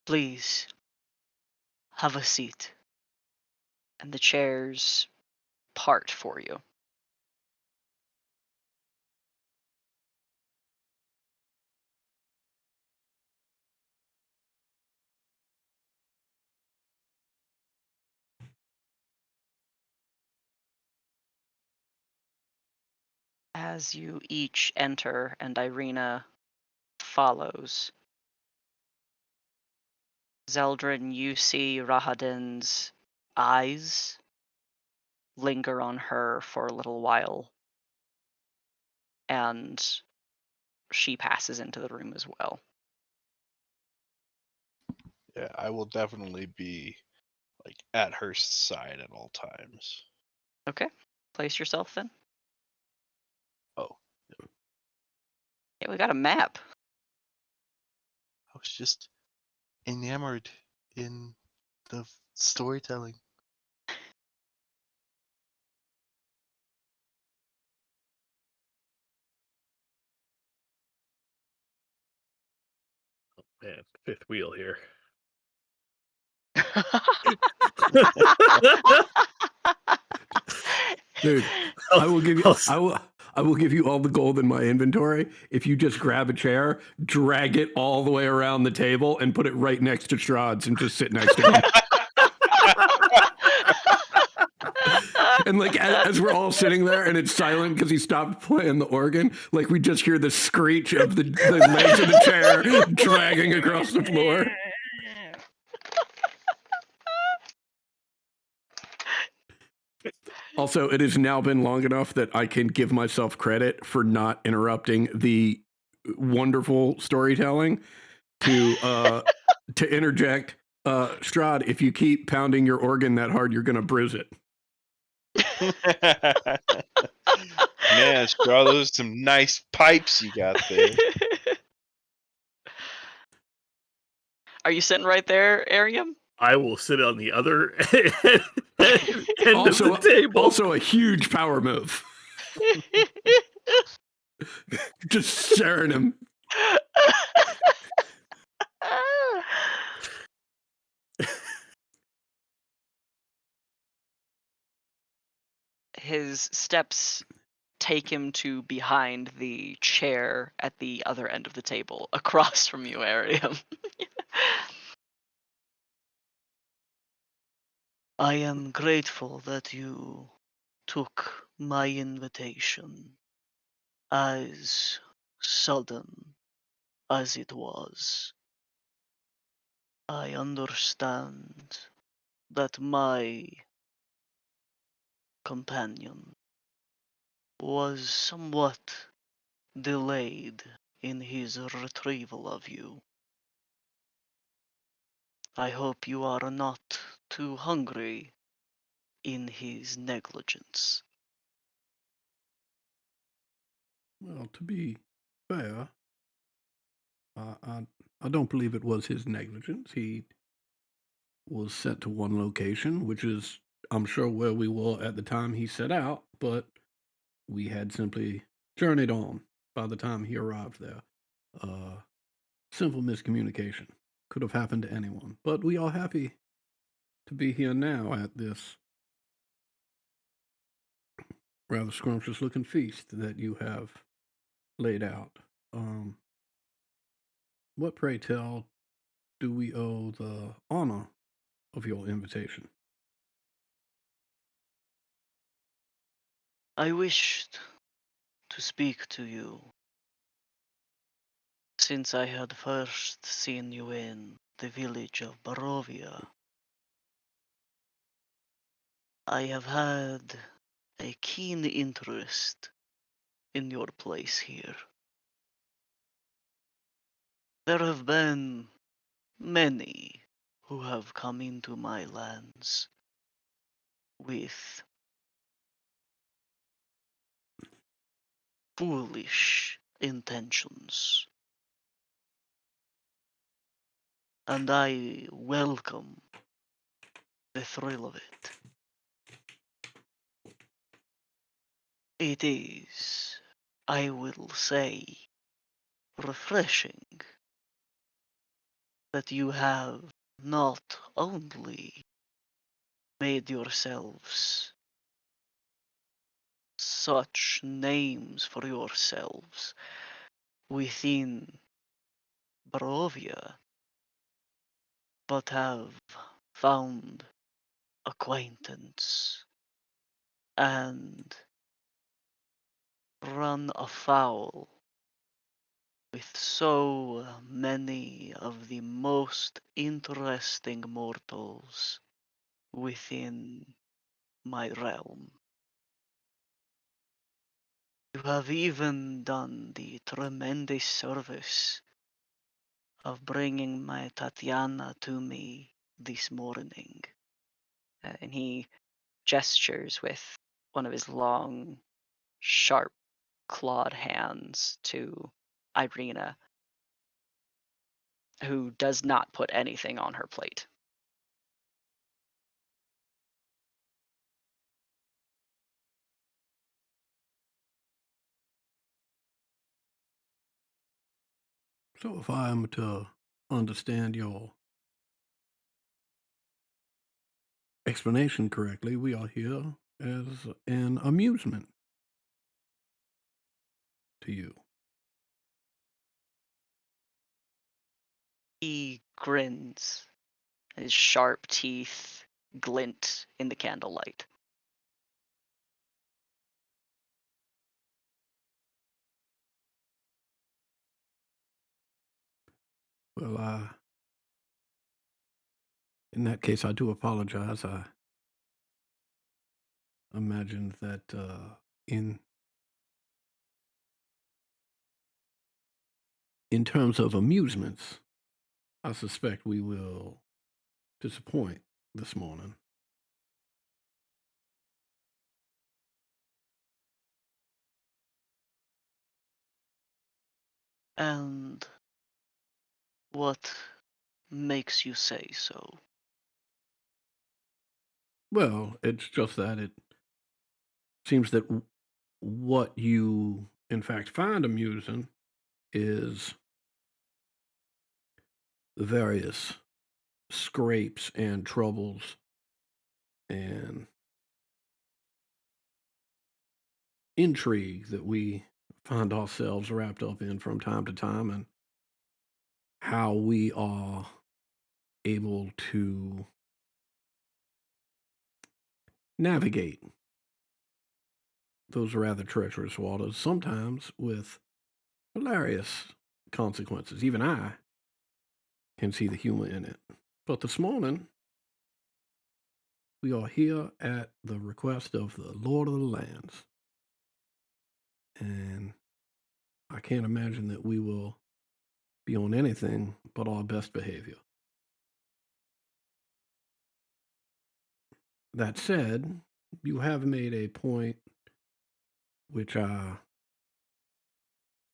Please, have a seat. And the chairs part for you. As you each enter and Irina follows, Zeldrin, you see Rahadin's eyes linger on her for a little while, and she passes into the room as well. Yeah, I will definitely be like at her side at all times. Okay, place yourself then. Oh. Yeah, we got a map. I was just enamored in the storytelling. Man, fifth wheel here. Dude, I will give you I will give you all the gold in my inventory if you just grab a chair, drag it all the way around the table, and put it right next to Strahd's and just sit next to him. And like as we're all sitting there and it's silent because he stopped playing the organ, like we just hear the screech of the legs of the chair dragging across the floor. Also, it has now been long enough that I can give myself credit for not interrupting the wonderful storytelling to interject. Strahd, if you keep pounding your organ that hard, you're going to bruise it. Man, Straw, those are some nice pipes you got there. Are you sitting right there, Arium? I will sit on the other end of the table. Also a huge power move. Just staring him. His steps take him to behind the chair at the other end of the table, across from you, Arium. I am grateful that you took my invitation, as sudden as it was. I understand that my companion was somewhat delayed in his retrieval of you. I hope you are not too hungry in his negligence. Well, to be fair, I don't believe it was his negligence. He was sent to one location, which is, I'm sure, where we were at the time he set out, but we had simply journeyed on by the time he arrived there. Simple miscommunication. Could have happened to anyone. But we are happy to be here now at this rather scrumptious looking feast that you have laid out. What, pray tell, do we owe the honor of your invitation? I wished to speak to you since I had first seen you in the village of Barovia. I have had a keen interest in your place here. There have been many who have come into my lands with foolish intentions, and I welcome the thrill of it. It is, I will say, refreshing that you have not only made yourselves such names for yourselves within Barovia, but have found acquaintance and run afoul with so many of the most interesting mortals within my realm. You have even done the tremendous service of bringing my Tatiana to me this morning. And he gestures with one of his long, sharp, clawed hands to Irina, who does not put anything on her plate. So if I am to understand your explanation correctly, we are here as an amusement to you. He grins. His sharp teeth glint in the candlelight. Well, in that case, I do apologize. I imagined that in in terms of amusements, I suspect we will disappoint this morning. And what makes you say so? Well, it's just that it seems that what you, in fact, find amusing is the various scrapes and troubles and intrigue that we find ourselves wrapped up in from time to time, and how we are able to navigate those rather treacherous waters, sometimes with hilarious consequences. Even I can see the humor in it. But this morning, we are here at the request of the Lord of the Lands. And I can't imagine that we will be on anything but our best behavior. That said, you have made a point which I'm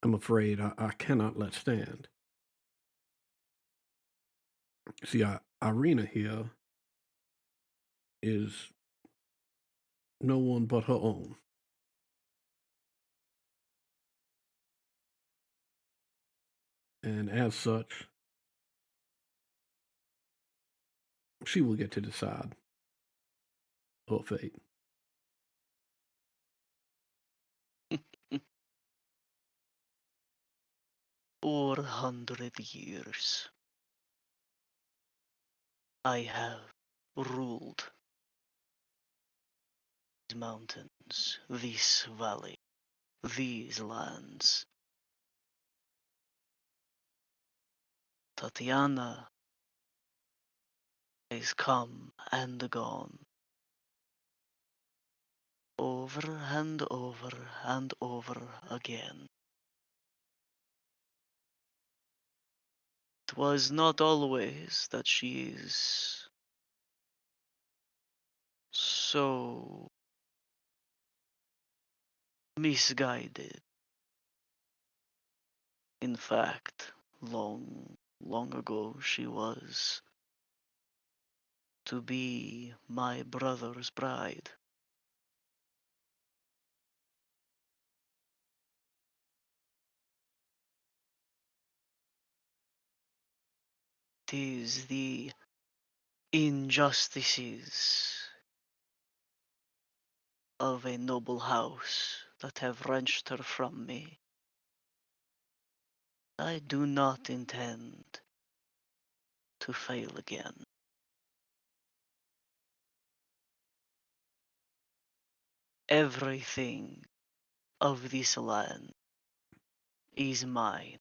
afraid I cannot let stand. See, Irina here is no one but her own. And as such, she will get to decide her fate. 400 years I have ruled these mountains, this valley, these lands. Tatiana has come and gone, over and over and over again. It was not always that she is so misguided. In fact, long ago she was to be my brother's bride. It is the injustices of a noble house that have wrenched her from me. I do not intend to fail again. Everything of this land is mine.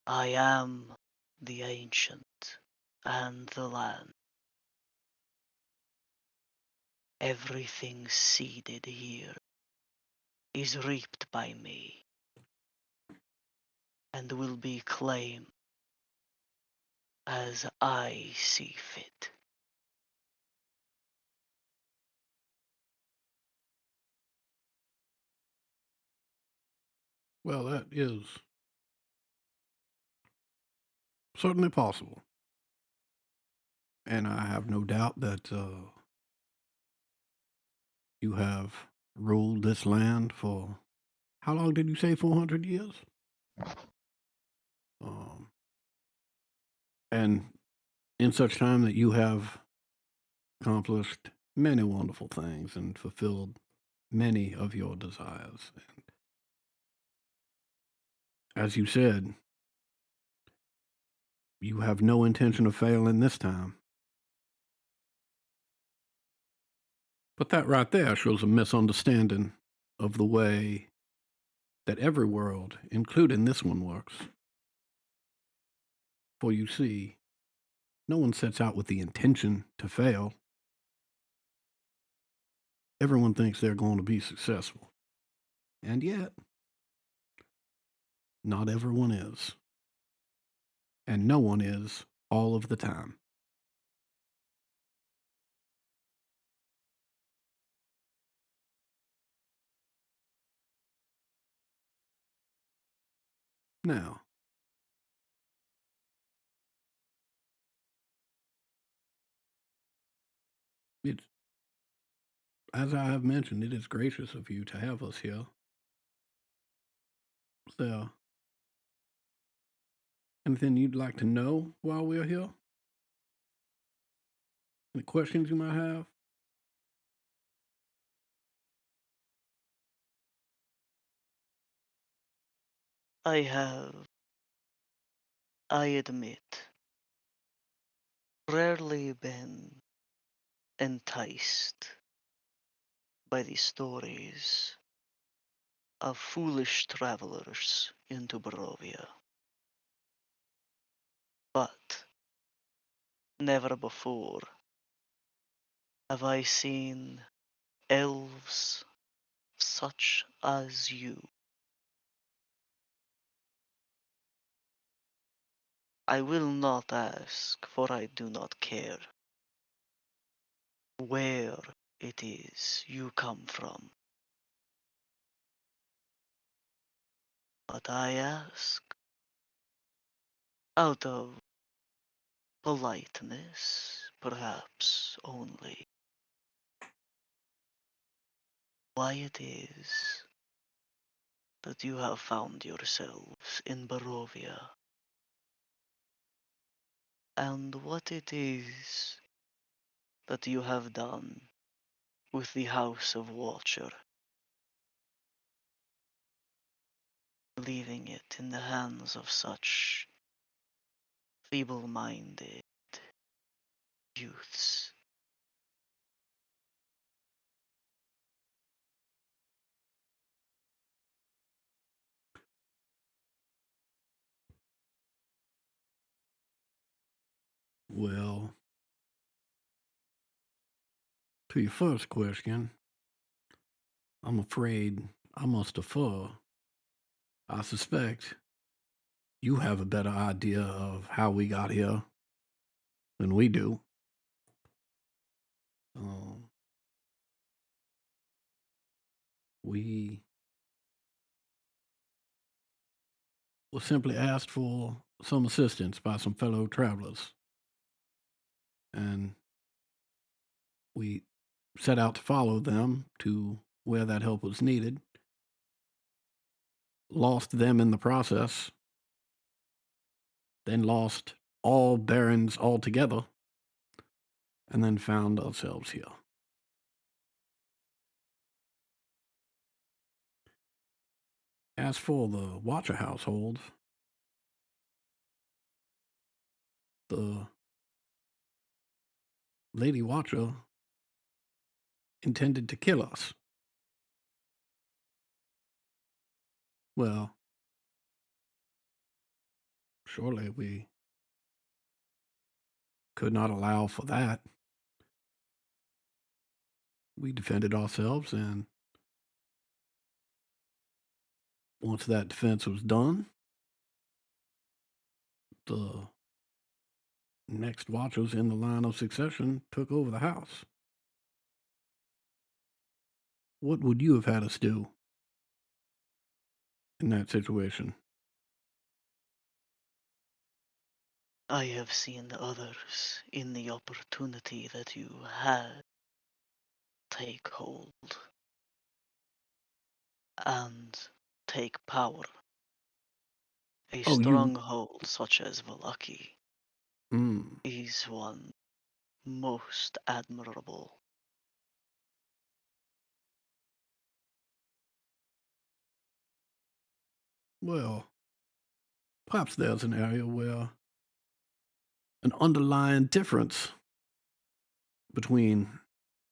I am the ancient and the land. Everything seeded here is reaped by me and will be claimed as I see fit. Well, that is certainly possible. And I have no doubt that you have ruled this land for, how long did you say, 400 years? Um, and in such time that you have accomplished many wonderful things and fulfilled many of your desires. And as you said, you have no intention of failing this time. But that right there shows a misunderstanding of the way that every world, including this one, works. For you see, no one sets out with the intention to fail. Everyone thinks they're going to be successful. And yet, not everyone is. And no one is all of the time. Now, it's, as I have mentioned, it is gracious of you to have us here. So, anything you'd like to know while we're here? Any questions you might have? I have, I admit, rarely been enticed by the stories of foolish travelers into Barovia. But never before have I seen elves such as you. I will not ask, for I do not care, where it is you come from. But I ask, out of politeness, perhaps only, why it is that you have found yourselves in Barovia, and what it is that you have done with the House of Watcher, leaving it in the hands of such feeble-minded youths. Well, to your first question, I'm afraid I must defer. I suspect you have a better idea of how we got here than we do. Um, we were simply asked for some assistance by some fellow travelers, and we set out to follow them to where that help was needed, lost them in the process, then lost all barons altogether, and then found ourselves here. As for the Watcher household, the Lady Watcher intended to kill us. Well, surely we could not allow for that. We defended ourselves, and once that defense was done, the next Watchers in the line of succession took over the house. What would you have had us do in that situation? I have seen others in the opportunity that you had take hold and take power. A Oh, you. stronghold such as Valaki Mm, is one most admirable. well, perhaps there's an area where an underlying difference between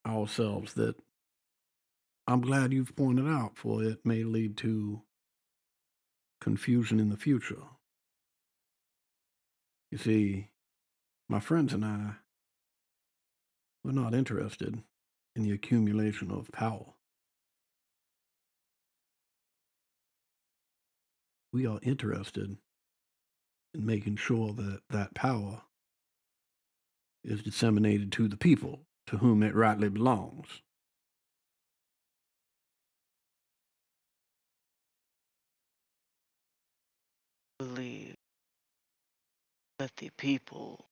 ourselves that I'm glad you've pointed out, for it may lead to confusion in the future. You see, my friends and I, we're not interested in the accumulation of power. We are interested in making sure that that power is disseminated to the people to whom it rightly belongs. Believe that the people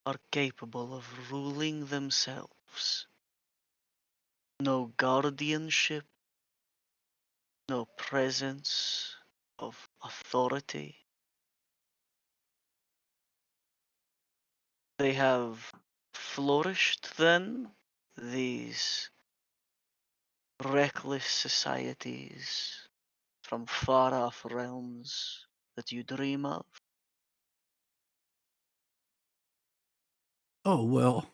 are capable of ruling themselves. No guardianship, no presence of authority. They have flourished then, these reckless societies from far off realms that you dream of. Oh, well,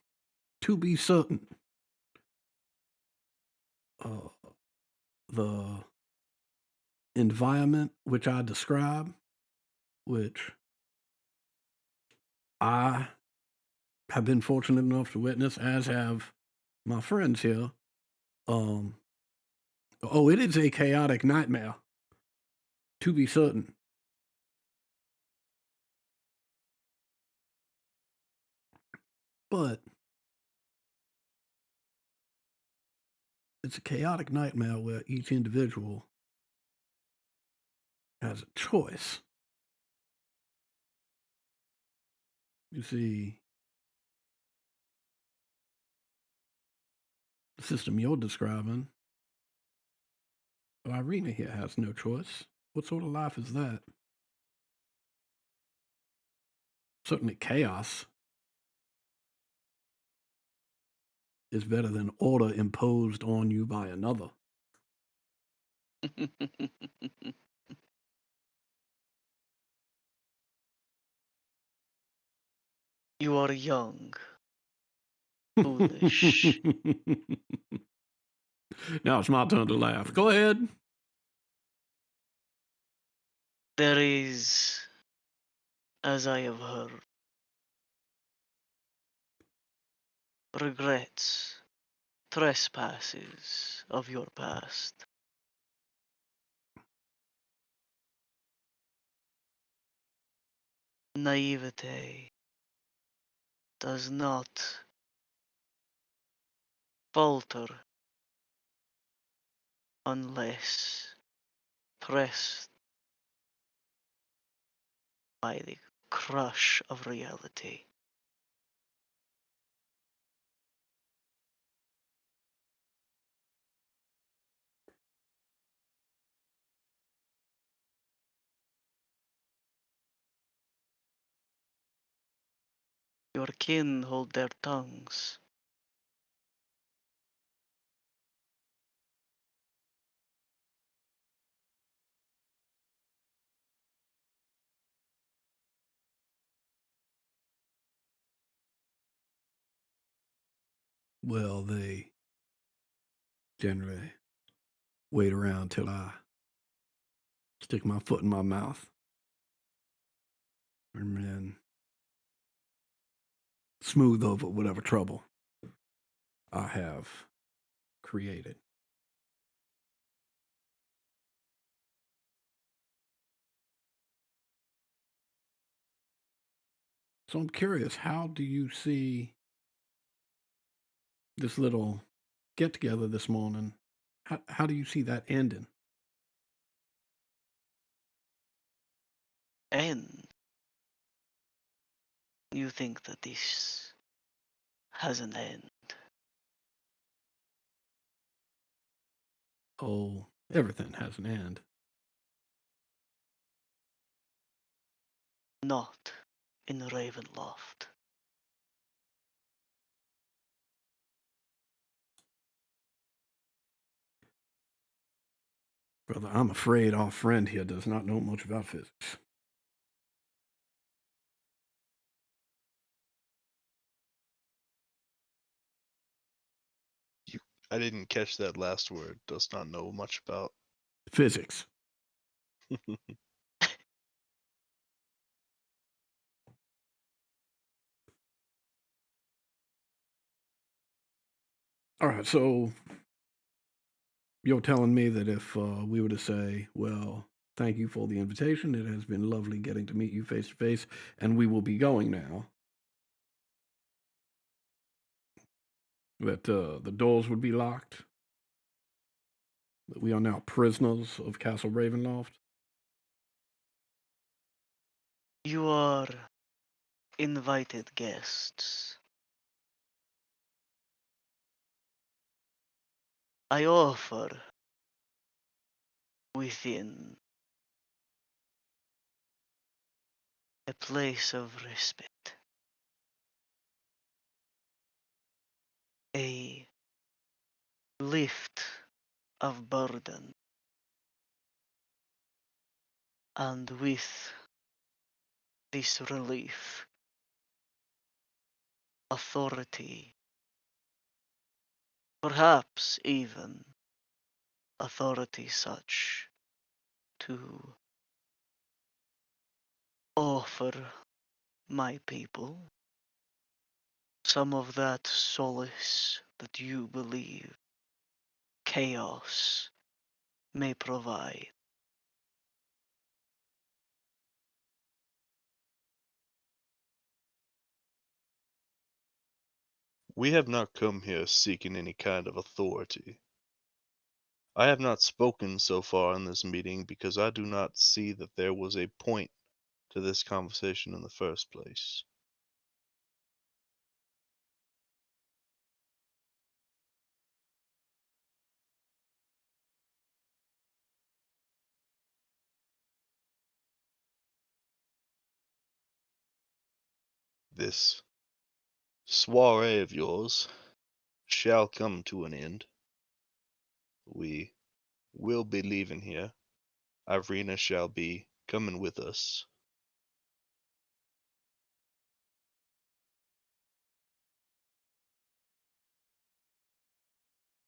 to be certain, uh, the environment which I describe, which I have been fortunate enough to witness, as have my friends here. Um, oh, it is a chaotic nightmare, to be certain. But it's a chaotic nightmare where each individual has a choice. You see, the system you're describing, Irina here has no choice. What sort of life is that? Certainly chaos is better than order imposed on you by another. You are young, foolish. Now it's my turn to laugh. Go ahead. There is, as I have heard, regrets, trespasses of your past. Naivete does not falter unless pressed by the crush of reality. Your kin hold their tongues. Well, they generally wait around till I stick my foot in my mouth and then smooth over whatever trouble I have created. So I'm curious, how do you see this little get together this morning? How do you see that ending? And you think that this has an end. Oh, everything has an end. Not in Ravenloft. Brother, I'm afraid our friend here does not know much about physics. I didn't catch that last word. Does not know much about. Physics. All right, so you're telling me that if we were to say, well, thank you for the invitation. It has been lovely getting to meet you face to face, and we will be going now. That the doors would be locked. That we are now prisoners of Castle Ravenloft. You are invited guests. I offer within a place of respite a lift of burden, and with this relief, authority, perhaps even authority such to offer my people some of that solace that you believe chaos may provide. We have not come here seeking any kind of authority. I have not spoken so far in this meeting because I do not see that there was a point to this conversation in the first place. This soiree of yours shall come to an end. We will be leaving here. Irina shall be coming with us.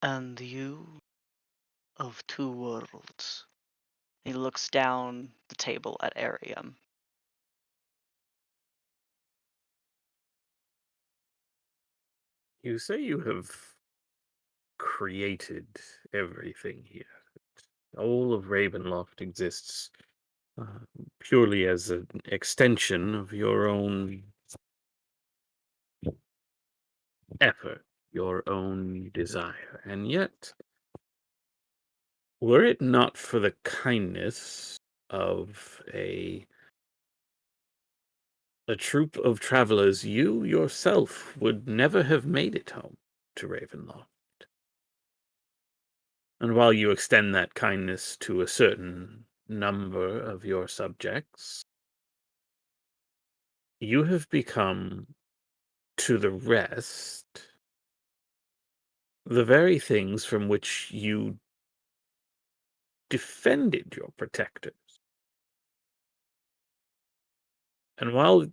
And you of two worlds. He looks down the table at Arium. You say you have created everything here. All of Ravenloft exists uh, purely as an extension of your own effort, your own desire. And yet, were it not for the kindness of a troop of travelers, you yourself would never have made it home to Ravenloft. And while you extend that kindness to a certain number of your subjects, you have become, to the rest, the very things from which you defended your protectors. And while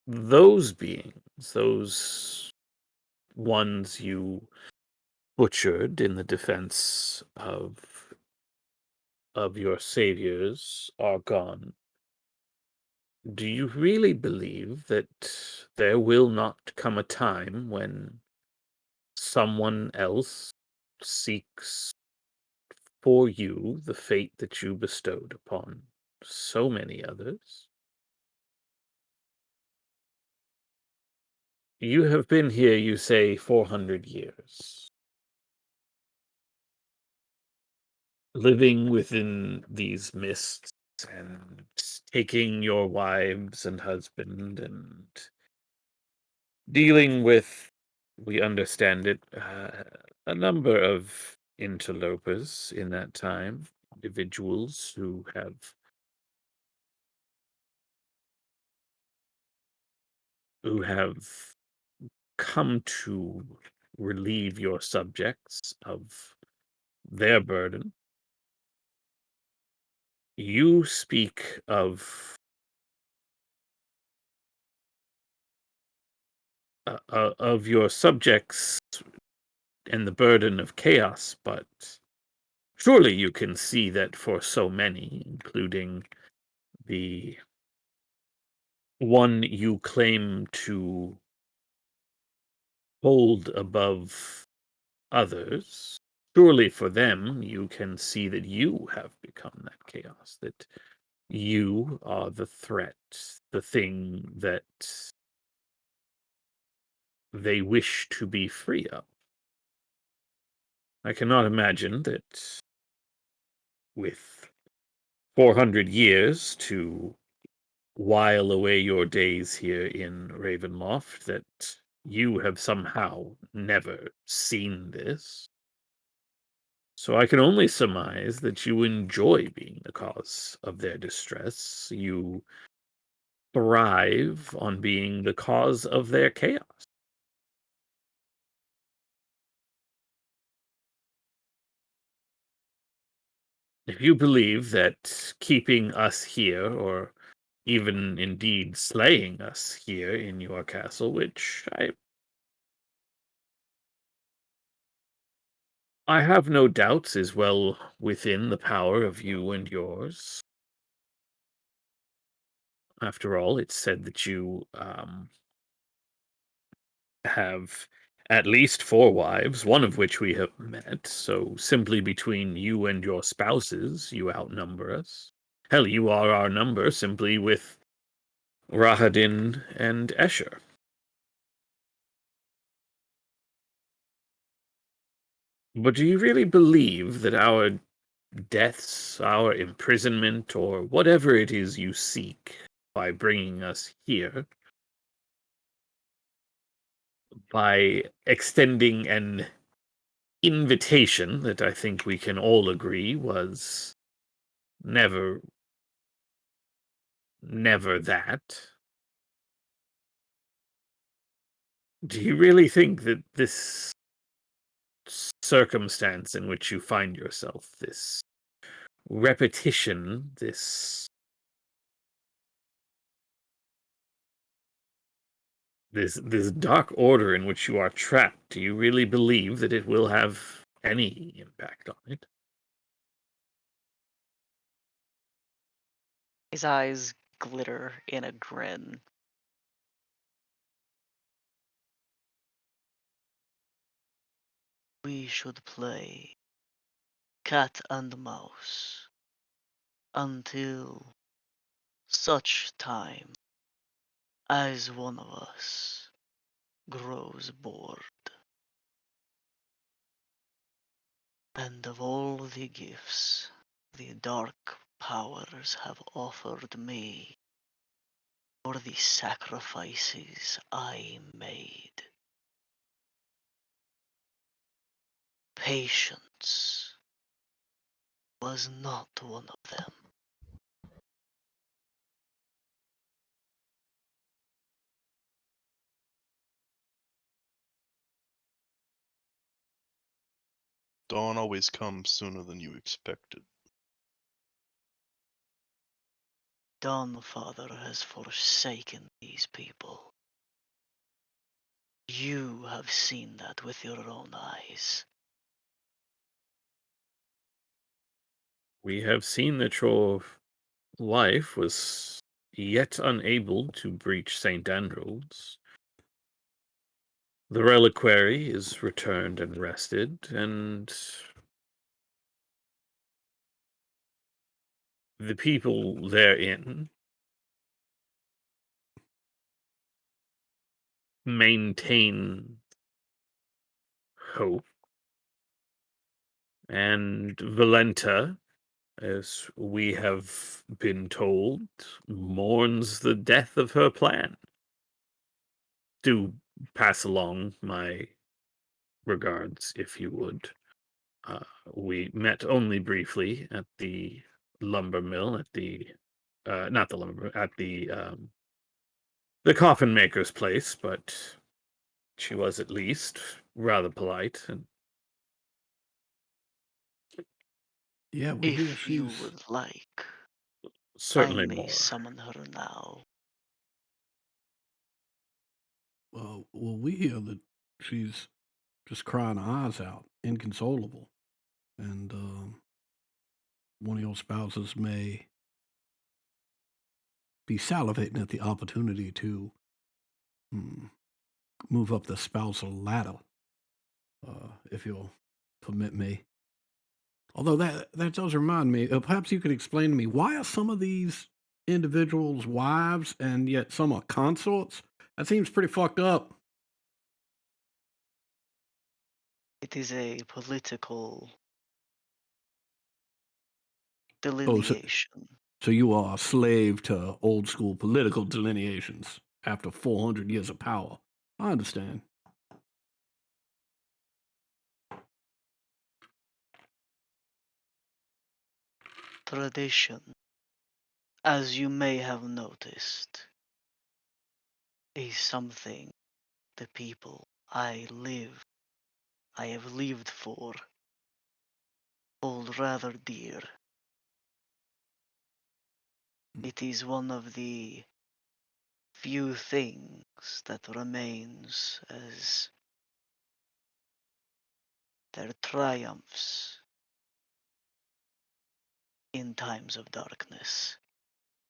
those beings, those ones you butchered in the defense of your saviors are gone, do you really believe that there will not come a time when someone else seeks for you the fate that you bestowed upon so many others? You have been here, you say, 400 years, living within these mists and taking your wives and husband and dealing with, we understand it, a number of interlopers in that time, individuals who have come to relieve your subjects of their burden. You speak of your subjects and the burden of chaos, but surely you can see that for so many, including the one you claim to hold above others, surely for them you can see that you have become that chaos, that you are the threat, the thing that they wish to be free of. I cannot imagine that with 400 years to while away your days here in Ravenloft that you have somehow never seen this. So I can only surmise that you enjoy being the cause of their distress. You thrive on being the cause of their chaos. If you believe that keeping us here, or even indeed slaying us here in your castle, which I have no doubts is well within the power of you and yours. After all, it's said that you have at least 4 wives, one of which we have met, so simply between you and your spouses, you outnumber us. Hell, you are our number simply with Rahadin and Escher. But do you really believe that our deaths, our imprisonment, or whatever it is you seek by bringing us here, by extending an invitation that I think we can all agree was never, never that. Do you really think that this circumstance in which you find yourself, this repetition, this dark order in which you are trapped, do you really believe that it will have any impact on it? His eyes glitter in a grin. We should play cat and mouse until such time as one of us grows bored. And of all the gifts the dark powers have offered me for the sacrifices I made, patience was not one of them. Dawn always comes sooner than you expected. Dawnfather has forsaken these people. You have seen that with your own eyes. We have seen that your wife was yet unable to breach St. Andrew's. The reliquary is returned and rested, and the people therein maintain hope. And Valenta, as we have been told, mourns the death of her plan. Do pass along my regards, if you would. We met only briefly at the lumber mill, at the not the lumber, at the coffin maker's place, but she was at least rather polite, and Yeah, we hear If you she's would like, I certainly may more. summon her now. well, we hear that she's just crying her eyes out, inconsolable, and one of your spouses may be salivating at the opportunity to move up the spousal ladder. if you'll permit me. Although that does remind me, perhaps you could explain to me why are some of these individuals wives and yet some are consorts? That seems pretty fucked up. It is a political Oh, delineation. so you are a slave to old school political delineations after 400 years of power. I understand. Tradition, as you may have noticed, is something the people I have lived for, hold rather dear. It is one of the few things that remains as their triumphs in times of darkness.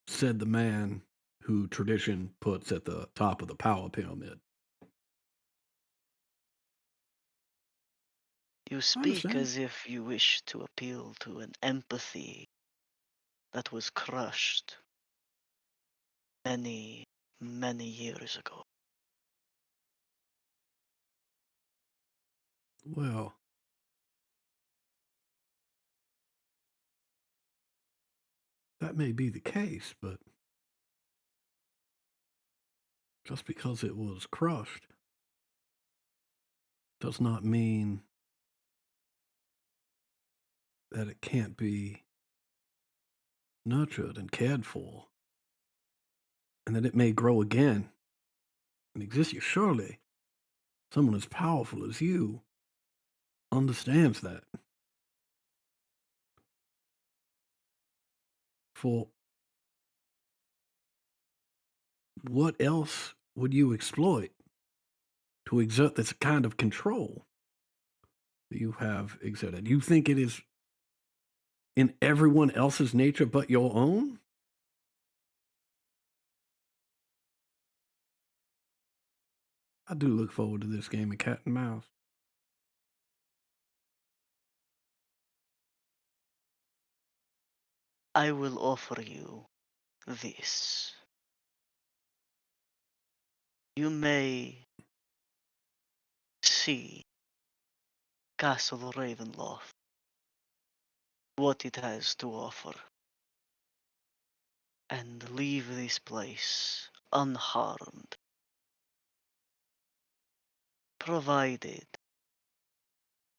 Said the man who tradition puts at the top of the power pyramid. You I speak understand. as if you wish to appeal to an empathy that was crushed many, many years ago. Well, that may be the case, but just because it was crushed does not mean that it can't be nurtured and cared for, and that it may grow again and exist. Surely, someone as powerful as you understands that. For what else would you exploit to exert this kind of control that you have exerted? You think it is in everyone else's nature but your own? I do look forward to this game of cat and mouse. I will offer you this. You may see Castle Ravenloft, what it has to offer, and leave this place unharmed, provided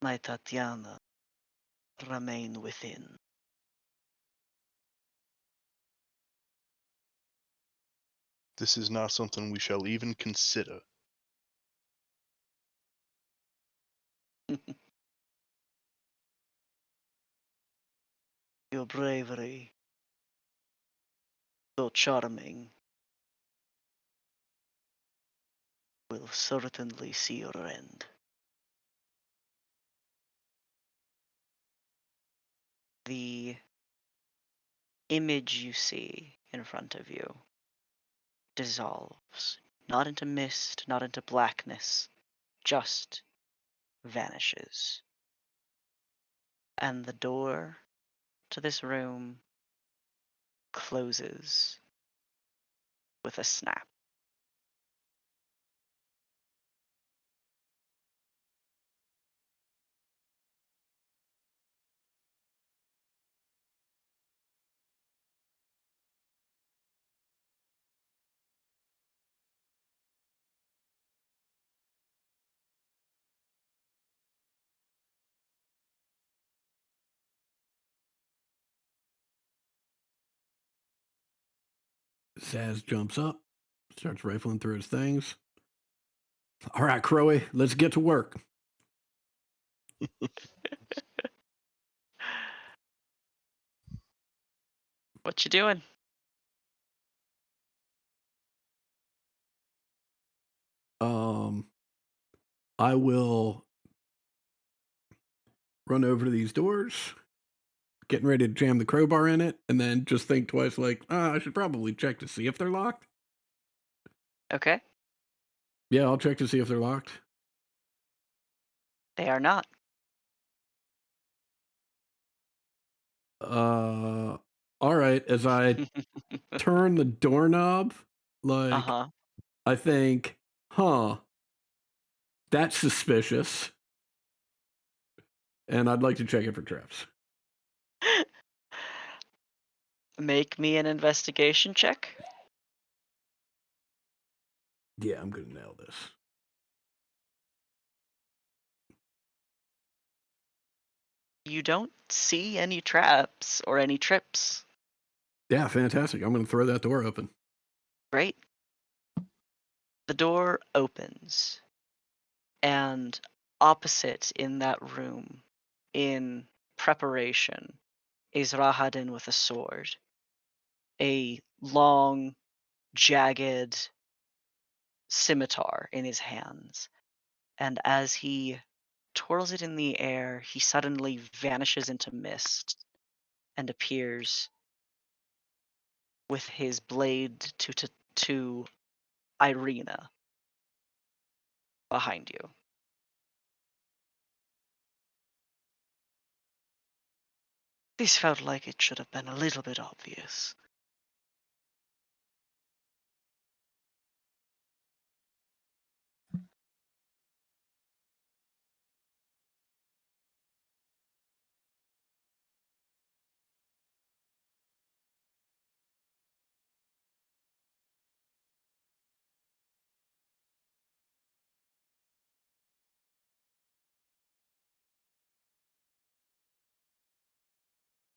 my Tatiana remain within. This is not something we shall even consider. Your bravery, though charming, will certainly see your end. The image you see in front of you dissolves, not into mist, not into blackness, just vanishes. And the door to this room closes with a snap. Zaz jumps up, starts rifling through his things. All right, Crowy, let's get to work. What you doing? I will run over to these doors, getting ready to jam the crowbar in it, and then just think twice, like, I should probably check to see if they're locked. Okay. Yeah, I'll check to see if they're locked. They are not. All right. As I turn the doorknob, like, Uh-huh. I think, huh, that's suspicious. And I'd like to check it for traps. Make me an investigation check. Yeah, I'm going to nail this. You don't see any traps or any trips. Yeah, fantastic. I'm going to throw that door open. Great. The door opens, and opposite in that room, in preparation, is Rahadin with a sword. A long, jagged scimitar in his hands. And as he twirls it in the air, he suddenly vanishes into mist and appears with his blade to Irina behind you. This felt like it should have been a little bit obvious.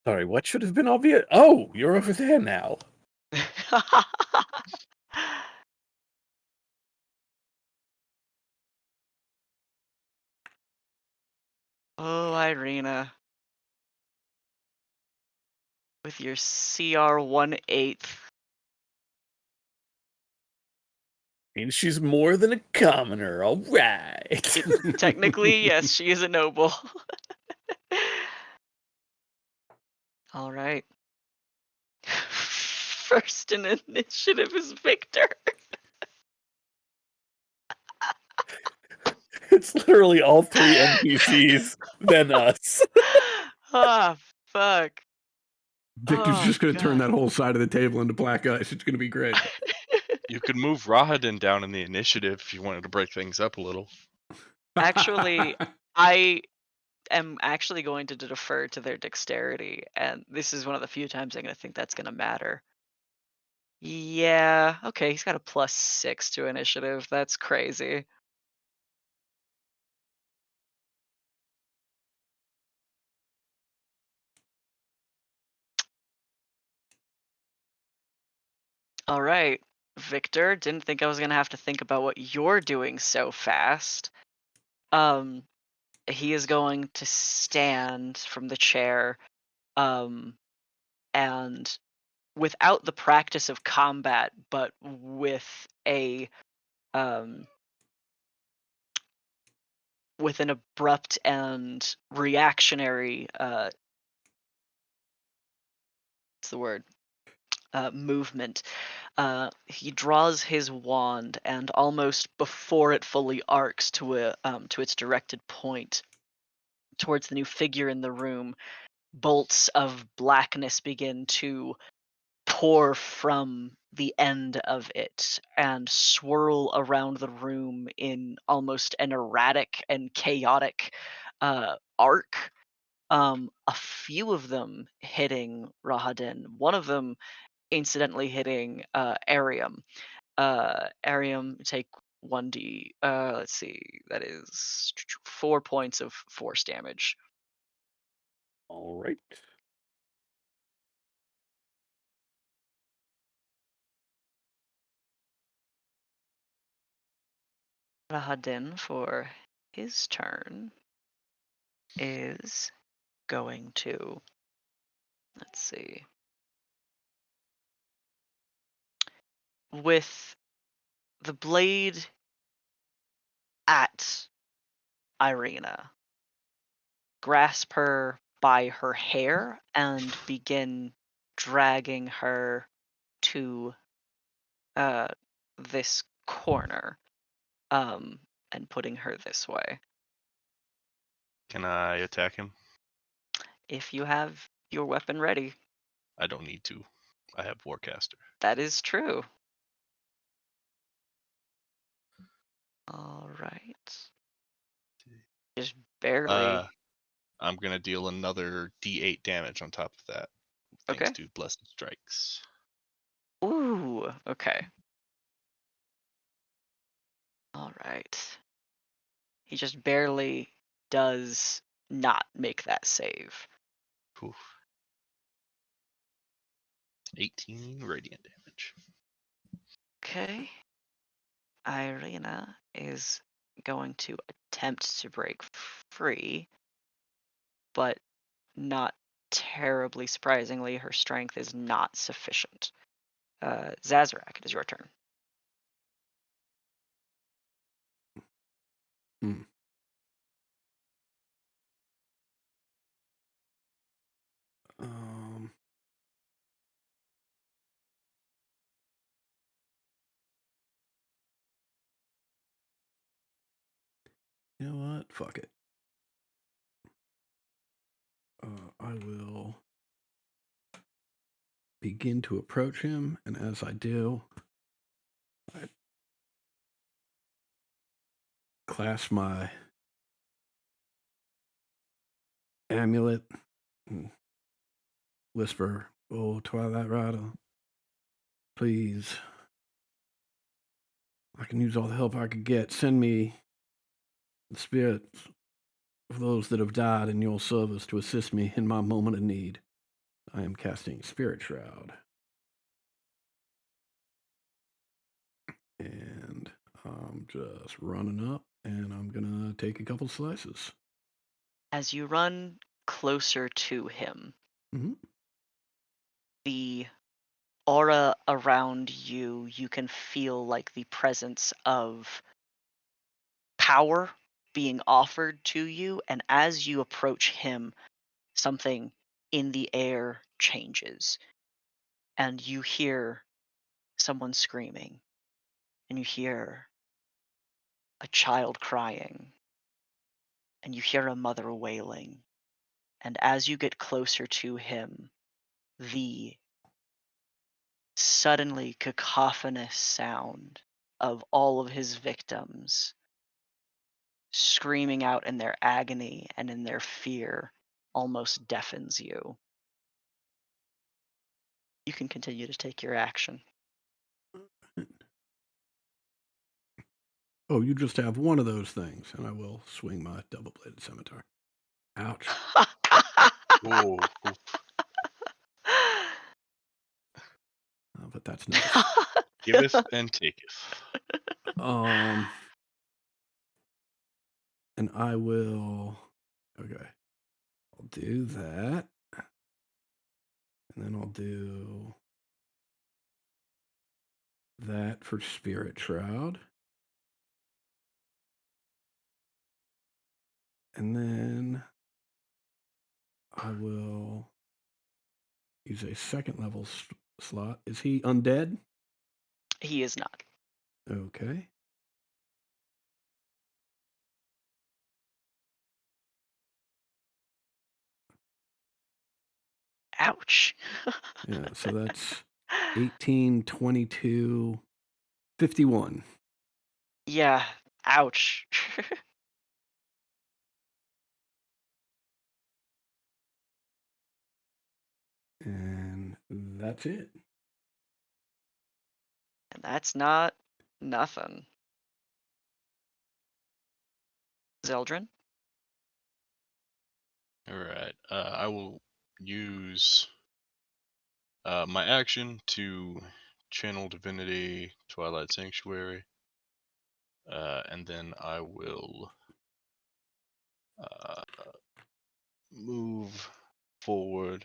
Sorry, what should have been obvious? Oh, you're over there now. Oh, Irina. With your CR 1/8. Means she's more than a commoner. All right. Technically, yes, she is a noble. All right. First in initiative is Victor. It's literally all three NPCs, then us. Ah, fuck. Victor's Oh, just going to turn God. that whole side of the table into black ice. It's going to be great. You could move Rahadin down in the initiative if you wanted to break things up a little. Actually, I am actually going to defer to their dexterity, and this is one of the few times I'm going to think that's going to matter. Yeah, okay, he's got a +6 to initiative. That's crazy. All right, Victor, didn't think I was going to have to think about what you're doing so fast. Um, he is going to stand from the chair, and without the practice of combat, but um, with an abrupt and reactionary, what's the word? Movement. He draws his wand, and almost before it fully arcs to its directed point towards the new figure in the room, bolts of blackness begin to pour from the end of it and swirl around the room in almost an erratic and chaotic arc. A few of them hitting Rahadin, one of them incidentally hitting Arium. Arium, take 1d. Let's see, that is 4 points of force damage. All right. Rahadin, for his turn, is going to, let's see, with the blade at Irina, grasp her by her hair and begin dragging her to uh, this corner, and putting her this way. Can I attack him? If you have your weapon ready, I don't need to. I have Warcaster. that is true. All right. Just barely. I'm gonna deal another D8 damage on top of that, thanks Okay. to Blessed Strikes. Ooh, okay. All right. He just barely does not make that save. Oof. 18 radiant damage. Okay. Irina is going to attempt to break free, but not terribly surprisingly, her strength is not sufficient. Zazarak, it is your turn. Hmm. Um, you know what? Fuck it. I will begin to approach him, and as I do, I clasp my amulet and whisper, "Oh, Twilight Rider, please, I can use all the help I could get. Send me the spirits of those that have died in your service to assist me in my moment of need. I am casting Spirit Shroud." And I'm just running up, and I'm gonna take a couple slices. As you run closer to him, Mm-hmm. the aura around you, you can feel like the presence of power being offered to you. And as you approach him, something in the air changes. And you hear someone screaming, and you hear a child crying, and you hear a mother wailing. And as you get closer to him, the suddenly cacophonous sound of all of his victims screaming out in their agony and in their fear almost deafens you. You can continue to take your action. Oh, you just have one of those things, and I will swing my double-bladed scimitar. Ouch. Ooh, oof. But that's nice. Giveth and taketh. And I will. Okay. I'll do that. And then I'll do that for Spirit Shroud. And then I will use a second level slot. Is he undead? He is not. Okay. Ouch. Yeah, so that's 18, 22, 51. Yeah, ouch. And that's it. And that's not nothing. Zeldrin? All right. I will use my action to channel Divinity Twilight Sanctuary, and then I will move forward,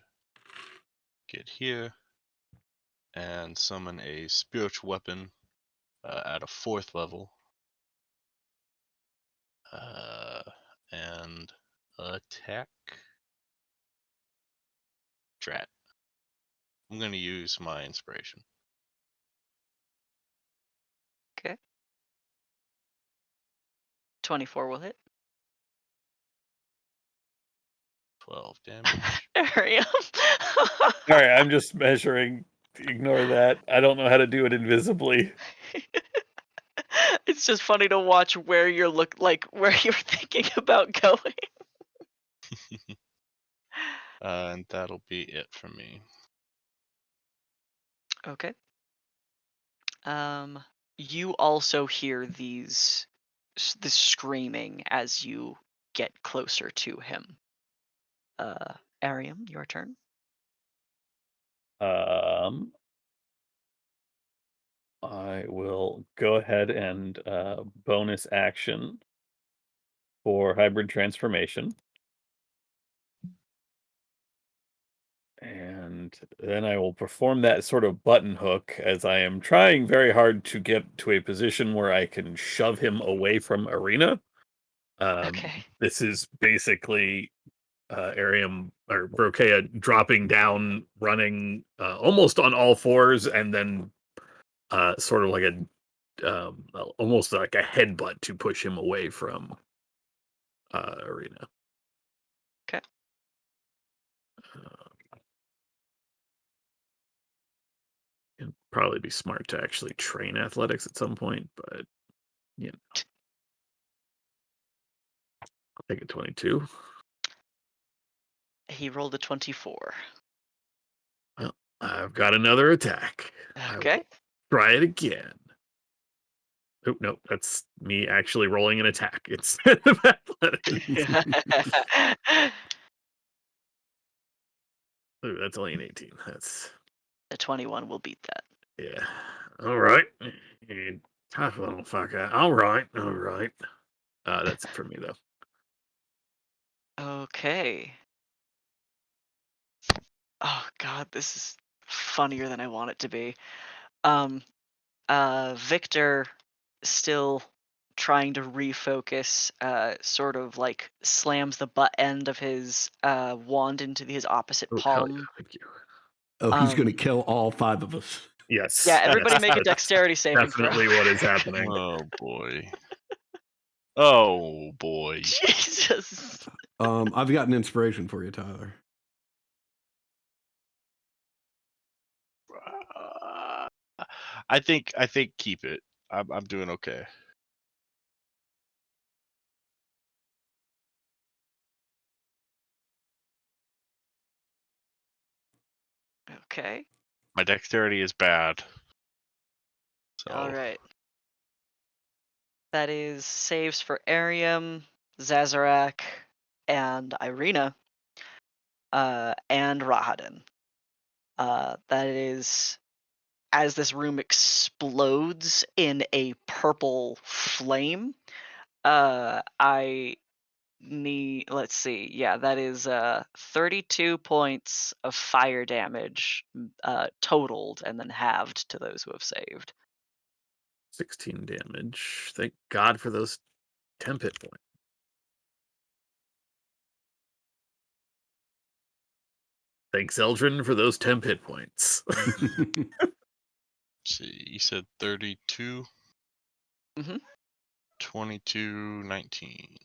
get here, and summon a spiritual weapon at a 4th level, and attack Drat. I'm going to use my inspiration. Okay. 24 will hit. 12 damage. Arium. Sorry, I'm just measuring. Ignore that. I don't know how to do it invisibly. It's just funny to watch where you're where you're thinking about going. And that'll be it for me. Okay. You also hear this screaming as you get closer to him. Arium, your turn. I will go ahead and bonus action for hybrid transformation. And then I will perform that sort of button hook as I am trying very hard to get to a position where I can shove him away from Arena. Okay. This is basically Arium or Brokea dropping down, running almost on all fours, and then sort of like almost like a headbutt to push him away from Arena. Okay. It'd probably be smart to actually train athletics at some point, but you know, I'll take a 22. He rolled a 24. Well, I've got another attack. I Okay. will try it again. Oh, no, that's me actually rolling an attack instead of athletics. Ooh, that's only an 18. That's The 21 will beat that. yeah. All right. You tough little fucker. All right. All right. That's it for me though. Okay. Oh god, this is funnier than I want it to be. Victor still trying to refocus, sort of like slams the butt end of his wand into his opposite Oh, hell yeah. palm. Thank you. Oh, he's going to Um, kill all 5 of us. Yes. yeah, everybody yes, make a that's dexterity saving throw. definitely what is happening. Oh boy. Oh boy. Jesus. I've got an inspiration for you, Tyler. I think keep it. I'm doing okay. Okay. My dexterity is bad. So All right. That is saves for Arium, Zazarak, and Irina, and Rahadin. That is as this room explodes in a purple flame. I need, let's see, yeah, that is 32 points of fire damage totaled and then halved to those who have saved. 16 damage. Thank God for those temp hit points. Thanks, Eldrin, for those temp hit points. see, you said 32, Mm-hmm. 22, 19.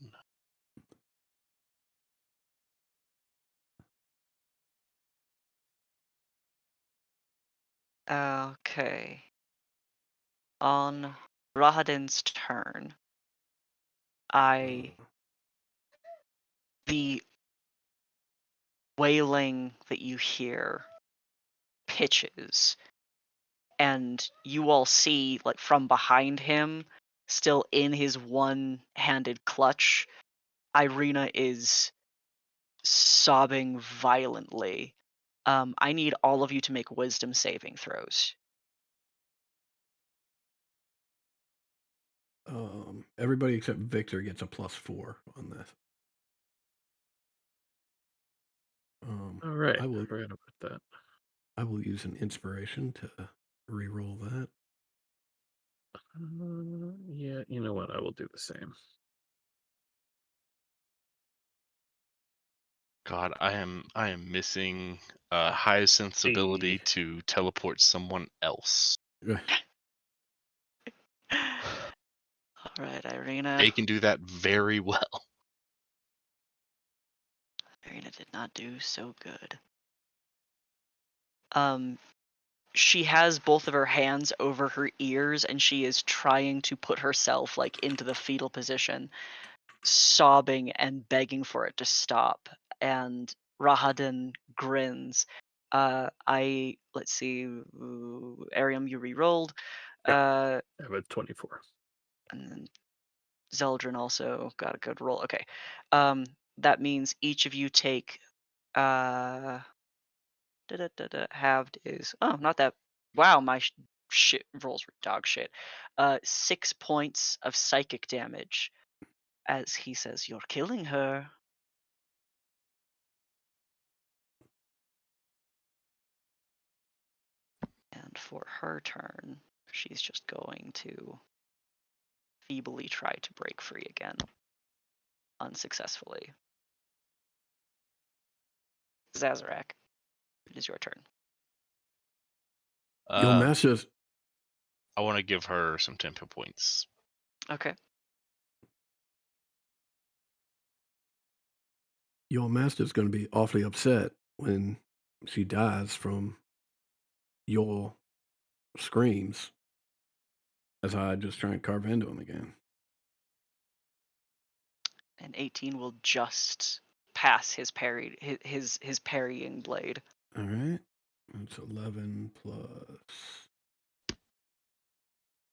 Okay. On Rahadin's turn, the wailing that you hear pitches, and you all see, like, from behind him, still in his one-handed clutch, Irina is sobbing violently. I need all of you to make wisdom saving throws. Everybody except Victor gets a +4 on this. All right. I will I forgot about that. I will use an inspiration to re-roll that. Yeah, you know what? I will do the same. God, I am missing Hyacinth's ability Hey. to teleport someone else. All right, Irina. They can do that very well. Marina did not do so good. She has both of her hands over her ears, and she is trying to put herself like into the fetal position, sobbing and begging for it to stop. And Rahadin grins. Let's see, Ariam, you re-rolled. I have a 24. And then Zeldrin also got a good roll. Okay. That means each of you take halved is not that. Wow, my shit rolls were dog shit. 6 points of psychic damage as he says, "You're killing her." And for her turn, she's just going to feebly try to break free again, unsuccessfully. Zazarak, it is your turn. Your masters. I want to give her some tempo points. Okay. Your master's going to be awfully upset when she dies from your screams as I just try and carve into him again. And 18 will just pass his parry, his parrying blade. All right. That's 11 plus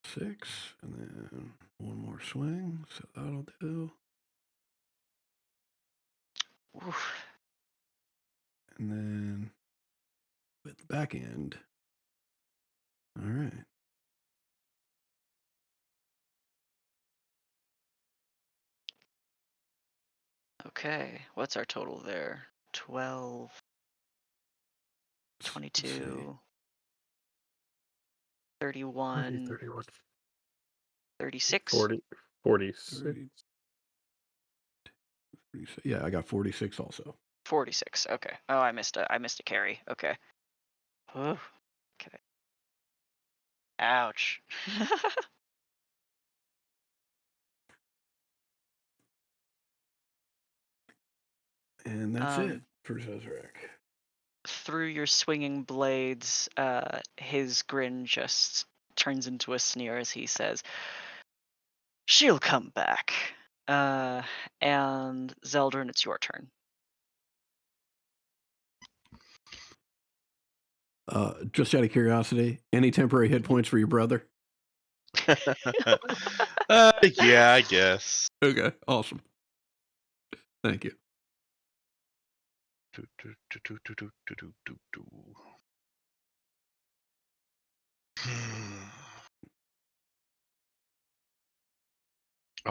6. And then one more swing. So that'll do. Oof. And then with the back end. All right. Okay, what's our total there? 12, 22, 31, 31, 36? 46. 30, yeah, I got 46 also. 46. Okay. Oh, I missed a carry. Okay. Oh, okay. Ouch. And that's it for Zezrak. Through your swinging blades, his grin just turns into a sneer as he says, "She'll come back." And Zeldrin, it's your turn. Just out of curiosity, any temporary hit points for your brother? Yeah, I guess. Okay, awesome. Thank you. I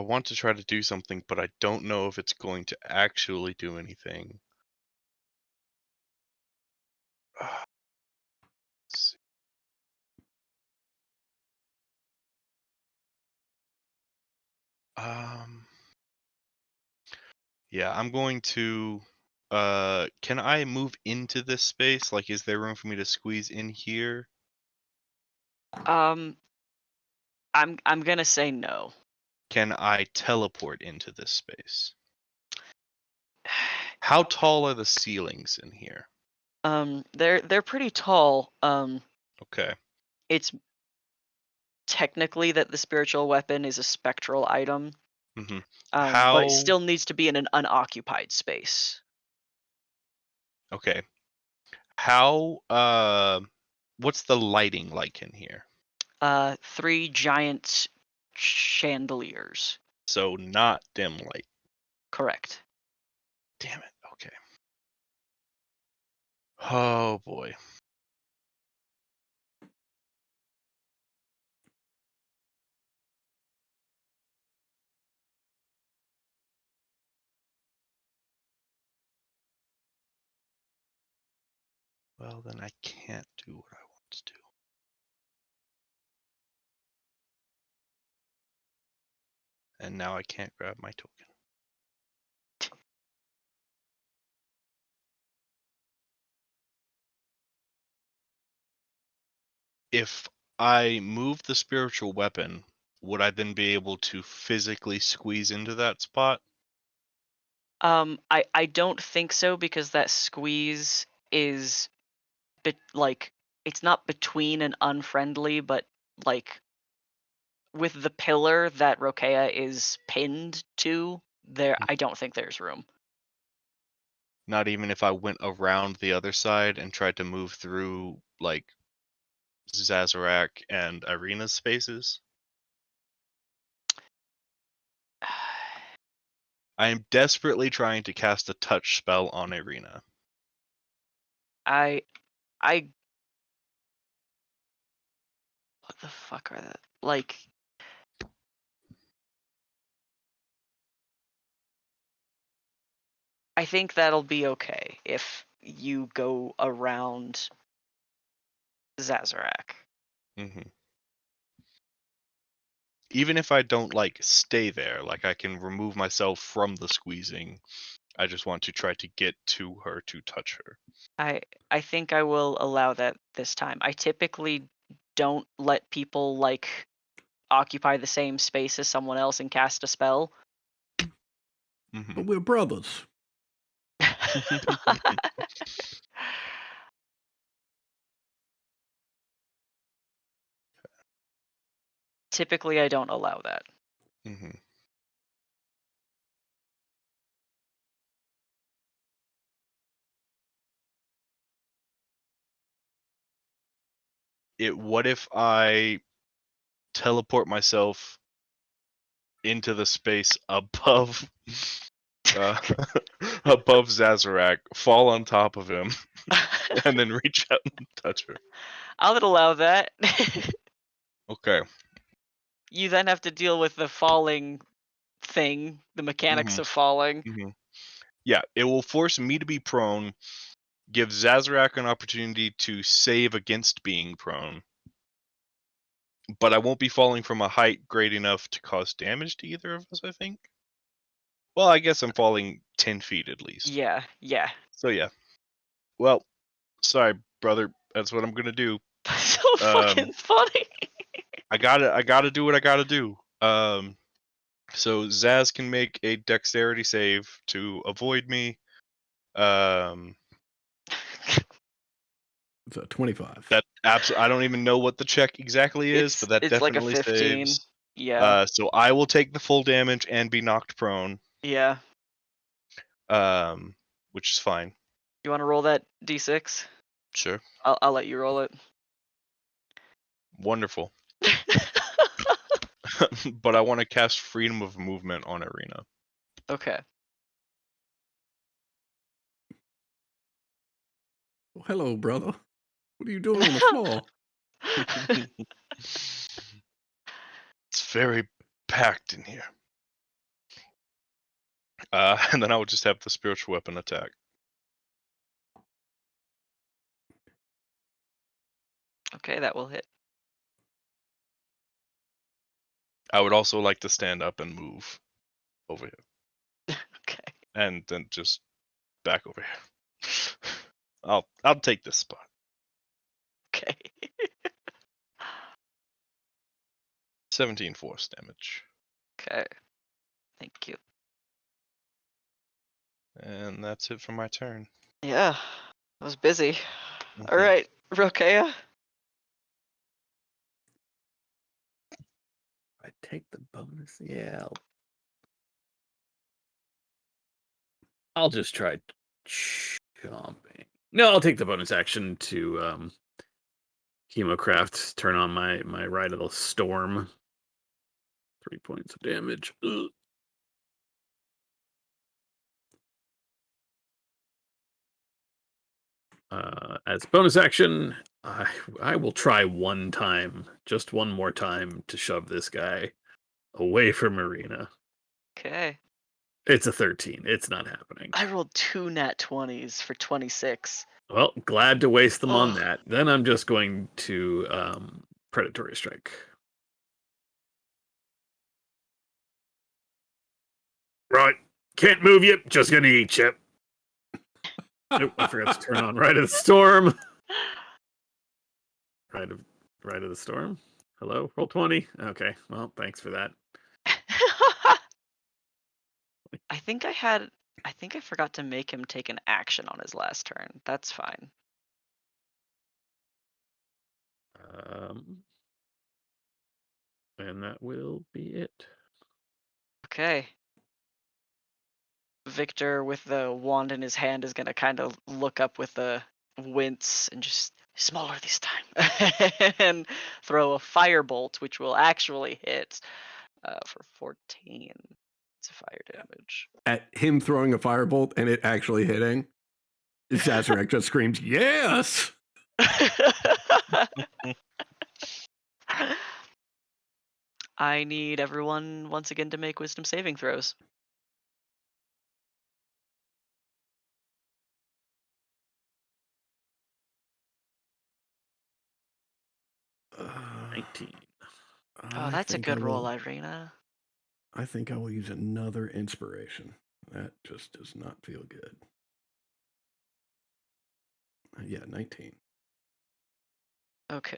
want to try to do something, but I don't know if it's going to actually do anything. Let's see. Yeah, I'm going to. Can I move into this space? Like, is there room for me to squeeze in here? I'm gonna say no. Can I teleport into this space? How tall are the ceilings in here? They're pretty tall. Okay. It's technically that the spiritual weapon is a spectral item. Mm-hmm. But it still needs to be in an unoccupied space. Okay. How what's the lighting like in here? 3 giant chandeliers. So not dim light. Correct. Damn it. Okay. Oh boy. Well, then I can't do what I want to do. And now I can't grab my token. If I move the spiritual weapon, would I then be able to physically squeeze into that spot? I don't think so because that squeeze is like it's not between an unfriendly, but like with the pillar that Rokea is pinned to, there I don't think there's room. Not even if I went around the other side and tried to move through, like, Zazarak and Irina's spaces? I am desperately trying to cast a touch spell on Irina. I what the fuck are that? Like I think that'll be okay if you go around Zazarak. Mm-hmm. Even if I don't, like, stay there, like, I can remove myself from the squeezing. I just want to try to get to her to touch her. I think I will allow that this time. I typically don't let people like occupy the same space as someone else and cast a spell. Mm-hmm. But we're brothers. Typically, I don't allow that. Mm-hmm. What if I teleport myself into the space above above Zazarak, fall on top of him, and then reach out and touch her? I would allow that. Okay. You then have to deal with the falling thing, the mechanics of falling. Mm-hmm. Yeah, it will force me to be prone, give Zazarak an opportunity to save against being prone, but I won't be falling from a height great enough to cause damage to either of us, I think. Well, I guess I'm falling 10 feet at least. Yeah. So yeah. Well, sorry, brother. That's what I'm gonna do. So fucking funny. I gotta do what I gotta do. So Zaz can make a dexterity save to avoid me. It's a 25. That I don't even know what the check exactly is, but that It's like a definitely 15. saves. Yeah. So I will take the full damage and be knocked prone. Yeah. Which is fine. You want to roll that d6? Sure. I'll let you roll it. Wonderful. But I want to cast Freedom of Movement on Irina. Okay. Well, hello, brother. What are you doing on the floor? It's very packed in here. And then I would just have the spiritual weapon attack. Okay, that will hit. I would also like to stand up and move over here, Okay. and then just back over here. I'll take this spot. Okay. 17 force damage, Okay. Thank you. and that's it for my turn. Yeah. I was busy. Mhm. All right, Rokea. I take the bonus. Yeah. I'll just try chomping. No, I'll take the bonus action to Hemocraft, turn on my Rite of the Storm. 3 points of damage. Ugh. As bonus action, I will try one time, just one more time, to shove this guy away from Irina. Okay. It's a 13. It's not happening. I rolled 2 nat 20s for 26. Well, glad to waste them on Ugh. that. Then I'm just going to Predatory Strike. Right. Can't move you. Just gonna eat you. Nope, I forgot to turn on Rite of the Storm. Rite of the Storm. Hello, roll 20. Okay, well, thanks for that. I think I had I think I forgot to make him take an action on his last turn. That's fine. And that will be it. Okay. Victor, with the wand in his hand, is gonna kind of look up with a wince and just smaller this time, and throw a firebolt, which will actually hit for 14. It's a fire damage. At him throwing a firebolt and it actually hitting, Sazerac just screams, "Yes!" I need everyone once again to make wisdom saving throws. Uh, 19. Oh, that's a good roll, Irina. I think I will use another inspiration. That just does not feel good. Yeah, 19. Okay.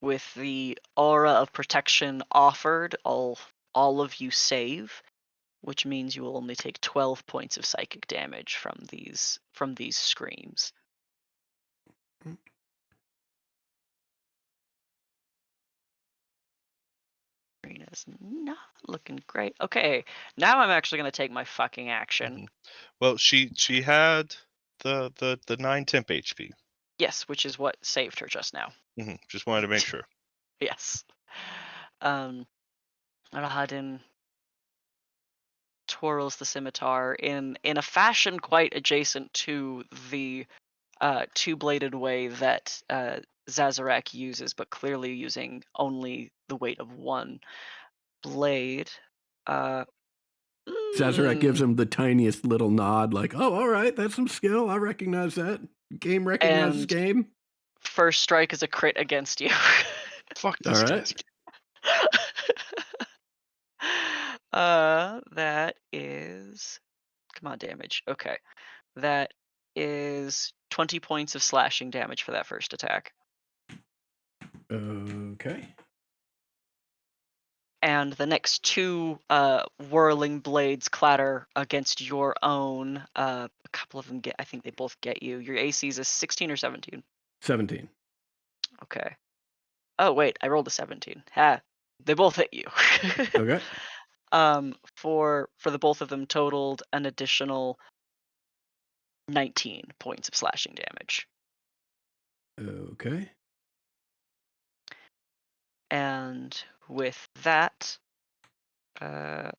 With the aura of protection offered, all of you save, which means you will only take 12 points of psychic damage from these screams. Mm. Irina's not looking great. Okay, now I'm actually going to take my fucking action. Mhm. Well, she had the 9 temp HP. Yes, which is what saved her just now. Just wanted to make sure. Yes. Rahadin twirls the scimitar in a fashion quite adjacent to the two-bladed way that Zazarak uses, but clearly using only the weight of one blade. Sazerac gives mm, him the tiniest little nod, like, "Oh, all right, that's some skill. I recognize that. Game recognizes and game." first strike is a crit against you. Fuck All this right. desk. That is, come on, damage. Okay, that is 20 points of slashing damage for that first attack. Okay. And the next two whirling blades clatter against your own. A couple of them get, I think they both get you. Your AC is a 16 or 17. 17. Okay. Oh wait, I rolled a 17. Ha! They both hit you. Okay. For the both of them totaled an additional 19 points of slashing damage. Okay. And with that, oh,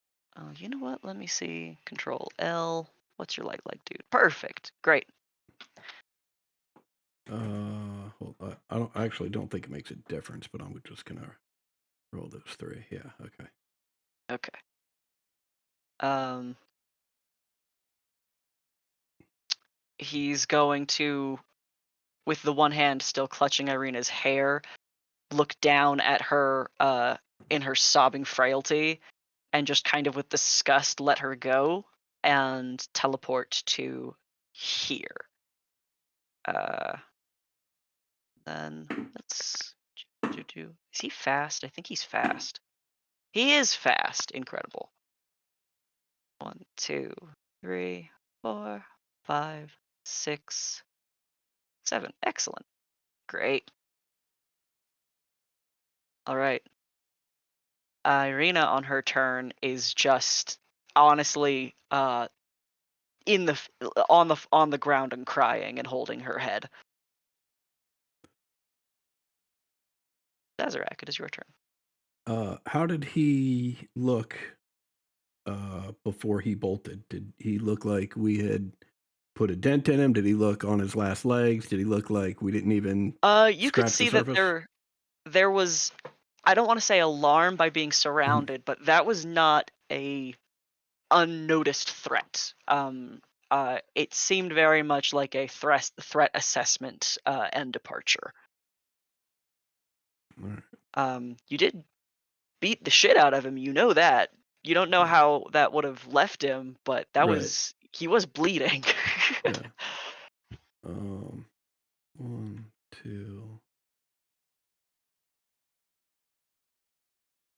you know what? Let me see. Control L. What's your light like, dude? Perfect. Great. Well, I actually don't think it makes a difference, but I'm just gonna roll those 3. Yeah. Okay. Okay. He's going to, with the one hand still clutching Irina's hair, look down at her in her sobbing frailty and just kind of with disgust let her go and teleport to here. Then let's do. Is he fast? I think he's fast. He is fast. Incredible. 1, 2, 3, 4, 5, 6, 7. Excellent. Great. All right. Irina on her turn is just honestly in the on the ground and crying and holding her head. Zazarak, it is your turn. How did he look before he bolted? Did he look like we had put a dent in him? Did he look on his last legs? Did he look like we didn't even You could scratch the see that surface? there was, I don't want to say alarm by being surrounded, but that was not a unnoticed threat. It seemed very much like a threat assessment and departure. All right. You did beat the shit out of him. You know that. You don't know how that would have left him, but that Right. was, he was bleeding. Yeah. 1, 2.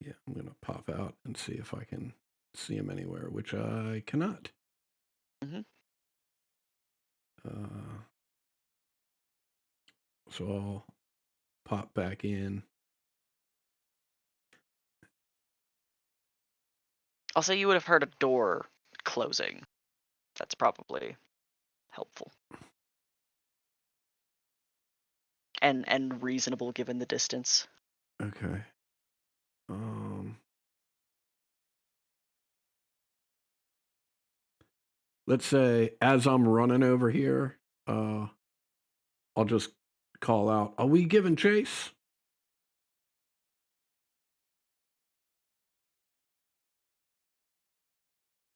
Yeah, I'm gonna pop out and see if I can see him anywhere, which I cannot. Mhm. So I'll pop back in. I'll say you would have heard a door closing. That's probably helpful. And reasonable given the distance. Okay. Let's say as I'm running over here, I'll just call out, "Are we giving chase?"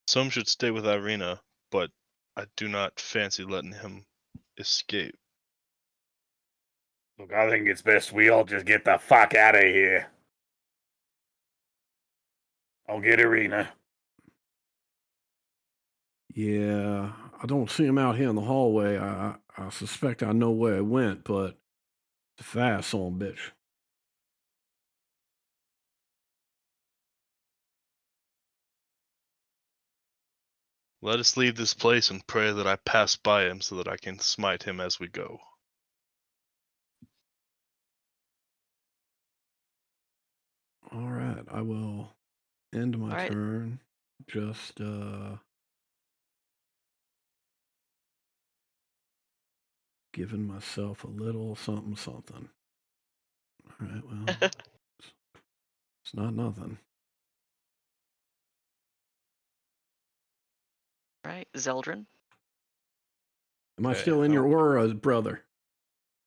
Some should stay with Irina, but I do not fancy letting him escape. Look, I think it's best we all just get the fuck out of here. I'll get Irina. Yeah, I don't see him out here in the hallway. I suspect I know where he went, but it's a fast son bitch. Let us leave this place and pray that I pass by him so that I can smite him as we go. All right, I will end my Alright. turn. Just giving myself a little something. All right, well, it's not nothing. Right, Zeldrin. Am I Okay, still in your aura, brother?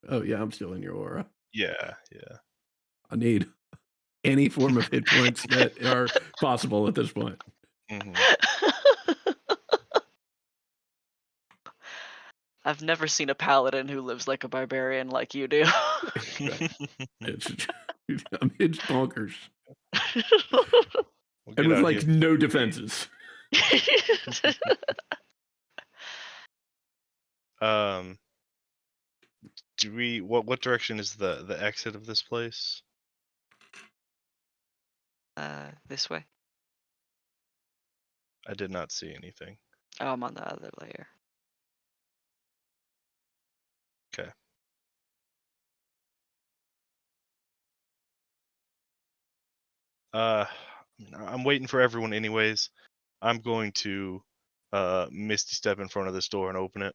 Oh yeah, I'm still in your aura. Yeah. I need any form of hit points that are possible at this point. Mhm. I've never seen a paladin who lives like a barbarian like you do. It's bonkers. We'll And get with out like here. no defenses. Do we what direction is the exit of this place? This way. I did not see anything. Oh, I'm on the other layer. Okay. I'm waiting for everyone anyways. I'm going to Misty Step in front of this door and open it.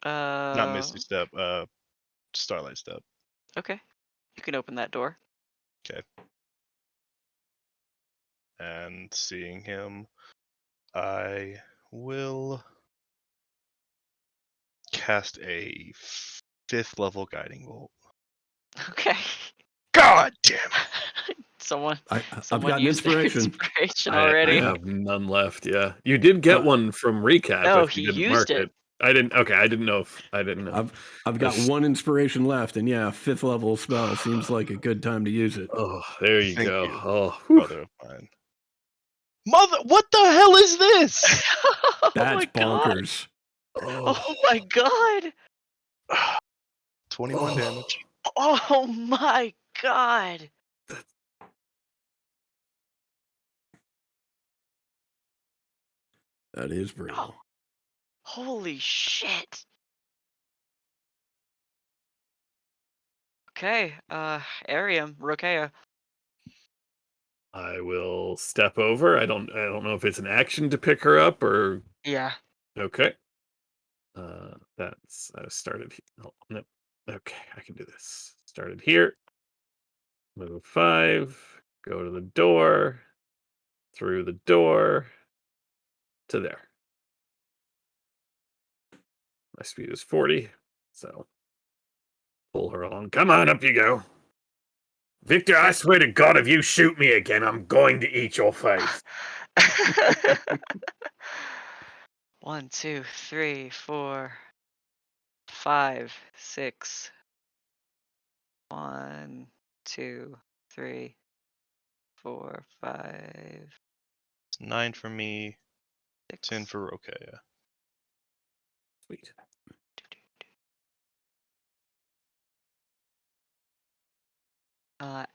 Not Misty Step, Starlight Step. Okay. You can open that door. Okay. And seeing him, I will cast a 5th level guiding bolt. Okay. God damn it! Someone I've someone got an used their inspiration. inspiration I already. have none left. Yeah, you did get one from recap. No, if you he didn't used mark it. I didn't. Okay, I didn't know if I didn't know. I've got That's- one inspiration left, and yeah, 5th level spell seems like a good time to use it. Oh, there you Thank go. you, Oh, brother of mine. Mother, what the hell is this? Oh That's my god. bonkers. Oh my god. 21 Oh. damage. Oh my god. That is brutal. Holy shit. Okay, Arium, Rokea. I will step over. I don't know if it's an action to pick her up or Yeah. okay. That's I started here. Oh, no. Okay, I can do this. Started here. Move 5. Go to the door. Through the door. To there. My speed is 40, so pull her along. Come on, up you go. Victor, I swear to God, if you shoot me again, I'm going to eat your face. 1, 2, 3, 4, 5, 6. 1, 2, 3, 4, 5, 9 for me, 6. 10 for Rokea. Sweet.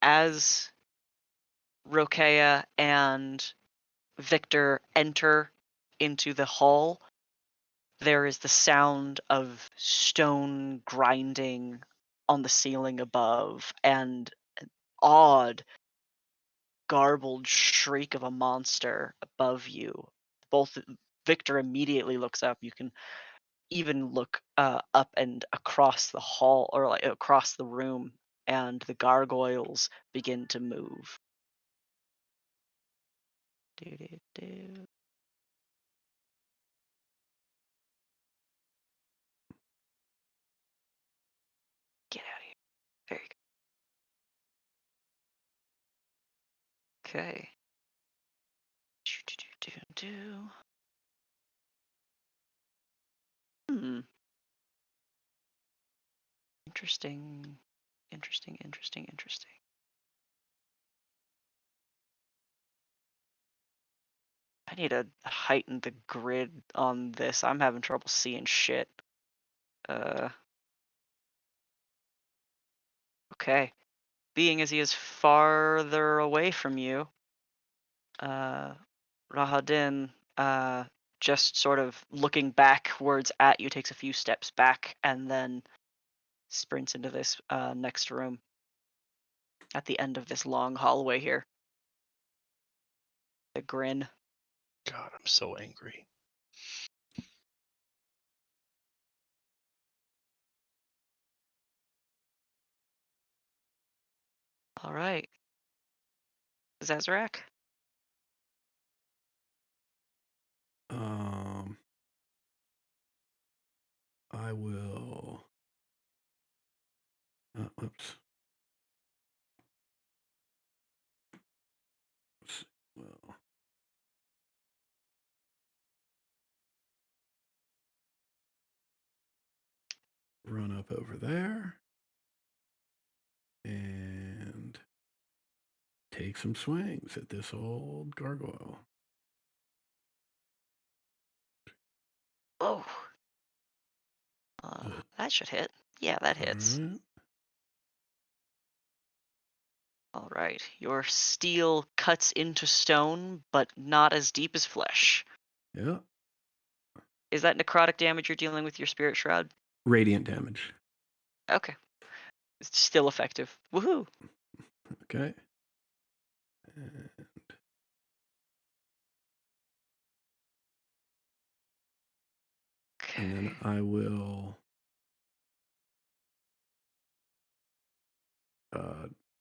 As Rokea and Victor enter into the hall, there is the sound of stone grinding on the ceiling above, and an odd, garbled shriek of a monster above you. Both Victor immediately looks up. You can even look up and across the hall, or like across the room, and the gargoyles begin to move. Do-do-do. Get out of here. There you go. Okay. Do-do-do-do-do. Interesting. Interesting. I need to heighten the grid on this. I'm having trouble seeing shit. Okay. Being as he is farther away from you, Rahadin, just sort of looking backwards at you, takes a few steps back and then sprints into this next room at the end of this long hallway here. The grin. God, I'm so angry. All right. Zazarak? I will. Oops. Well, run up over there and take some swings at this old gargoyle. Oh. That should hit. Yeah, that hits. All right. Your steel cuts into stone, but not as deep as flesh. Yeah. Is that necrotic damage you're dealing with your spirit shroud? Radiant damage. Okay. It's still effective. Woohoo! Okay. And then I will.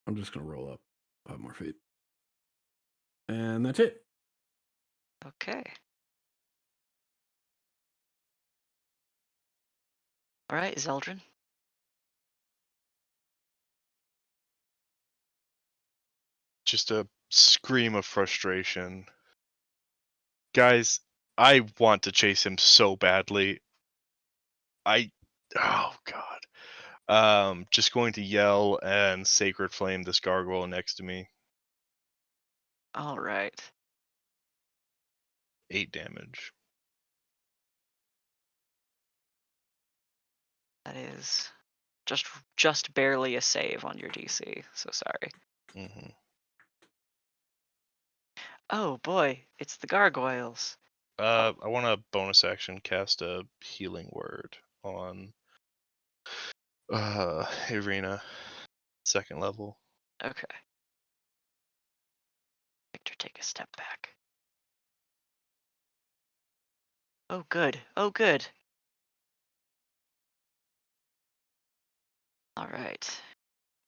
I'm just gonna roll up 5 more feet, and that's it. Okay. All right, Zeldrin. Just a scream of frustration. Guys, I want to chase him so badly. Oh God. Just going to yell and sacred flame this gargoyle next to me. All right. 8 damage. That is just barely a save on your DC. So sorry. Mm-hmm. Oh boy, it's the gargoyles. I want a bonus action cast a healing word on Irina, 2nd level. Okay. Victor, take a step back. Oh good. Oh good. All right.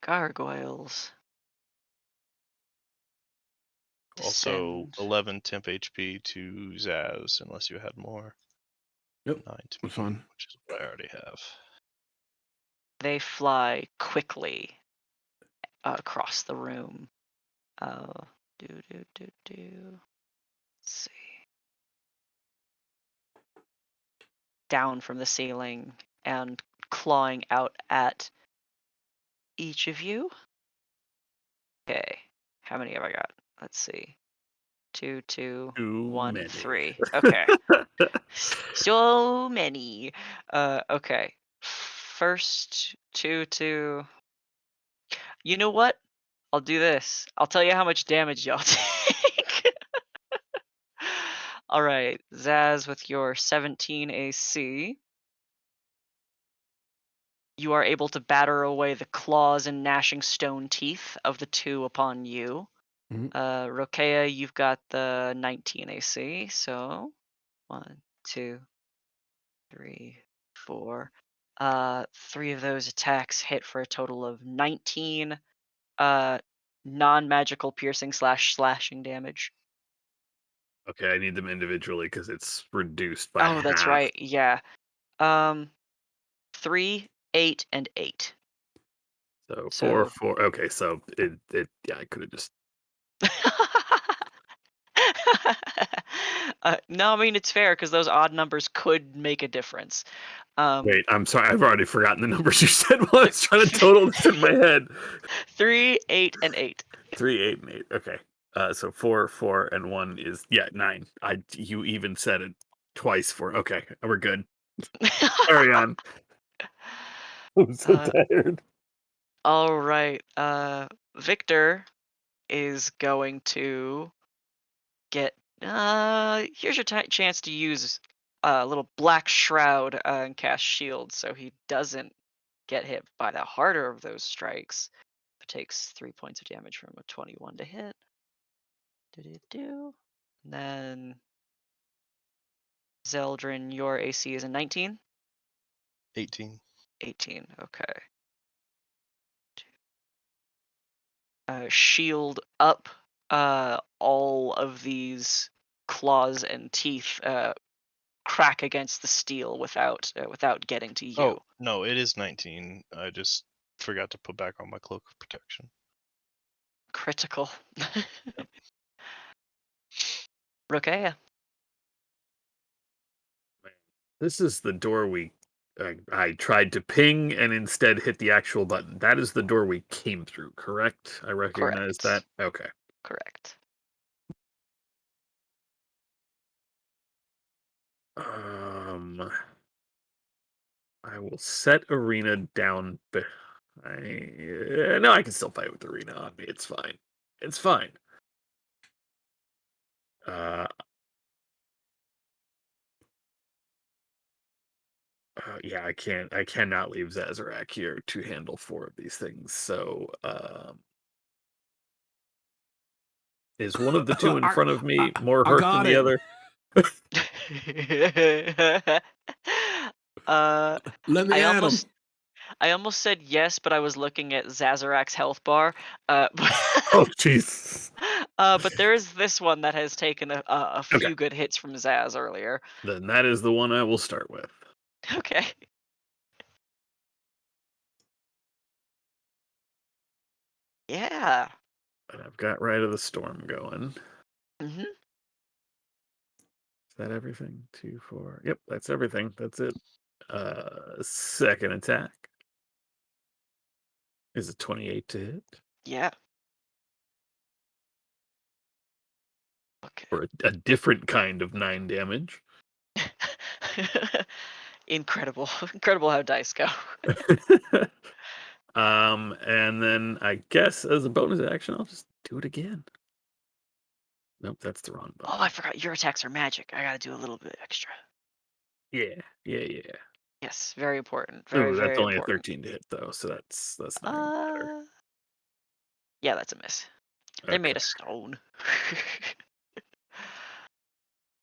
Gargoyles. Also, Descend. 11 temp HP to Zaz, unless you had more. Yep, 9 to that's me, fine. which is what I already have. They fly quickly across the room. Let's see. Down from the ceiling and clawing out at each of you. Okay. How many have I got? Let's see. 2, 2, Too 1, many. 3. Okay. So many. Okay. First 2. You know what? I'll do this. I'll tell you how much damage y'all take. All right, Zaz, with your 17 AC, you are able to batter away the claws and gnashing stone teeth of the two upon you. Mhm. Rokea, you've got the 19 AC, so 1, 2, 3, 4. Three of those attacks hit for a total of 19 non-magical piercing / slashing damage. Okay, I need them individually because it's reduced by Oh, that's half. right. Yeah. 3, 8, and 8. So So 4. Okay, so yeah, I could have just. no, I mean it's fair because those odd numbers could make a difference. Wait, I'm sorry. I've already forgotten the numbers you said while I was trying to total this in my head. 3, 8, and 8. 3, 8, and 8. Okay. So 4, 4, and 1 is 9. You even said it twice for. Okay, we're good. Carry on. I'm so Uh, tired. all right. Victor is going to get. Here's your chance to use a little black shroud and cast shield, so he doesn't get hit by the harder of those strikes. It takes 3 points of damage from a 21 to hit. Do. And then Zeldrin, your AC is a 19? 18. 18, okay. Shield up. All of these claws and teeth crack against the steel without getting to you. Oh, no, it is 19. I just forgot to put back on my cloak of protection. Critical. Rokea. This is the door I tried to ping and instead hit the actual button. That is the door we came through, correct? I recognize Correct. that. Okay. Correct. I will set Arena down. No, I can still fight with Arena on me. It's fine. It's fine. Yeah, I cannot leave Zazarak here to handle 4 of these things. So, is one of the 2 in front of me more I hurt than got the him. other? Let me I at him. almost said yes, but I was looking at Zazarak's health bar. Oh, jeez. But there is this one that has taken a few Okay. good hits from Zaz earlier. Then that is the one I will start with. Okay. Yeah. And I've got Rite of the Storm going. Mm-hmm. Is that everything? 2, 4. Yep, that's everything. That's it. Second attack is a 28 to hit Yeah. Okay. for a different kind of 9 damage. Incredible. Incredible how dice go. And then I guess as a bonus action, I'll just do it again. Nope, that's the wrong Oh, I button. forgot your attacks are magic. I gotta do a little bit extra. Yeah. Yes, very important. Very, Ooh, that's very only a important. 13 to hit though, so that's not even better. Yeah, that's a miss. They're Okay. made of stone.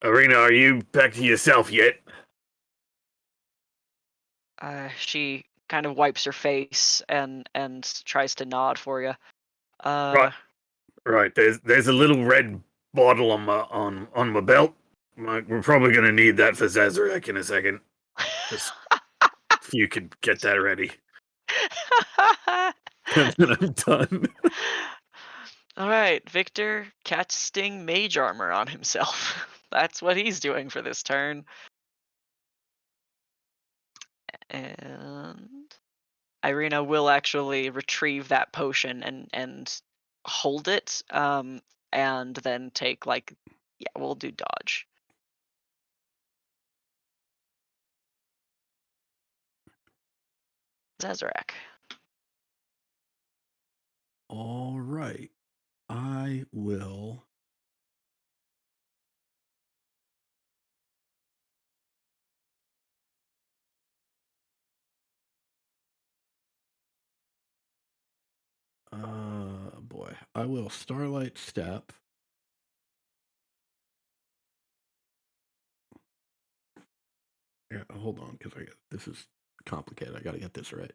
Arena, are you back to yourself yet? She kind of wipes her face and tries to nod for you. Right. There's a little red bottle on my belt. We're probably gonna need that for Zazarak in a second. Just if you could get that ready, and then I'm done. All right, Victor casting mage armor on himself. That's what he's doing for this turn. And Irina will actually retrieve that potion and hold it, and then take we'll do dodge. Zazarak. All right. I will Boy. I will Starlight Step. Yeah, hold on, because this is complicated. I got to get this right.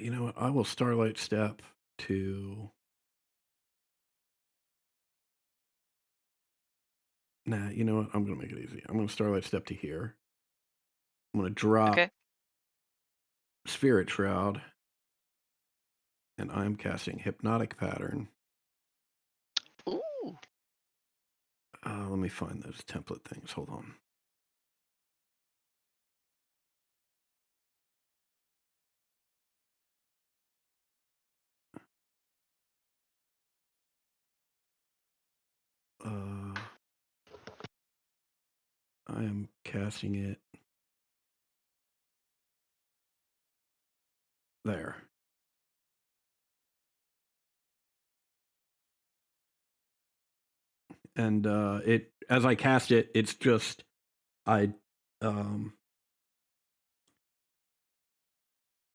You know what? I will Starlight Step to. Nah, you know what? I'm going to make it easy. I'm going to Starlight Step to here. I'm going to drop Okay. Spirit Shroud. And I'm casting Hypnotic Pattern. Ooh. Let me find those template things. Hold on. I am casting it there. And it, as I cast it, it's just I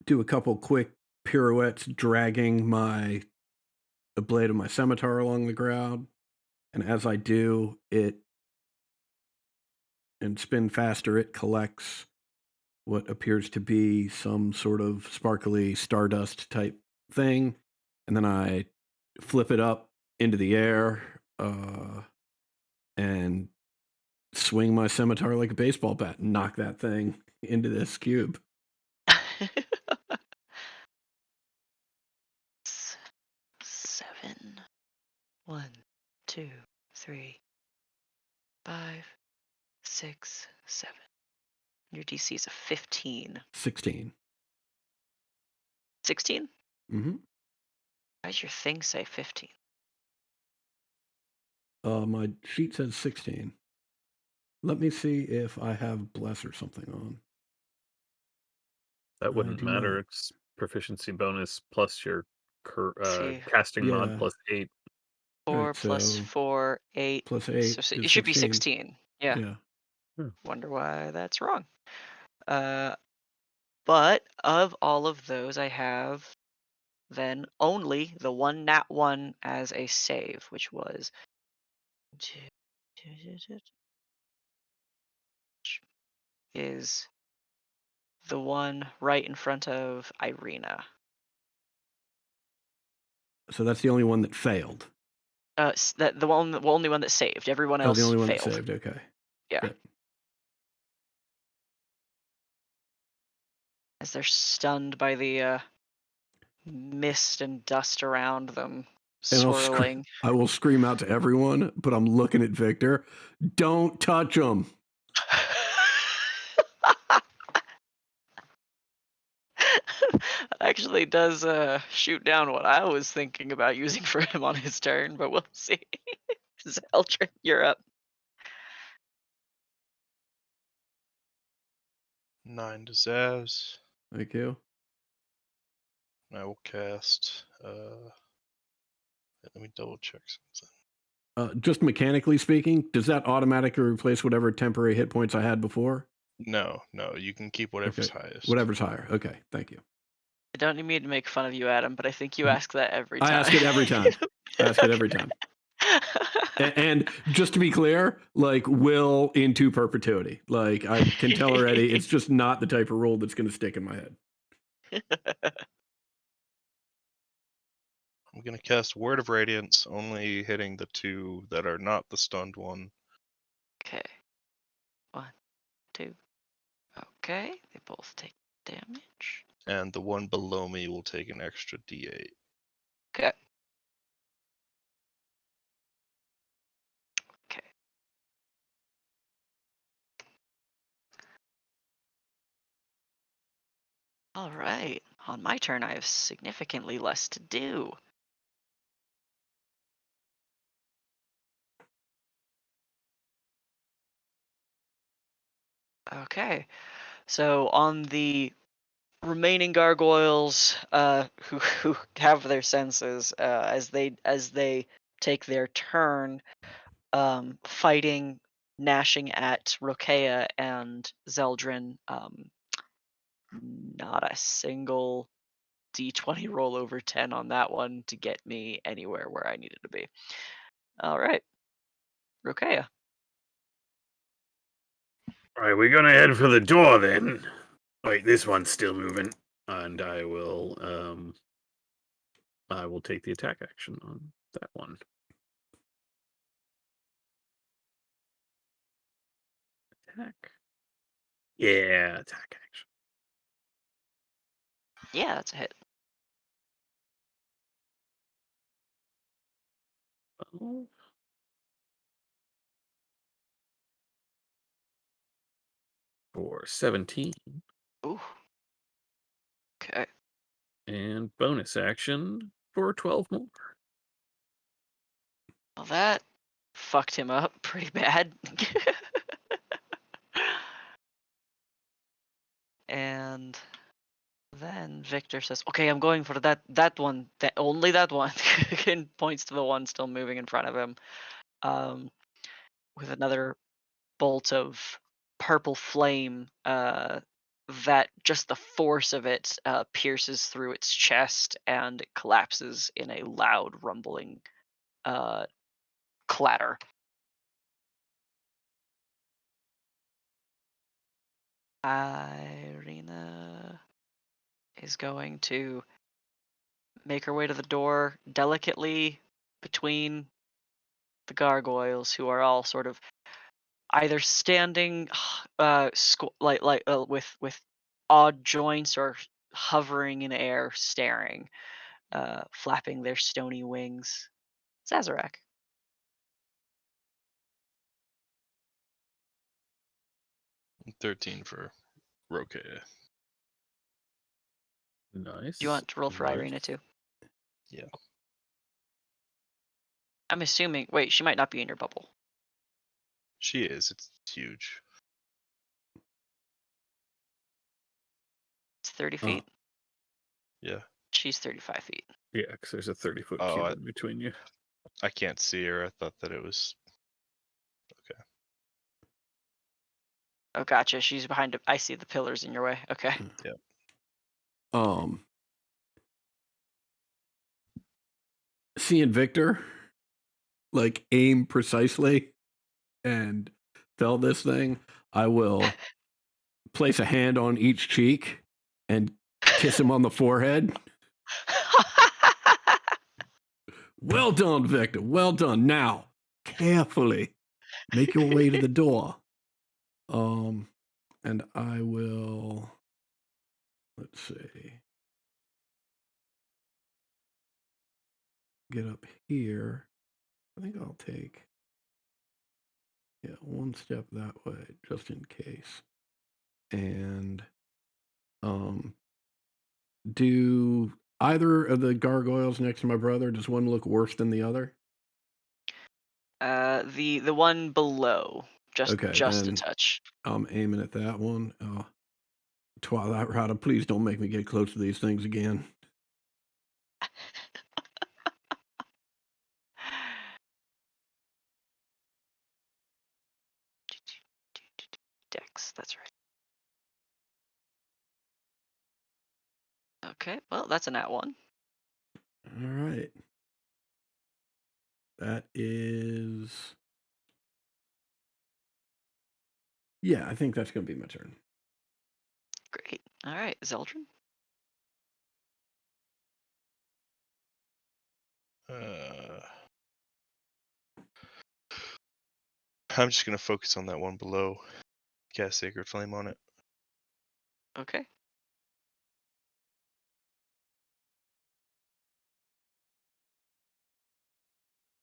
do a couple quick pirouettes, dragging the blade of my scimitar along the ground, and as I do it and spin faster, it collects what appears to be some sort of sparkly stardust type thing, and then I flip it up into the air and swing my scimitar like a baseball bat and knock that thing into this cube. 7. 1, 2, 3, 5, 6, 7. Your DC is a 15. 16. 16? Mm-hmm. Why does your thing say 15? My sheet says 16. Let me see if I have Bless or something on. That wouldn't do matter. not. It's proficiency bonus plus your See. casting mod Yeah. plus 8. 4 Right, plus so 4, 8. plus 8 So is it should be 16. 16. Yeah. Yeah. Wonder why that's wrong. But of all of those, I have then only the one nat 1 as a save, which was is the one right in front of Irina. So that's the only one that failed. That the only one that saved. Everyone else the only one failed. that saved. Okay. Yeah. Great. As they're stunned by the mist and dust around them And swirling. I will scream out to everyone, but I'm looking at Victor. Don't touch him. Actually does shoot down what I was thinking about using for him on his turn, but we'll see. Zeldrin, you're up. 9 to Zaz. Thank you. I will cast. Let me double check something. Just mechanically speaking, does that automatically replace whatever temporary hit points I had before? No, you can keep whatever's highest. Whatever's higher. Okay, thank you. I don't mean to make fun of you, Adam, but I think you ask that every time. I ask it every time. I ask it every time. And just to be clear, like, will into perpetuity. Like, I can tell already, it's just not the type of rule that's going to stick in my head. I'm going to cast Word of Radiance, only hitting the 2 that are not the stunned one. Okay. 1, 2. Okay, they both take damage. And the one below me will take an extra d8. Okay. Okay. All right. On my turn, I have significantly less to do. Okay. So on the remaining gargoyles who have their senses as they take their turn fighting gnashing at Rokea and Zeldrin. Not a single D20 roll over 10 on that one to get me anywhere where I needed to be. All right, Rokea. All right, we're gonna head for the door then. Wait, this one's still moving, and I will take the attack action on that one. Attack. Yeah, attack action. Yeah, that's a hit. Oh. For 17. Ooh. Okay. And bonus action for 12 more. Well, that fucked him up pretty bad. And then Victor says, "Okay, I'm going for that one. That only that one." And points to the one still moving in front of him. With another bolt of purple flame. That just the force of it pierces through its chest and it collapses in a loud rumbling clatter. Irina is going to make her way to the door delicately between the gargoyles, who are all sort of either standing with odd joints or hovering in air staring, flapping their stony wings. Zazarak. 13 for Rokea. Nice. Do you want to roll for Nice. Irina too? Yeah. I'm assuming. Wait, she might not be in your bubble. She is. It's huge. It's 30 feet. Yeah. She's 35 feet. Yeah, because there's a 30-foot Oh, cube in between you. I can't see her. I thought that it was. Okay. Oh, gotcha. She's behind. I see the pillars in your way. Okay. Yeah. Seeing Victor like aim precisely and fell this thing, I will place a hand on each cheek and kiss him on the forehead. Well done, Victor. Well done. Now, carefully make your way to the door. And I will, let's see, get up here. I think I'll take, one step that way, just in case. And do either of the gargoyles next to my brother, does one look worse than the other? The one below, just Okay, a then touch. I'm aiming at that one. Twilight Rider, please don't make me get close to these things again. Dex, that's right. Okay, well, that's a nat one. All right. That is. Yeah, I think that's going to be my turn. Great. All right, Zeldrin. I'm just gonna focus on that one below. Cast Sacred Flame on it. Okay.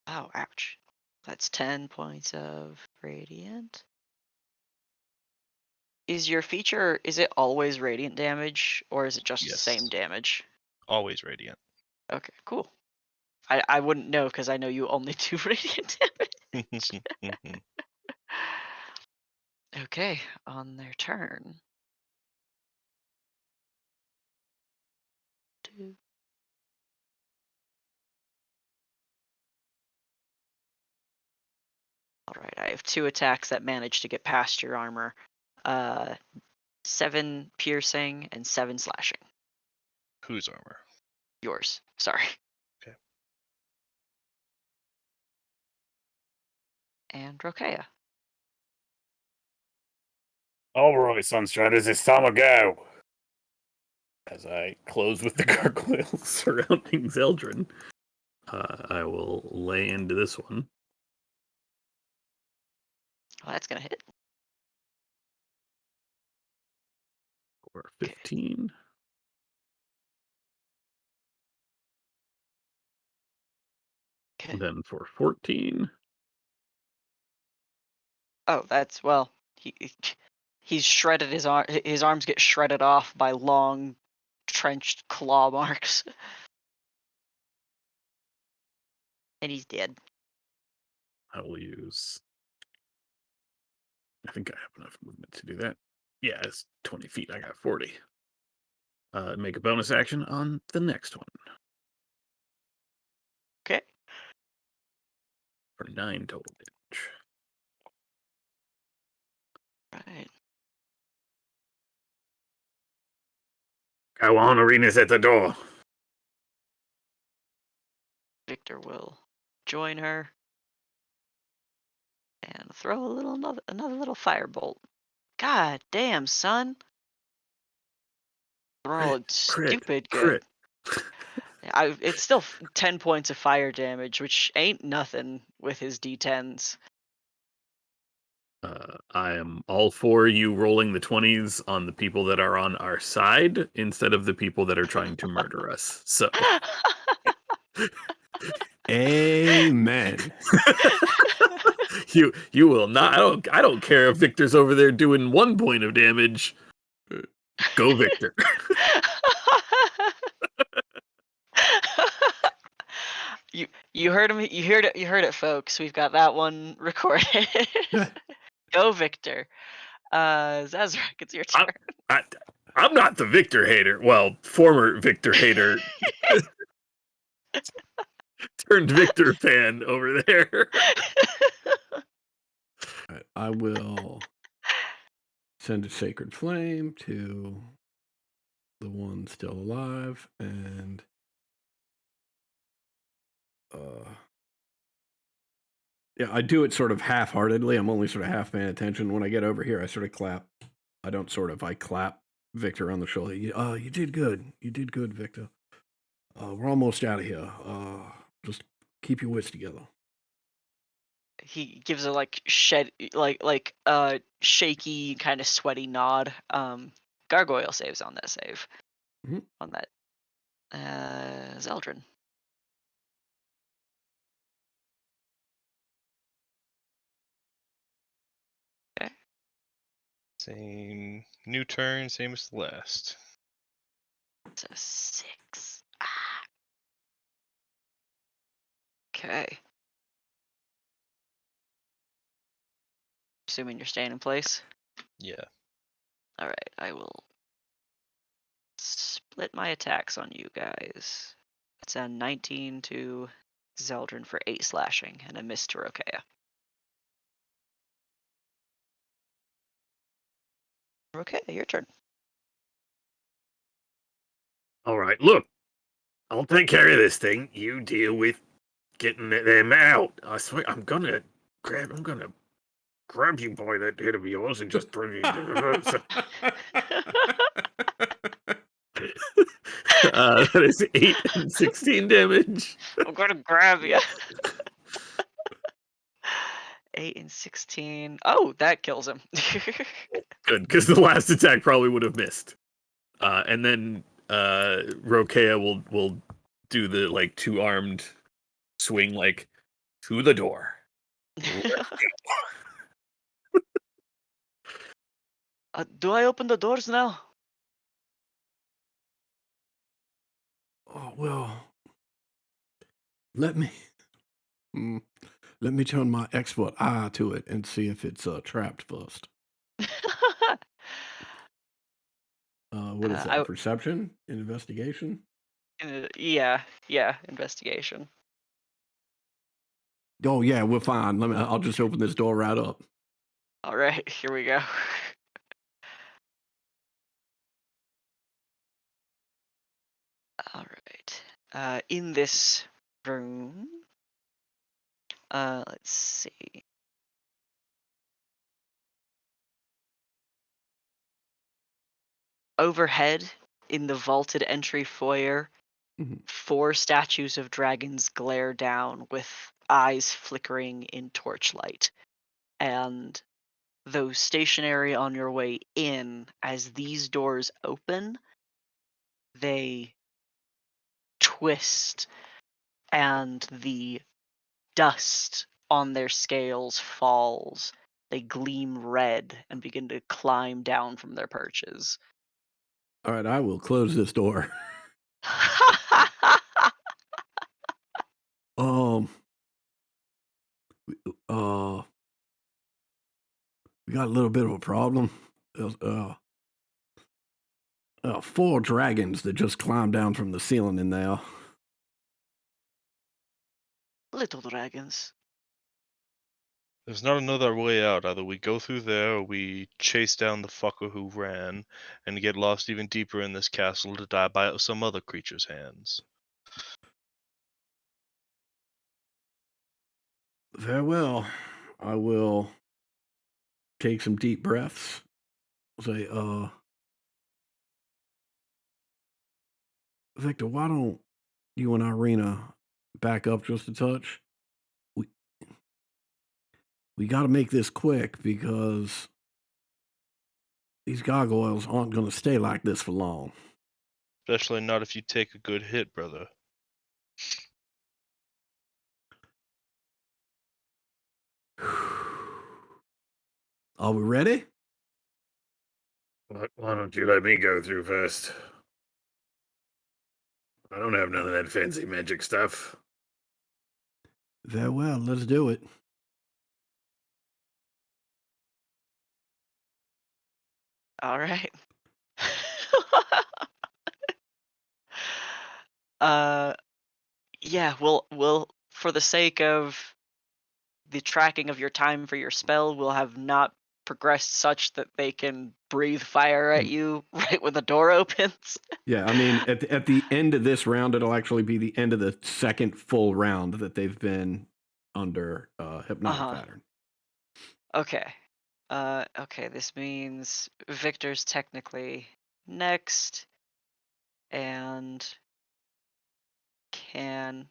Oh, ouch. That's 10 points of radiant. Is your feature, is it always radiant damage, or is it just the same Yes. damage? Always radiant. Okay, cool. I wouldn't know because I know you only do radiant damage. Okay, on their turn. All right, I have have 2 attacks that manage to get past your armor. 7 piercing and 7 slashing. Whose armor? Yours. Sorry. Okay. And Rokea. All right, Sunstriders, it's time to go. As I close with the gargoyles surrounding Zeldrin, I will lay into this one. Well, that's gonna hit. For 15. Okay. Then for 14. Oh, that's well. He's shredded his arm. His arms get shredded off by long, trenched claw marks, and he's dead. I will use. I think I have enough movement to do that. Yeah, it's 20 feet. I got 40. Make a bonus action on the next one. Okay. For 9 total damage. Right. Go on, Arena's at the door. Victor will join her and throw another little firebolt. God damn, son! Rolling stupid good. Crit. It's still 10 points of fire damage, which ain't nothing with his D10s. I am all for you rolling the 20s on the people that are on our side instead of the people that are trying to murder us. So, Amen. you will not. I don't care if Victor's over there doing 1 point of damage. Go Victor. You heard him. You heard it, folks. We've got that one recorded. Go Victor. Zazrak, it's your turn. I'm not the Victor hater. Well, former Victor hater turned Victor fan over there. Right, I will send a sacred flame to the one still alive, and yeah, I do it sort of half-heartedly. I'm only sort of half paying attention. When I get over here, I sort of clap. I clap Victor on the shoulder. You did good. You did good, Victor. We're almost out of here. Just keep your wits together. He gives a shaky, kind of sweaty nod. Gargoyle saves on that save. Mhm. On that. Zeldrin. Okay. Same new turn, same as the last. It's a 6. Okay. Assuming you're staying in place. Yeah. All right, I will split my attacks on you guys. It's a 19 to Zeldrin for 8 slashing and a miss to Rokea. Okay, your turn. All right, look. I'll take care of this thing. You deal with getting them out. I swear, I'm gonna grab you by that head of yours and just bring you. That is 8 and 16 damage. I'm gonna grab you. 8 and 16. Oh, that kills him. Good, because the last attack probably would have missed. And then Rokea will do the 2-armed swing to the door. Do I open the doors now? Oh, well, let me turn my expert eye to it and see if it's trapped first. What is that? Perception? Investigation? Yeah, investigation. Oh yeah, we're fine. I'll just open this door right up. All right, here we go. All right. In this room, let's see. Overhead, in the vaulted entry foyer, Mhm. 4 statues of dragons glare down with eyes flickering in torchlight. And though stationary on your way in, as these doors open, they twist and the dust on their scales falls. They gleam red and begin to climb down from their perches. All right, I will close this door. Um, uh, we got a little bit of a problem. There's 4 dragons that just climbed down from the ceiling in there. Little dragons. There's not another way out. Either we go through there or we chase down the fucker who ran and get lost even deeper in this castle to die by some other creature's hands. Very well. I will take some deep breaths. Say, Victor, why don't you and Irina back up just a touch? We we got to make this quick because these gargoyles aren't going to stay like this for long. Especially not if you take a good hit, brother. Are we ready? Why don't you let me go through first? I don't have none of that fancy magic stuff. Very well, let's do it. All right. uh yeah, we'll for the sake of the tracking of your time for your spell, we'll have not progressed such that they can breathe fire at Mm. you right when the door opens. Yeah, I mean, at the end of this round, it'll actually be the end of the second full round that they've been under hypnotic Uh-huh. pattern. Okay. Okay, this means Victor's technically next and can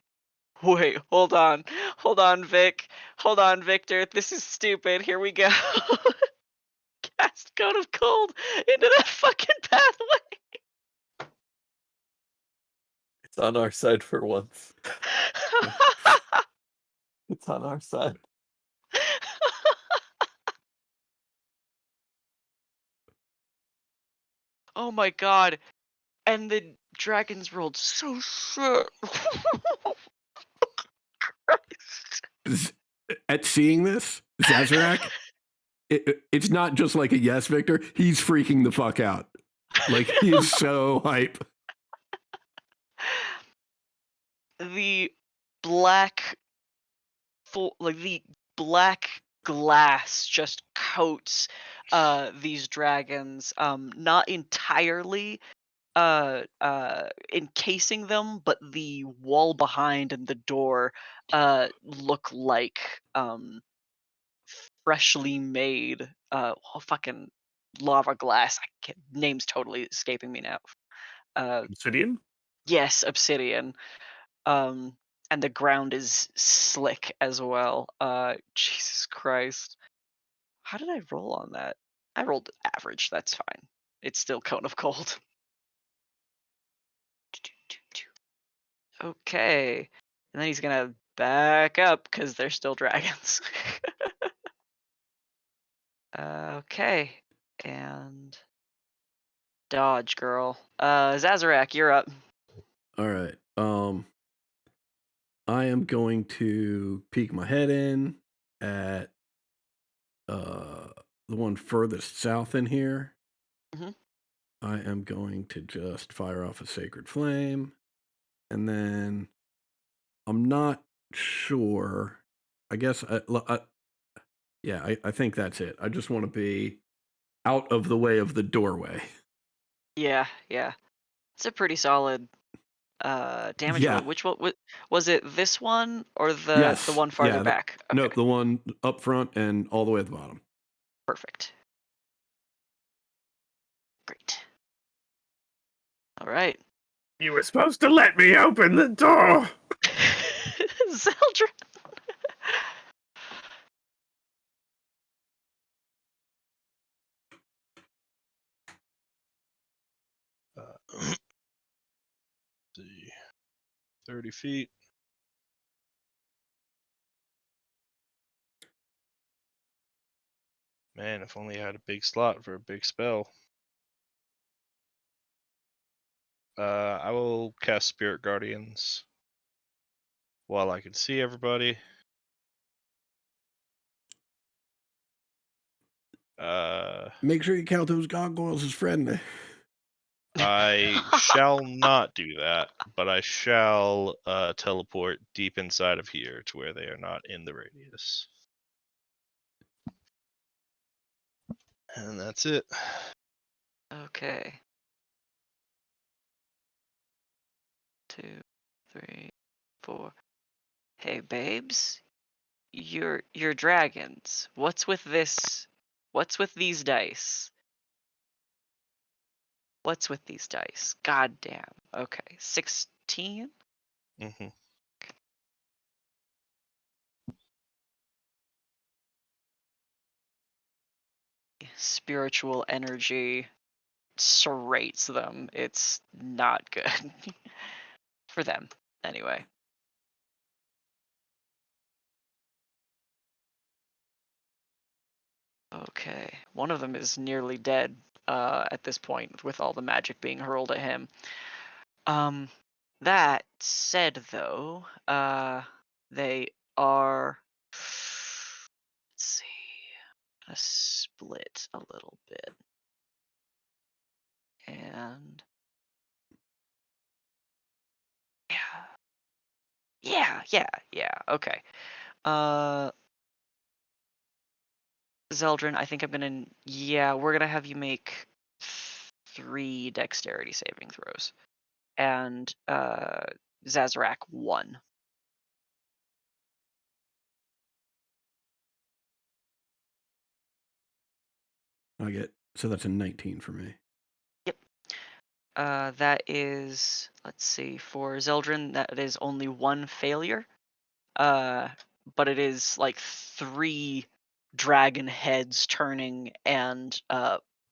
wait, hold on. Hold on, Vic. Hold on, Victor. This is stupid. Here we go. Cast Cone of Cold into that fucking pathway. It's on our side for once. It's on our side. Oh my god. And the dragons rolled so shit. At seeing this, Zazarak, it's not just like a yes, Victor. He's freaking the fuck out. Like, he is so hype. The black the black glass just coats these dragons, not entirely encasing them, but the wall behind and the door look like freshly made fucking lava glass. Name's totally escaping me now. Obsidian? Yes, obsidian. Um, and the ground is slick as well. Jesus Christ. How did I roll on that? I rolled average. That's fine. It's still Cone of Cold. Okay. And then he's gonna back up because they're still dragons. Okay. And dodge, girl. Zazarak, you're up. All right. I am going to peek my head in at the one furthest south in here. Mhm. I am going to just fire off a sacred flame, and then I'm not sure I guess yeah, I think that's it. I just want to be out of the way of the doorway. Yeah, yeah. It's a pretty solid damage roll. Yeah. Which one was it, this one or the Yes. one farther Yeah. back? Nope. Okay, The one up front and all the way at the bottom. perfect. Great. All right. You were supposed to let me open the door. Zeldrin. See, 30 feet. Man, if only I had a big slot for a big spell. I will cast Spirit Guardians while I can see everybody. Make sure you count those gargoyles as friendly. I shall not do that, but I shall teleport deep inside of here to where they are not in the radius. And that's it. Okay. 2, 3, 4. Hey, babes. You're dragons. What's with this? What's with these dice? What's with these dice? God damn. Okay. 16? Mm-hmm. Spiritual energy serrates them. It's not good. For them, anyway. Okay. One of them is nearly dead at this point, with all the magic being hurled at him. That said, though, they are. Let's see. Gonna split a little bit. And yeah. Okay. Zeldrin, I think we're gonna have you make 3 dexterity saving throws. And Zazarak 1. So that's a 19 for me. Yep. That is, let's see, for Zeldrin, that is only 1 failure. But it is like 3 dragon heads turning and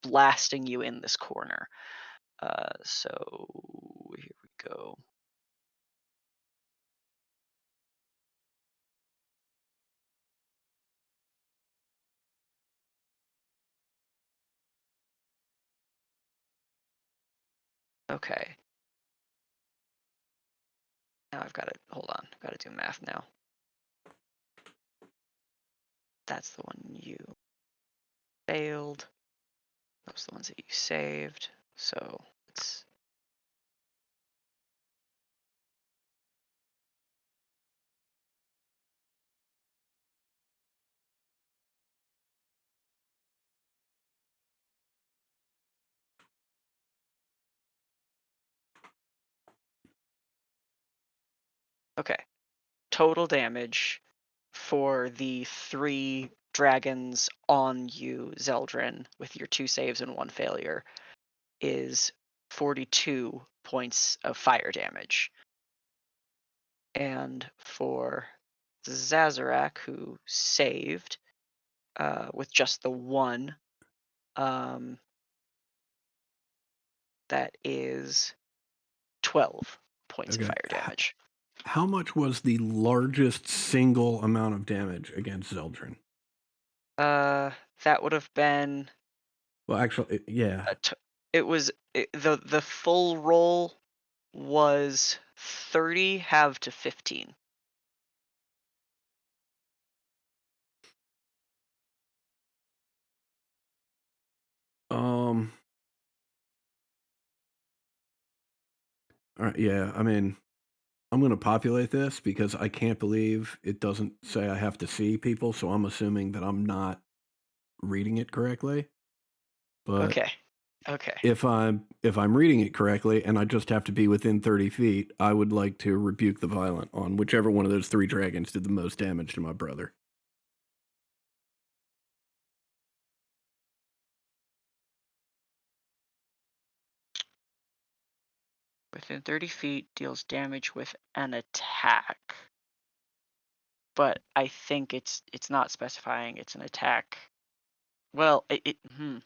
blasting you in this corner. So here we go. Okay. Now I've got to hold on. I've got to do math now. That's the one you failed. Those are the ones that you saved. So it's okay. Total damage for the 3 dragons on you, Zeldrin, with your 2 saves and 1 failure, is 42 points of fire damage. And for Zazarak, who saved with just the 1, that is 12 points of Okay. fire damage. How much was the largest single amount of damage against Zeldrin? That would have been Well, actually, yeah. the full roll was 30 halved to 15. All right, yeah. I mean, I'm gonna populate this because I can't believe it doesn't say I have to see people, so I'm assuming that I'm not reading it correctly. But Okay. Okay. if I'm reading it correctly and I just have to be within 30 feet, I would like to rebuke the violent on whichever one of those 3 dragons did the most damage to my brother. Within 30 feet deals damage with an attack. But I think it's not specifying it's an attack. Well, hmm.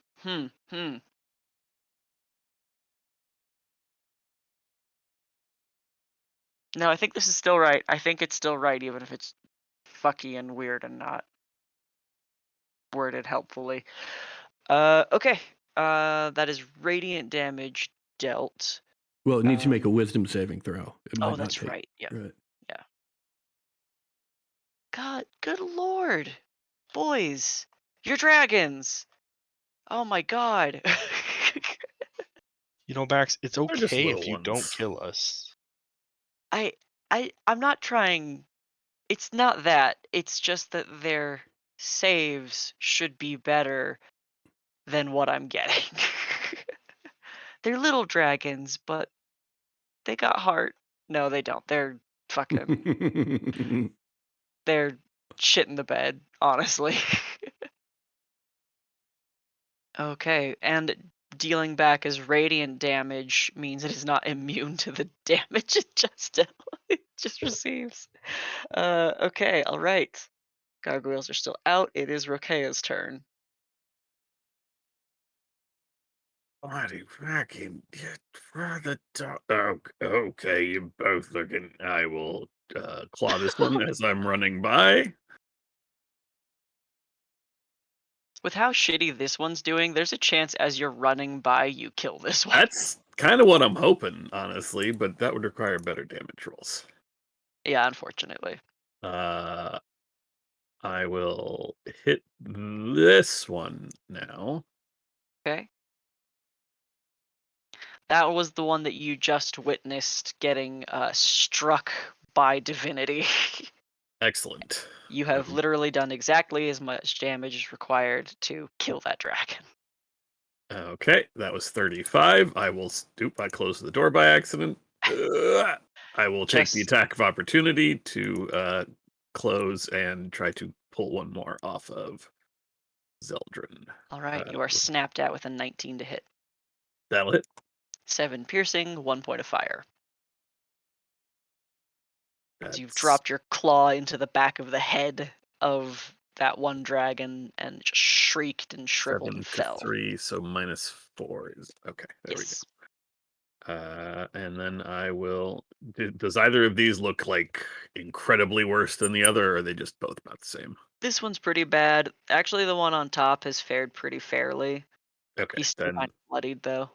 No, I think this is still right. I think it's still right, even if it's fucky and weird and not worded helpfully. Okay. That is radiant damage dealt. Well, it needs to make a wisdom saving throw. It might Oh, not that's take right. Yeah. right. God, good lord, boys, you're dragons. Oh my god. You know, Max, it's They're just okay little if you don't ones. kill us. I'm not trying. It's not that. It's just that their saves should be better than what I'm getting. They're little dragons, but they got heart. No, they don't. They're fucking. They're shit in the bed, honestly. Okay, and dealing back as radiant damage means it is not immune to the damage it just receives. Okay, all right. Gargoyles are still out. It is Rokea's turn. Bloody fucking get for the dog. Oh, okay, you both looking. I will claw this one as I'm running by. With how shitty this one's doing, there's a chance as you're running by you kill this one. That's kind of what I'm hoping, honestly, but that would require better damage rolls. Yeah, unfortunately. I will hit this one now. Okay. That was the one that you just witnessed getting struck by divinity. Excellent. You have literally done exactly as much damage as required to kill that dragon. Okay, that was 35. I will stoop. I closed the door by accident. I will take the Just attack of opportunity to close and try to pull one more off of Zeldrin. all right. Uh, You are snapped at with a 19 to hit. that'll hit. 7 piercing, 1 point of fire. As you've That's dropped your claw into the back of the head of that one dragon and just shrieked and shriveled 7 and to fell. 3, so -4 is okay. There we Yes. go. And then I will. Does either of these look like incredibly worse than the other, or are they just both about the same? This one's pretty bad. Actually, the one on top has fared pretty fairly. Okay, He's still then kind of bloodied, though.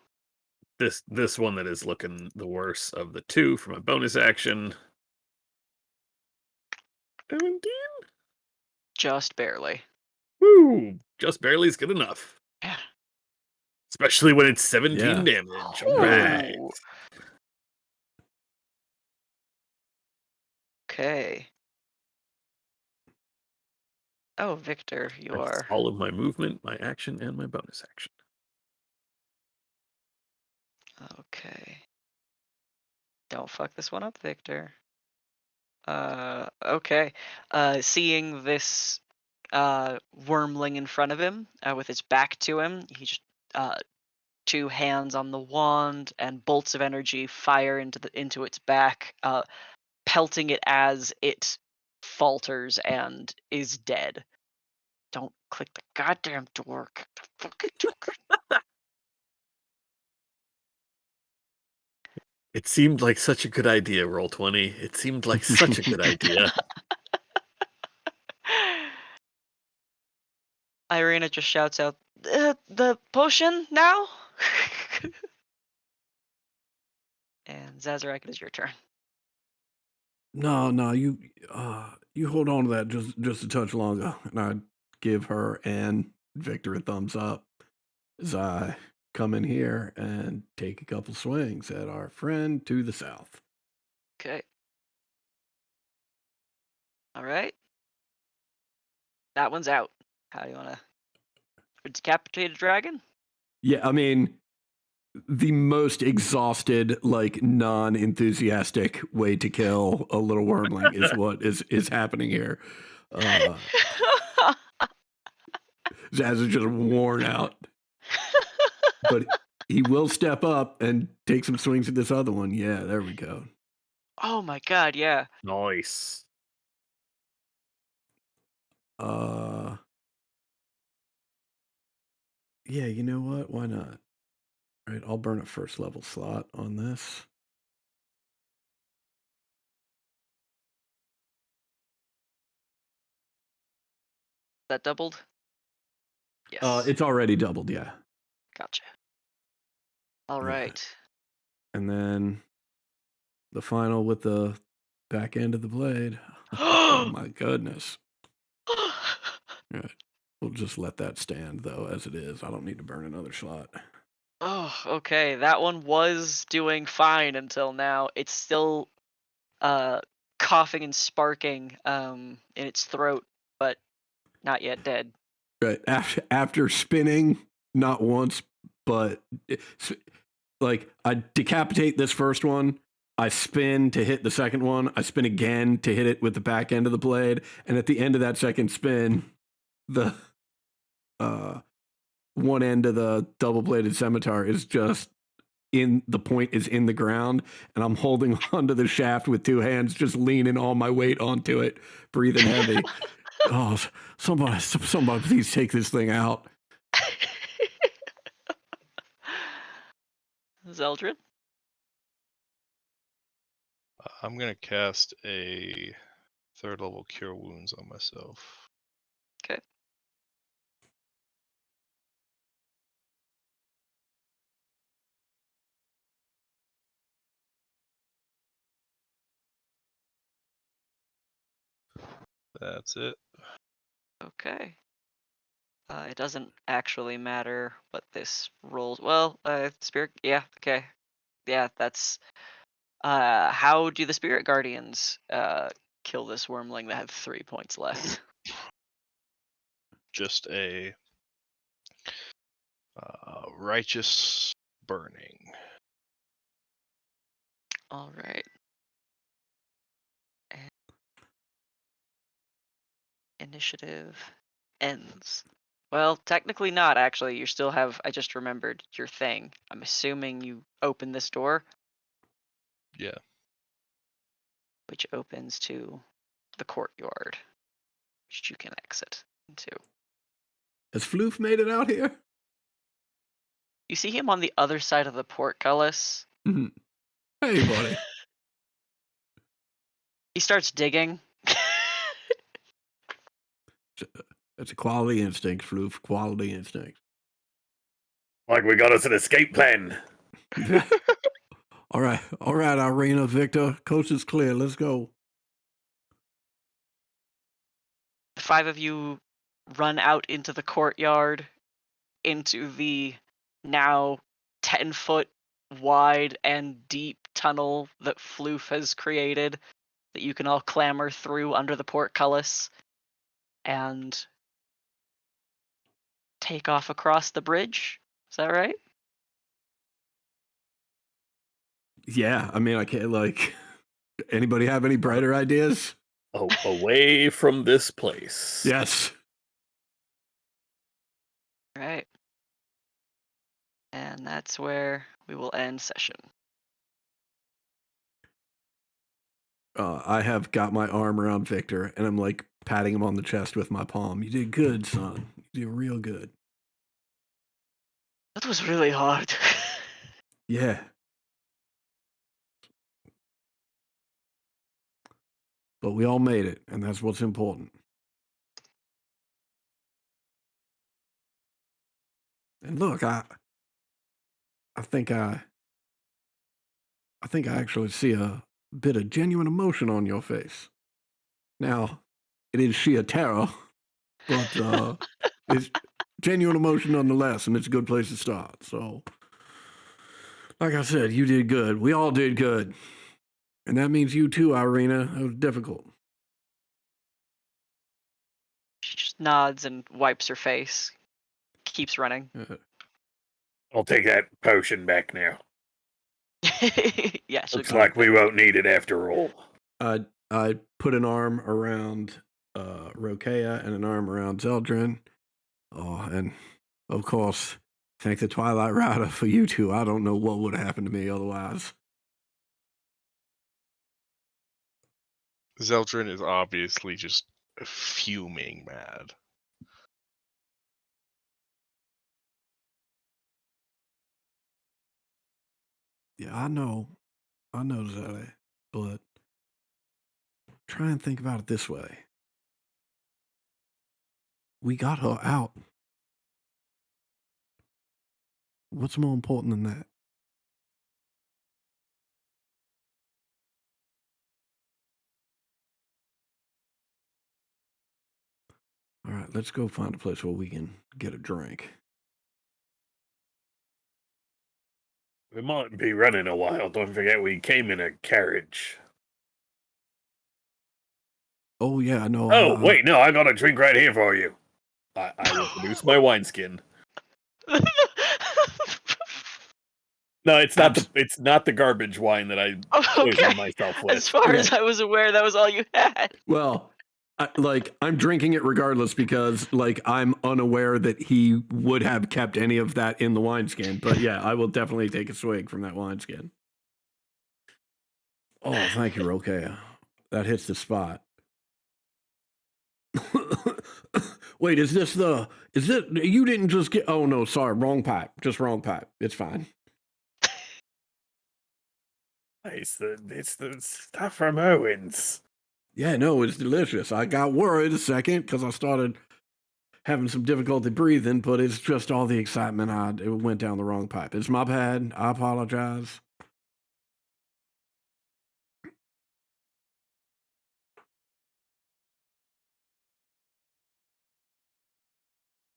this one that is looking the worse of the two from a bonus action. 17? Just barely. Woo! Just barely is good enough. Yeah. Especially when it's 17 Yeah. damage. All right. Ooh. Okay. Oh, Victor, you That's are. all of my movement, my action, and my bonus action. Okay. Don't fuck this one up, Victor. Okay. Seeing this wormling in front of him, with his back to him, he just uh 2 hands on the wand and bolts of energy fire into its back, pelting it as it falters and is dead. Don't click the goddamn door. Click the fucking door. It seemed like such a good idea, Roll20. It seemed like such a good idea. Irina just shouts out, the potion now? And Zazarak, it is your turn. No, you hold on to that just a touch longer, and I give her and Victor a thumbs up as I come in here and take a couple swings at our friend to the south. Okay. All right. That one's out. How do you want to decapitate a dragon? Yeah, I mean, the most exhausted, like non-enthusiastic way to kill a little wormling is what is happening here. Zaz is just worn out, but he will step up and take some swings at this other one. Yeah, there we go. Oh my god, yeah. Nice. Yeah, you know what? Why not? All right, I'll burn a first level slot on this. That doubled? Yes. It's already doubled, yeah. Gotcha. All Okay. right. And then the final with the back end of the blade. Oh my goodness. Right. We'll just let that stand though as it is. I don't need to burn another slot. Oh, okay. That one was doing fine until now. It's still coughing and sparking in its throat, but not yet dead. Right. After spinning not once, but like I decapitate this first one, I spin to hit the second one, I spin again to hit it with the back end of the blade, and at the end of that second spin, the one end of the double-bladed scimitar is just in the point is in the ground, and I'm holding onto the shaft with two hands, just leaning all my weight onto it, breathing heavy. Oh, somebody please take this thing out. Zeldrin? I'm gonna cast a 3rd level Cure Wounds on myself. Okay. That's it. Okay. It doesn't actually matter what this rolls. Well, spirit. Yeah. Okay. Yeah. That's. How do the spirit guardians kill this wormling that have 3 points left? Just a righteous burning. All right. And initiative ends. Well, technically not. Actually, you still have. I just remembered your thing. I'm assuming you open this door, Yeah. which opens to the courtyard, which you can exit into. Has Floof made it out here? You see him on the other side of the portcullis. Mhm. Hey, buddy. He starts digging. That's a quality instinct, Floof. Quality instinct. Like we got us an escape plan. All right, Irina, Victor. Coast is clear. Let's go. The 5 of you run out into the courtyard, into the now 10-foot wide and deep tunnel that Floof has created that you can all clamber through under the portcullis and take off across the bridge. Is that right? Yeah, I mean, I can't, like, anybody have any brighter ideas? Oh, away from this place. Yes. All right. And that's where we will end session. I have got my arm around Victor, and I'm, like, patting him on the chest with my palm. You did good, son. You did real good. That was really hard. Yeah. But we all made it, and that's what's important. And look, I think I actually see a bit of genuine emotion on your face. Now, it is sheer terror, but it's genuine emotion nonetheless, and it's a good place to start. So, like I said, you did good. We all did good. And that means you too, Irina. It was difficult. nods and wipes her face. Keeps running. I'll take that potion back now. Yeah, she'll Looks go like with we won't need it after all. I put an arm around Rokea and an arm around Zeldrin. Oh, and of course, thank the Twilight Rider for you two. I don't know what would have happened to me otherwise. Zeldrin is obviously just fuming mad. Yeah, I know, Zelly, but try and think about it this way. We got her out. What's more important than that? All right, let's go find a place where we can get a drink. We might be running a while. Don't forget we came in a carriage. Oh, yeah, I know. Oh, wait, no, I got a drink right here for you. I will produce my wineskin. No, it's not the garbage wine that I poisoned myself with. As far as I was aware, that was all you had. Well, I'm drinking it regardless because, I'm unaware that he would have kept any of that in the wineskin. But yeah, I will definitely take a swig from that wineskin. Oh, thank you, Rokea. That hits the spot. Wait, you didn't just get, oh no, sorry, wrong pipe. Just wrong pipe. It's fine. It's the stuff from Owens. Yeah, no, it's delicious. I got worried a second because I started having some difficulty breathing, but it's just all the excitement. It went down the wrong pipe. It's my bad. I apologize.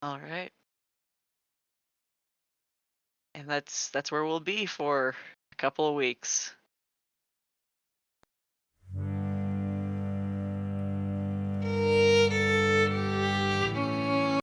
All right. And that's where we'll be for a couple of weeks.